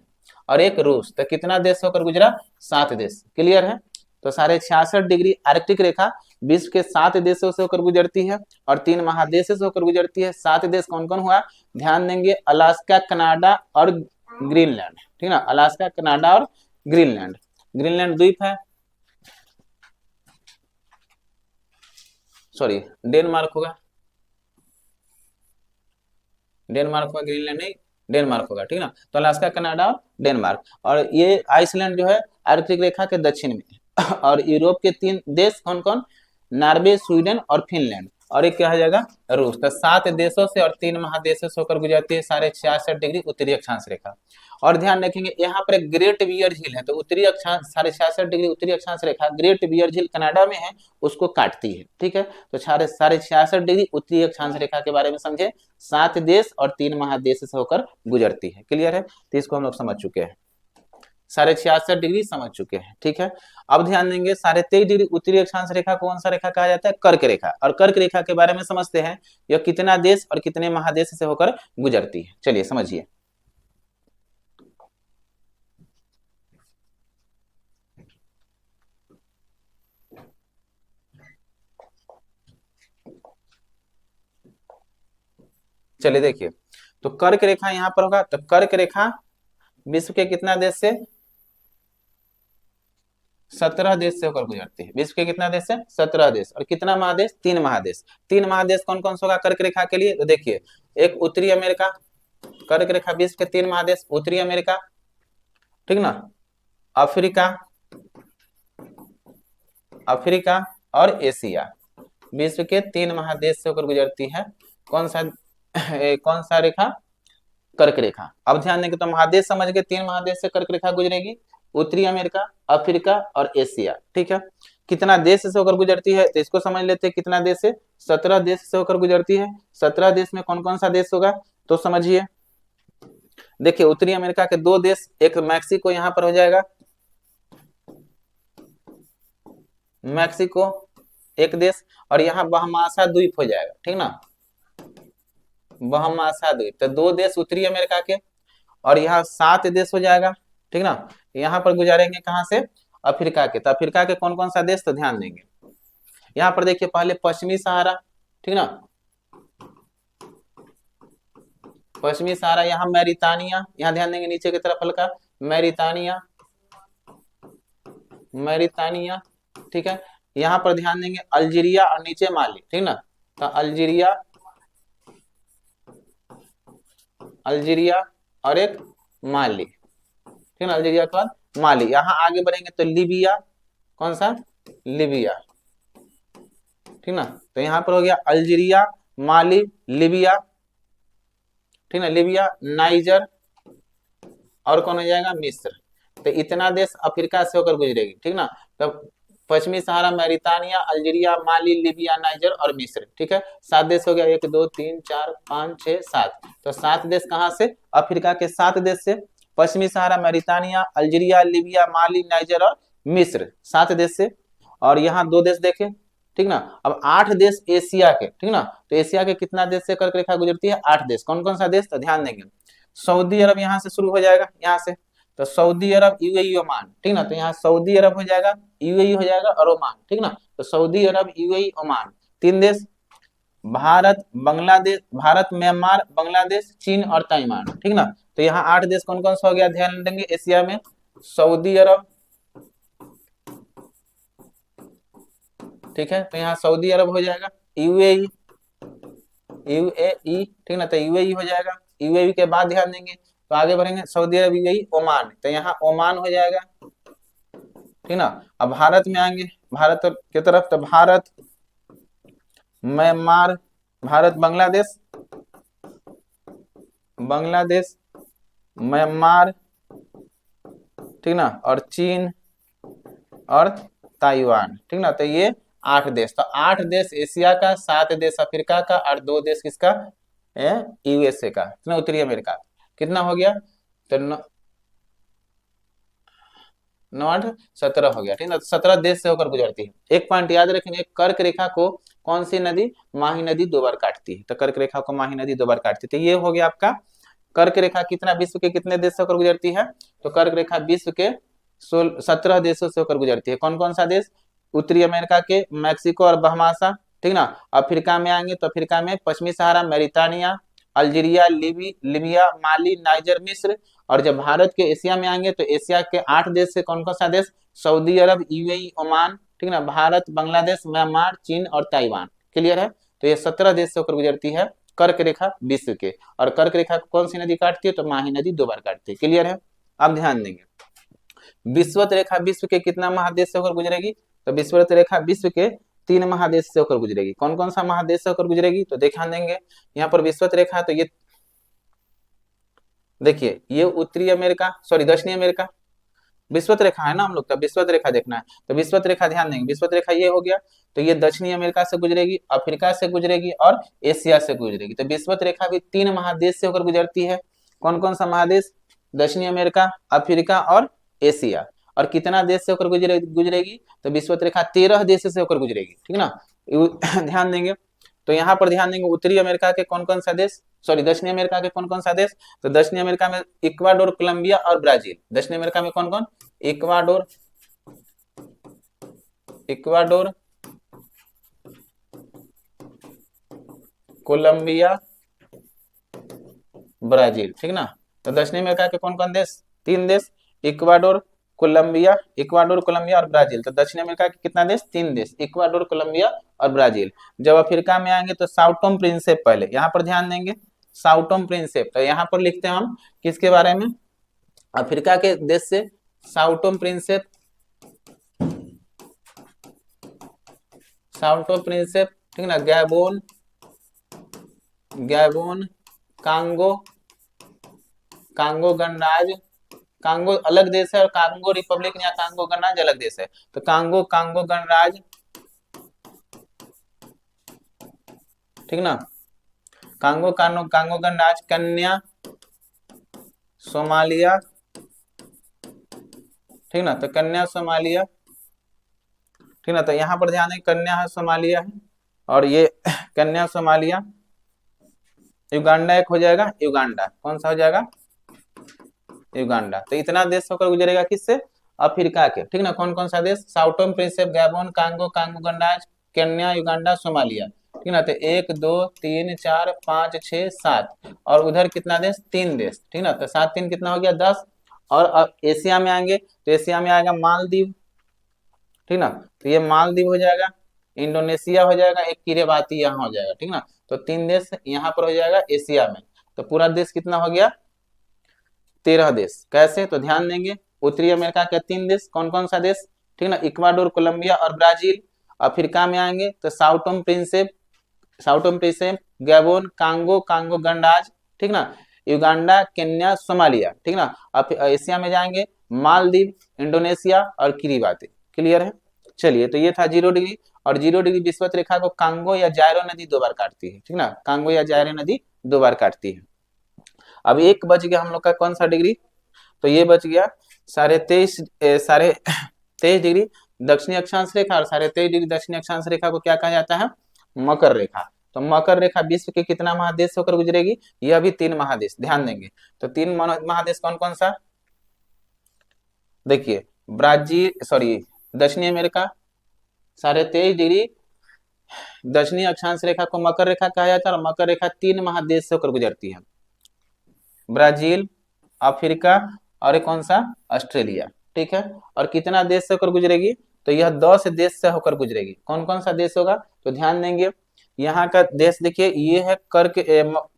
और एक रूस। तो कितना देश होकर गुजरा, 7 देश। क्लियर है। तो 66.5 आर्कटिक रेखा विश्व के 7 देशों से होकर गुजरती है और 3 महादेशों से होकर गुजरती है। 7 देश कौन कौन हुआ, ध्यान देंगे, अलास्का, कनाडा और ग्रीनलैंड, ठीक ना, अलास्का, कनाडा और ग्रीनलैंड। ग्रीनलैंड द्वीप है, सॉरी डेनमार्क होगा, डेनमार्क होगा, ग्रीनलैंड नहीं, डेनमार्क होगा, ठीक ना। तो अलास्का, कनाडा और डेनमार्क। और ये आइसलैंड जो है आर्कटिक रेखा के दक्षिण में। और यूरोप के 3 देश कौन कौन, नॉर्वे, स्वीडन और फिनलैंड। और एक क्या हो जाएगा, रूस। तो 7 देशों से और 3 महादेशों से होकर गुजरती है 66.5 उत्तरी अक्षांश रेखा। और ध्यान रखेंगे, यहाँ पर एक ग्रेट बियर झील है। तो उत्तरी अक्षांश 66.5 उत्तरी अक्षांश रेखा ग्रेट बियर झील कनाडा में है, उसको काटती है, ठीक है। तो 66.5 उत्तरी अक्षांश रेखा के बारे में समझे, 7 देश और 3 महादेश से होकर गुजरती है। क्लियर है। तो इसको हम लोग समझ चुके हैं। डिग्री समझ चुके हैं, ठीक है। अब ध्यान देंगे 23.5 डिग्री उत्तरी अक्षांश रेखा कौन सा रेखा कहा जाता है? कर्क रेखा। और कर्क रेखा के बारे में समझते हैं, यह कितना देश और कितने महादेश से होकर गुजरती है, चलिए समझिए। चलिए देखिए, तो कर्क रेखा यहाँ पर होगा, तो कर्क रेखा विश्व के कितना देश से? 17 देश से होकर गुजरती है। विश्व के कितना देश से? 17 देश। और कितना महादेश? 3 महादेश। 3 महादेश कौन कौन सा होगा कर्क रेखा के लिए? तो देखिए, एक उत्तरी अमेरिका, कर्क रेखा विश्व के 3 महादेश, उत्तरी अमेरिका, ठीक ना, अफ्रीका, अफ्रीका और एशिया, विश्व के 3 महादेश से होकर गुजरती है। कौन सा कौन सा रेखा? कर्क रेखा। अब ध्यान देंगे तो महादेश समझ गए, 3 महादेश से कर्क रेखा गुजरेगी, उत्तरी अमेरिका, अफ्रीका और एशिया, ठीक है। कितना देश से होकर गुजरती है? तो इसको समझ लेते हैं, कितना देश से? 17 देश से होकर गुजरती है। 17 देश में कौन कौन सा देश होगा? तो समझिए, देखिए उत्तरी अमेरिका के 2 देश, एक मैक्सिको यहाँ पर हो जाएगा, मैक्सिको एक देश, और यहाँ बहमासा द्वीप हो जाएगा, ठीक ना, बहमासा द्वीप। तो 2 देश उत्तरी अमेरिका के, और यहाँ 7 देश हो जाएगा, ठीक ना। यहाँ पर गुजारेंगे कहाँ से? अफ्रीका के। तो अफ्रीका के कौन कौन सा देश? तो ध्यान देंगे, यहाँ पर देखिए पहले पश्चिमी सहारा, ठीक ना, पश्चिमी सहारा, यहाँ मैरितानिया, यहाँ ध्यान देंगे नीचे की तरफ हल्का, मैरितानिया, मैरितानिया, ठीक है। यहाँ पर ध्यान देंगे अल्जीरिया और नीचे माली, ठीक ना, तो अल्जीरिया, अल्जीरिया और एक माली, ठीक ना, अल्जीरिया के बाद माली। यहाँ आगे बढ़ेंगे तो लीबिया, कौन सा? लीबिया, ठीक ना। तो यहाँ पर हो गया अल्जीरिया, माली, लीबिया, ठीक ना, लीबिया, नाइजर और कौन हो जाएगा? मिस्र। तो इतना देश अफ्रीका से होकर गुजरेगी, ठीक ना। तो पश्चिमी सहारा, मैरितानिया, अल्जीरिया, माली, लीबिया, नाइजर और मिस्र, ठीक है। 7 देश हो गया, 1 2 3 4 5 6 7। तो 7 देश कहाँ से? अफ्रीका के 7 देश से, पश्चिमी सहारा, मैरितानिया, अल्जीरिया, लीबिया, माली, नाइजर और मिस्र, 7 देश से। और यहाँ 2 देश देखे, ठीक ना। अब 8 देश एशिया के, ठीक ना। तो एशिया के कितना देश से कर्क रेखा गुजरती है? 8 देश। कौन कौन सा देश? तो ध्यान देंगे, सऊदी अरब यहाँ से शुरू हो जाएगा, यहाँ से, तो सऊदी अरब, यूएई, ओमान, ठीक ना। तो यहाँ सऊदी अरब हो जाएगा, यूएई हो जाएगा और ओमान, ठीक ना। तो सऊदी अरब, यूएई, ओमान, 3 देश। भारत, बांग्लादेश, भारत, म्यांमार, बांग्लादेश, चीन और ताइवान, ठीक ना। तो यहाँ 8 देश कौन कौन सा हो गया? ध्यान देंगे, एशिया में सऊदी अरब, ठीक है, तो यहाँ सऊदी अरब हो जाएगा, यूएई, यूएई, ठीक ना, तो यूएई हो जाएगा। यूएई के बाद ध्यान देंगे तो आगे बढ़ेंगे, सऊदी अरब, यूएई, ओमान, तो यहाँ ओमान हो जाएगा, ठीक ना। अब भारत में आएंगे, भारत की तरफ, तो भारत, म्यांमार, भारत, बांग्लादेश, बांग्लादेश, म्यांमार, ठीक ना, और चीन और ताइवान, ठीक ना। तो ये 8 देश। तो 8 देश एशिया का, 7 देश अफ्रीका का और 2 देश किसका? यूएसए का, कितना? उत्तरी अमेरिका। कितना हो गया? तो 9 8 17 हो गया, ठीक ना। 17 देश से होकर गुजरती है। एक पॉइंट याद रखेंगे, कर्क रेखा को कौन सी नदी? माही नदी 2 बार काटती है। तो कर्क रेखा को माही नदी 2 बार काटती है। तो ये हो गया आपका कर्क रेखा कितना, विश्व के कितने देश से होकर गुजरती है? तो कर्क रेखा विश्व के 17 देशों से होकर गुजरती है। कौन कौन सा देश? उत्तरी अमेरिका के मैक्सिको और बहमासा, ठीक ना। अफ्रीका में आएंगे तो अफ्रीका में पश्चिमी सहारा, मैरितानिया, अल्जीरिया, लीबिया, माली, नाइजर, मिस्र। और जब भारत के एशिया में आएंगे तो एशिया के 8 देश से कौन कौन सा देश? सऊदी अरब, यूएई, ओमान, ठीक ना, भारत, बांग्लादेश, म्यांमार, चीन और ताइवान। क्लियर है? तो ये 17 देश से होकर गुजरती है कर्क रेखा विश्व के। और कर्क रेखा कौन सी नदी काटती है? तो माही नदी 2 बार काटती है। क्लियर है? अब ध्यान देंगे, विषुवत रेखा विश्व के कितना महादेश से होकर गुजरेगी? तो विषुवत रेखा विश्व के 3 महादेश से होकर गुजरेगी। कौन कौन सा महादेश से होकर गुजरेगी? तो ध्यान देंगे, यहाँ पर विषुवत रेखा, तो ये देखिए, ये उत्तरी अमेरिका, सॉरी दक्षिणी अमेरिका, विषुवत रेखा है ना हम लोग का, विषुवत रेखा देखना है। तो विषुवत रेखा ध्यान देंगे, विषुवत रेखा ये हो गया, तो ये दक्षिणी अमेरिका से गुजरेगी, अफ्रीका से गुजरेगी और एशिया से गुजरेगी। तो विषुवत रेखा भी 3 महादेश से होकर गुजरती है। कौन कौन सा महादेश? दक्षिणी अमेरिका, अफ्रीका और एशिया। और कितना देश से होकर गुजरेगी, तो विषुवत रेखा 13 देश से होकर गुजरेगी, ठीक ना। ध्यान देंगे, तो यहाँ पर ध्यान देंगे उत्तरी अमेरिका के कौन कौन सा देश, सॉरी दक्षिणी अमेरिका के कौन कौन सा देश, तो दक्षिणी अमेरिका में इक्वाडोर, कोलंबिया और ब्राजील। दक्षिणी अमेरिका में कौन कौन, इक्वाडोर, इक्वाडोर, कोलंबिया, ब्राजील, ठीक ना। तो दक्षिणी अमेरिका के कौन कौन देश, 3 देश, इक्वाडोर, कोलंबिया, इक्वाडोर, कोलंबिया और ब्राजील। तो दक्षिण अमेरिका के कितना देश, 3 देश, इक्वाडोर, कोलंबिया और ब्राजील। जब अफ्रीका में आएंगे तो साउटोम प्रिंसेप, पहले यहाँ पर ध्यान देंगे, साउटोम प्रिंसेप। तो यहाँ पर लिखते हैं हम किसके बारे में, अफ्रीका के देश से साउटोम प्रिंसेप, साउटोम प्रिंसेप, ठीक ना। गैबोन, गैबोन, कांगो, कांगो गणराज्य, कांगो अलग देश है और कांगो रिपब्लिक या कांगो गणराज्य अलग देश है। तो कांगो, कांगो गणराज्य, ठीक ना। कांगो, कांगो, कांगो गणराज्य, कन्या, सोमालिया, ठीक ना। तो कन्या, सोमालिया, ठीक ना। तो यहाँ पर ध्यान है, कन्या है, सोमालिया है, और ये कन्या, सोमालिया, युगांडा एक हो जाएगा, युगांडा कौन सा हो जाएगा, युगांडा। तो इतना देश होकर गुजरेगा किससे, अफ्रीका के, ठीक ना। कौन कौन सा देश, साउटोम प्रिंसेप, गैबोन, कांगो, कांगो गणराज्य, केन्या, युगांडा, सोमालिया, ठीक ना। तो 1 2 3 4 5 6 7, और उधर कितना देश, 3 देश, ठीक ना। तो 7 3 कितना हो गया, 10। और अब एशिया में आएंगे तो एशिया में आएगा मालदीव, ठीक ना। तो ये मालदीव हो जाएगा, इंडोनेशिया हो जाएगा, एक किरेबाती यहाँ हो जाएगा, ठीक ना। तो 3 देश यहाँ पर हो जाएगा एशिया में। तो पूरा देश कितना हो गया, 13 देश। कैसे, तो ध्यान देंगे, उत्तरी अमेरिका के 3 देश, कौन कौन सा देश, ठीक ना, इक्वाडोर, कोलंबिया और ब्राजील। अफ्रीका में आएंगे तो Sao Tome Principe, Sao Tome Principe, Gabon, Congo, Congo गणराज्य, ठीक ना, युगांडा, केन्या, सोमालिया, ठीक ना। एशिया में जाएंगे मालदीव, इंडोनेशिया और किरिबाती। क्लियर है। चलिए, तो ये था 0 डिग्री, और 0 डिग्री विषुवत रेखा को कांगो या जायरो नदी 2 बार काटती है, ठीक ना। कांगो या जायरो नदी 2 बार काटती है। अब एक बच गया हम लोग का कौन सा डिग्री, तो ये बच गया 23.5 डिग्री दक्षिणी अक्षांश रेखा, और 23.5 डिग्री दक्षिणी अक्षांश रेखा को क्या कहा जाता है, मकर रेखा। तो मकर रेखा विश्व के कितना महादेश होकर गुजरेगी, यह भी 3 महादेश, ध्यान देंगे। तो 3 महादेश कौन कौन सा, देखिए, ब्राजील, सॉरी दक्षिणी अमेरिका, 23.5 डिग्री दक्षिणी अक्षांश रेखा को मकर रेखा कहा जाता है, और मकर रेखा 3 महादेश से होकर गुजरती है, ब्राजील, अफ्रीका और कौन सा, ऑस्ट्रेलिया, ठीक है। और कितना देश से होकर गुजरेगी, तो यह 10 देश से होकर गुजरेगी। कौन कौन सा देश होगा, तो ध्यान देंगे, यहाँ का देश देखिए, ये है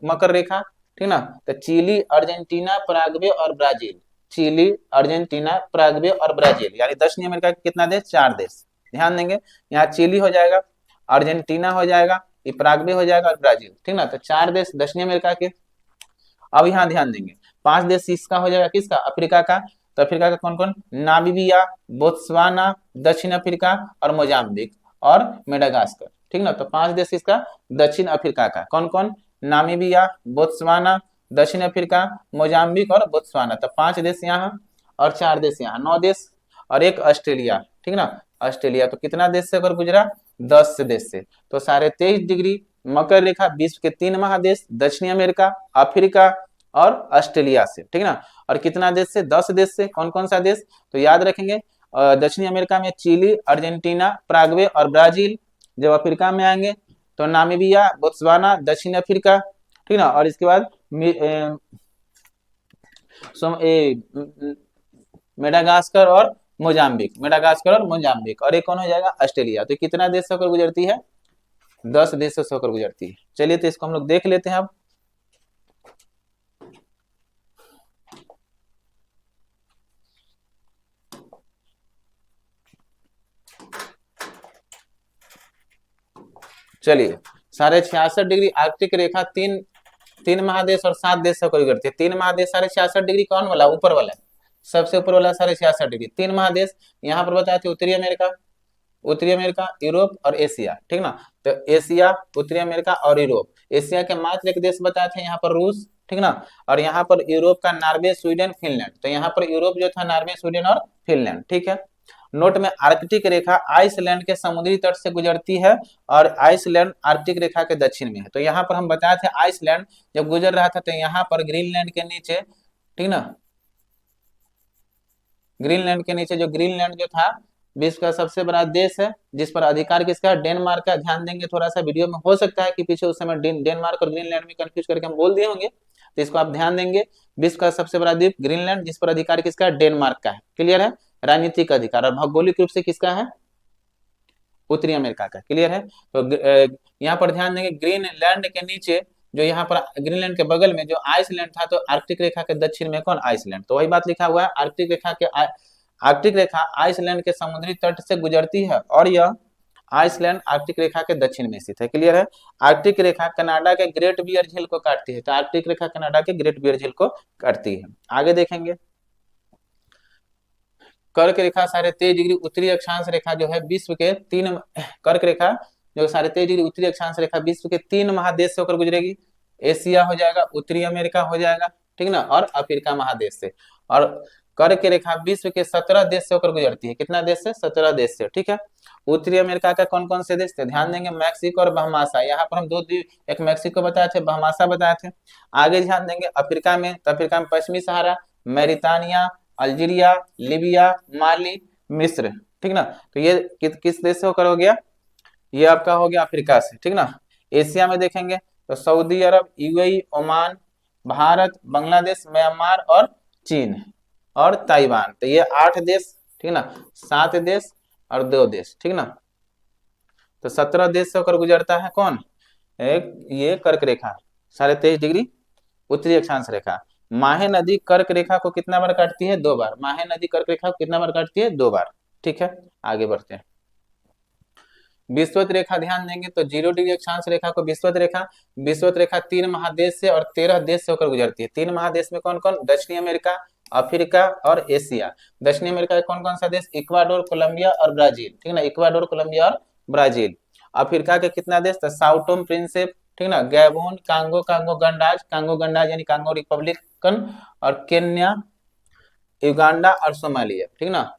मकर रेखा, ठीक ना। तो चिली, अर्जेंटीना, पराग्वे और ब्राजील, चिली, अर्जेंटीना, पराग्वे और ब्राजील, यानी दक्षिणी अमेरिका के कितना देश, 4 देश। ध्यान देंगे, यहाँ चिली हो जाएगा, अर्जेंटीना हो जाएगा, पराग्वे हो जाएगा और ब्राजील, ठीक ना। तो 4 देश दक्षिणी अमेरिका के। अब यहाँ ध्यान देंगे, 5 देश इसका हो जाएगा, किसका, अफ्रीका का। तो अफ्रीका का कौन कौन, नामीबिया, बोत्सवाना, दक्षिण अफ्रीका और मोजाम्बिक और मेडागास्कर, ठीक ना। तो 5 देश इसका दक्षिण अफ्रीका का, कौन कौन, नामीबिया, बोत्सवाना, दक्षिण अफ्रीका, मोजाम्बिक और बोत्सवाना। तो 5 देश यहाँ और 4 देश यहाँ, 9 देश, और एक ऑस्ट्रेलिया, ठीक ना, ऑस्ट्रेलिया। तो कितना देश से होकर गुजरा, 10 देश से। तो 23.5 डिग्री मकर रेखा विश्व के 3 महादेश, दक्षिणी अमेरिका, अफ्रीका और ऑस्ट्रेलिया से, ठीक ना। और कितना देश से, 10 देश से। कौन कौन सा देश, तो याद रखेंगे, दक्षिणी अमेरिका में चिली, अर्जेंटीना, पराग्वे और ब्राजील। जब अफ्रीका में आएंगे तो नामीबिया, बोत्सवाना, दक्षिण अफ्रीका, ठीक ना। और इसके बाद मेडागास्कर और मोजाम्बिक, मेडागास्कर और मोजाम्बिक, और एक कौन हो जाएगा, ऑस्ट्रेलिया। तो कितना देश से होकर गुजरती है, 10 देशों से होकर गुजरती है। चलिए, तो इसको हम लोग देख लेते हैं अब। चलिए, 66.5 डिग्री आर्कटिक रेखा 3 महादेश और 7 देश से होकर गुजरती है। 3 महादेश 66.5 डिग्री कौन वाला, ऊपर वाला, सबसे ऊपर वाला 66.5 डिग्री। 3 महादेश यहाँ पर बताए थे, उत्तरी अमेरिका, उत्तरी अमेरिका, यूरोप और एशिया, ठीक ना। तो एशिया, उत्तरी अमेरिका और यूरोप। एशिया के मात्र एक देश बताए थे यहाँ पर रूस, ठीक ना। और यहाँ पर यूरोप का नॉर्वे, स्वीडन, फिनलैंड। तो यहाँ पर यूरोप जो था नॉर्वे, स्वीडन और फिनलैंड, ठीक है। नोट में आर्कटिक रेखा आइसलैंड के समुद्री तट से गुजरती है और आइसलैंड आर्कटिक रेखा के दक्षिण में है। तो यहाँ पर हम बताए थे आइसलैंड जब गुजर रहा था तो यहाँ पर ग्रीनलैंड के नीचे, ठीक ना, ग्रीनलैंड के नीचे जो ग्रीनलैंड जो था विश्व का सबसे बड़ा देश है, जिस पर अधिकार किसका है, डेनमार्क का। ध्यान देंगे थोड़ा सा, वीडियो में हो सकता है कि पीछे उस समय डेनमार्क और ग्रीनलैंड में कंफ्यूज करके हम बोल दिए होंगे, तो इसको आप ध्यान देंगे। विश्व का सबसे बड़ा द्वीप ग्रीनलैंड, जिस पर अधिकार किसका है, डेनमार्क का है। क्लियर है। राजनीतिक अधिकार और भौगोलिक रूप से किसका है, उत्तरी अमेरिका का। क्लियर है। तो यहाँ पर ध्यान देंगे ग्रीनलैंड के नीचे जो यहाँ पर ग्रीनलैंड के बगल में जो आइसलैंड था, तो आर्कटिक रेखा के दक्षिण में कौन, आइसलैंड। तो वही बात लिखा हुआ है, आर्कटिक रेखा आइसलैंड के समुद्री तट से गुजरती है और यह आइसलैंड आर्कटिक रेखा के दक्षिण में स्थित है। क्लियर है। आर्कटिक रेखा कनाडा के ग्रेट बियर झील को काटती है। तो आर्कटिक रेखा कनाडा के ग्रेट बियर झील को काटती है। आगे देखेंगे, कर्क रेखा 23.5 डिग्री उत्तरी अक्षांश रेखा जो है विश्व के कर्क रेखा जो 23.5 डिग्री उत्तरी अक्षांश रेखा विश्व के 3 महादेश से होकर गुजरेगी। एशिया हो जाएगा, उत्तरी अमेरिका हो जाएगा, ठीक ना, और अफ्रीका महादेश से। और कर्क रेखा विश्व के 17 देश से होकर गुजरती है। कितना देश से, 17 देश से, ठीक है। उत्तरी अमेरिका का कौन कौन से देश थे, ध्यान देंगे, मैक्सिको और बहमासा। यहाँ पर हम दो द्वीप, एक मैक्सिको बताए थे, बहमासा बताए थे। आगे ध्यान देंगे अफ्रीका में, तो अफ्रीका में पश्चिमी सहारा, मैरितानिया, अल्जीरिया, लीबिया, माली, मिस्र, ठीक ना। तो ये किस देश से होकर हो गया, ये आपका हो गया अफ्रीका से, ठीक ना। एशिया में देखेंगे तो Saudi Arab, UAE, Oman, Bharat, Bangladesh, Myanmar और चीन और ताइवान। तो ये 8 देश, ठीक ना, 7 देश और 2 देश, ठीक ना। तो 17 देश से होकर गुजरता है कौन, एक ये कर्क रेखा 23.5 डिग्री उत्तरी अक्षांश रेखा। माहे नदी कर्क रेखा को कितना बार काटती है, 2 बार। माहे नदी कर्क रेखा को कितना बार काटती है, 2 बार, ठीक है। आगे बढ़ते हैं, विषुवत रेखा ध्यान देंगे तो 0 डिग्री अक्षांश रेखा को विषुवत रेखा 3 महादेश से और 13 देश से होकर गुजरती है। 3 महादेश में कौन कौन, दक्षिणी अमेरिका, अफ्रीका और एशिया। दक्षिणी अमेरिका का कौन कौन सा देश, इक्वाडोर, कोलंबिया और ब्राजील, ठीक ना, इक्वाडोर, कोलंबिया और ब्राजील। अफ्रीका के कितना देश, तो साउटोम प्रिंसेप, ठीक ना, गैबोन, कांगो गंडाज यानी कांगो रिपब्लिकन और केन्या, युगांडा और सोमालिया, ठीक ना।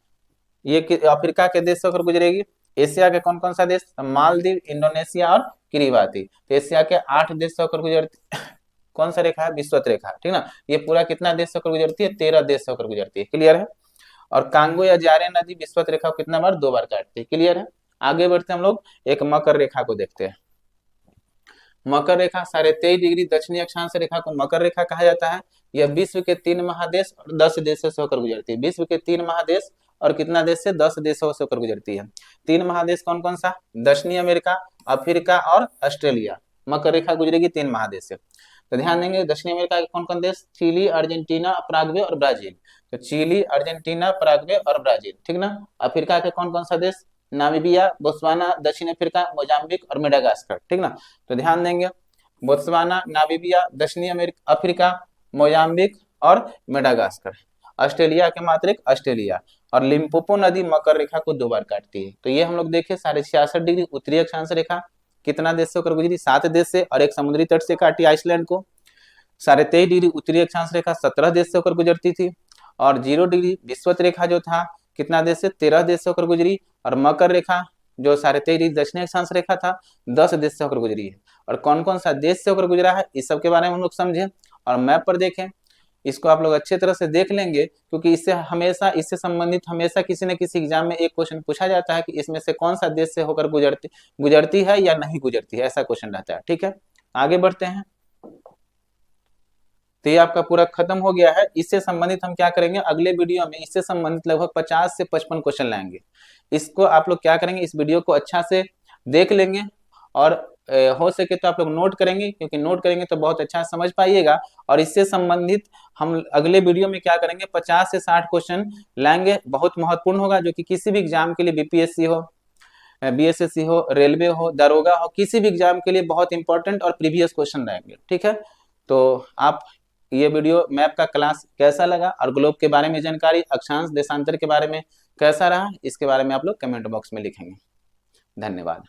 ये अफ्रीका के देश से होकर गुजरेगी। एशिया के कौन कौन सा देश, मालदीव, इंडोनेशिया और किरीबाती। तो एशिया के 8 देश से होकर गुजरती कौन सा रेखा है, विषुवत रेखा, ठीक ना। ये पूरा कितना देश से होकर गुजरती है, 13 देश से होकर गुजरती है। क्लियर है। और कांगो या जारे नदी विषुवत रेखा को कितना बार, 2 बार काटती है। क्लियर है। आगे बढ़ते हम लोग एक मकर रेखा को देखते हैं। मकर रेखा 23.5 डिग्री दक्षिणी अक्षांश रेखा को मकर रेखा कहा जाता है। यह विश्व के 3 महादेश और 10 देशों से होकर गुजरती है। विश्व के 3 महादेश और कितना देश से, 10 देशों से होकर गुजरती है। 3 महादेश कौन कौन सा, दक्षिणी अमेरिका, अफ्रीका और ऑस्ट्रेलिया। मकर रेखा गुजरेगी 3 महादेश से। तो ध्यान देंगे दक्षिणी अमेरिका के कौन कौन देश, चिली, अर्जेंटीना, पराग्वे और ब्राजील। तो चिली, अर्जेंटीना, पराग्वे और ब्राजील, ठीक ना। अफ्रीका के कौन कौन सा देश, नामीबिया, बोत्सवाना, दक्षिण अफ्रीका, मोजाम्बिक और मेडागास्कर, ठीक ना। तो ध्यान देंगे बोत्सवाना, नामीबिया, दक्षिणी अफ्रीका, मोजाम्बिक और मेडागास्कर। ऑस्ट्रेलिया के मात्र एक ऑस्ट्रेलिया। और लिम्पोपो नदी मकर रेखा को 2 बार काटती है। तो ये हम लोग देखे 66.5 डिग्री उत्तरी अक्षांश रेखा कितना देश से होकर गुजरी, 7 देश से, और एक समुद्री तट से काटी आइसलैंड को। 23.5 डिग्री उत्तरी अक्षांश रेखा 17 देश से होकर गुजरती थी। और 0 डिग्री विषुवत रेखा जो था कितना देश से, 13 देश से होकर गुजरी। और मकर रेखा जो 23.5 डिग्री दक्षिणी अक्षांश रेखा था 10 देश से होकर गुजरी है। और कौन कौन सा देश से होकर गुजरा है, इस सब के बारे में हम लोग समझे और मैप पर देखें। इसको आप लोग अच्छे तरह से देख लेंगे, क्योंकि इससे संबंधित हमेशा किसी न किसी एग्जाम में एक क्वेश्चन पूछा जाता है कि इसमें से कौन सा देश से होकर गुजरती है या नहीं गुजरती है, ऐसा क्वेश्चन रहता है। ठीक है, आगे बढ़ते हैं। तो ये आपका पूरा खत्म हो गया है। इससे संबंधित हम क्या करेंगे, अगले वीडियो में इससे संबंधित लगभग 50 से 55 क्वेश्चन लाएंगे। इसको आप लोग क्या करेंगे, इस वीडियो को अच्छा से देख लेंगे और हो सके तो आप लोग नोट करेंगे, क्योंकि नोट करेंगे तो बहुत अच्छा समझ पाइएगा। और इससे संबंधित हम अगले वीडियो में क्या करेंगे, 50 से 60 क्वेश्चन लाएंगे। बहुत महत्वपूर्ण होगा, जो कि किसी भी एग्जाम के लिए, बीपीएससी हो, बीएसएससी हो, रेलवे हो, दरोगा हो, किसी भी एग्जाम के लिए बहुत इंपॉर्टेंट और प्रीवियस क्वेश्चन रहेंगे। ठीक है, तो आप ये वीडियो मैप का क्लास कैसा लगा और ग्लोब के बारे में जानकारी, अक्षांश देशांतर के बारे में कैसा रहा, इसके बारे में आप लोग कमेंट बॉक्स में लिखेंगे। धन्यवाद।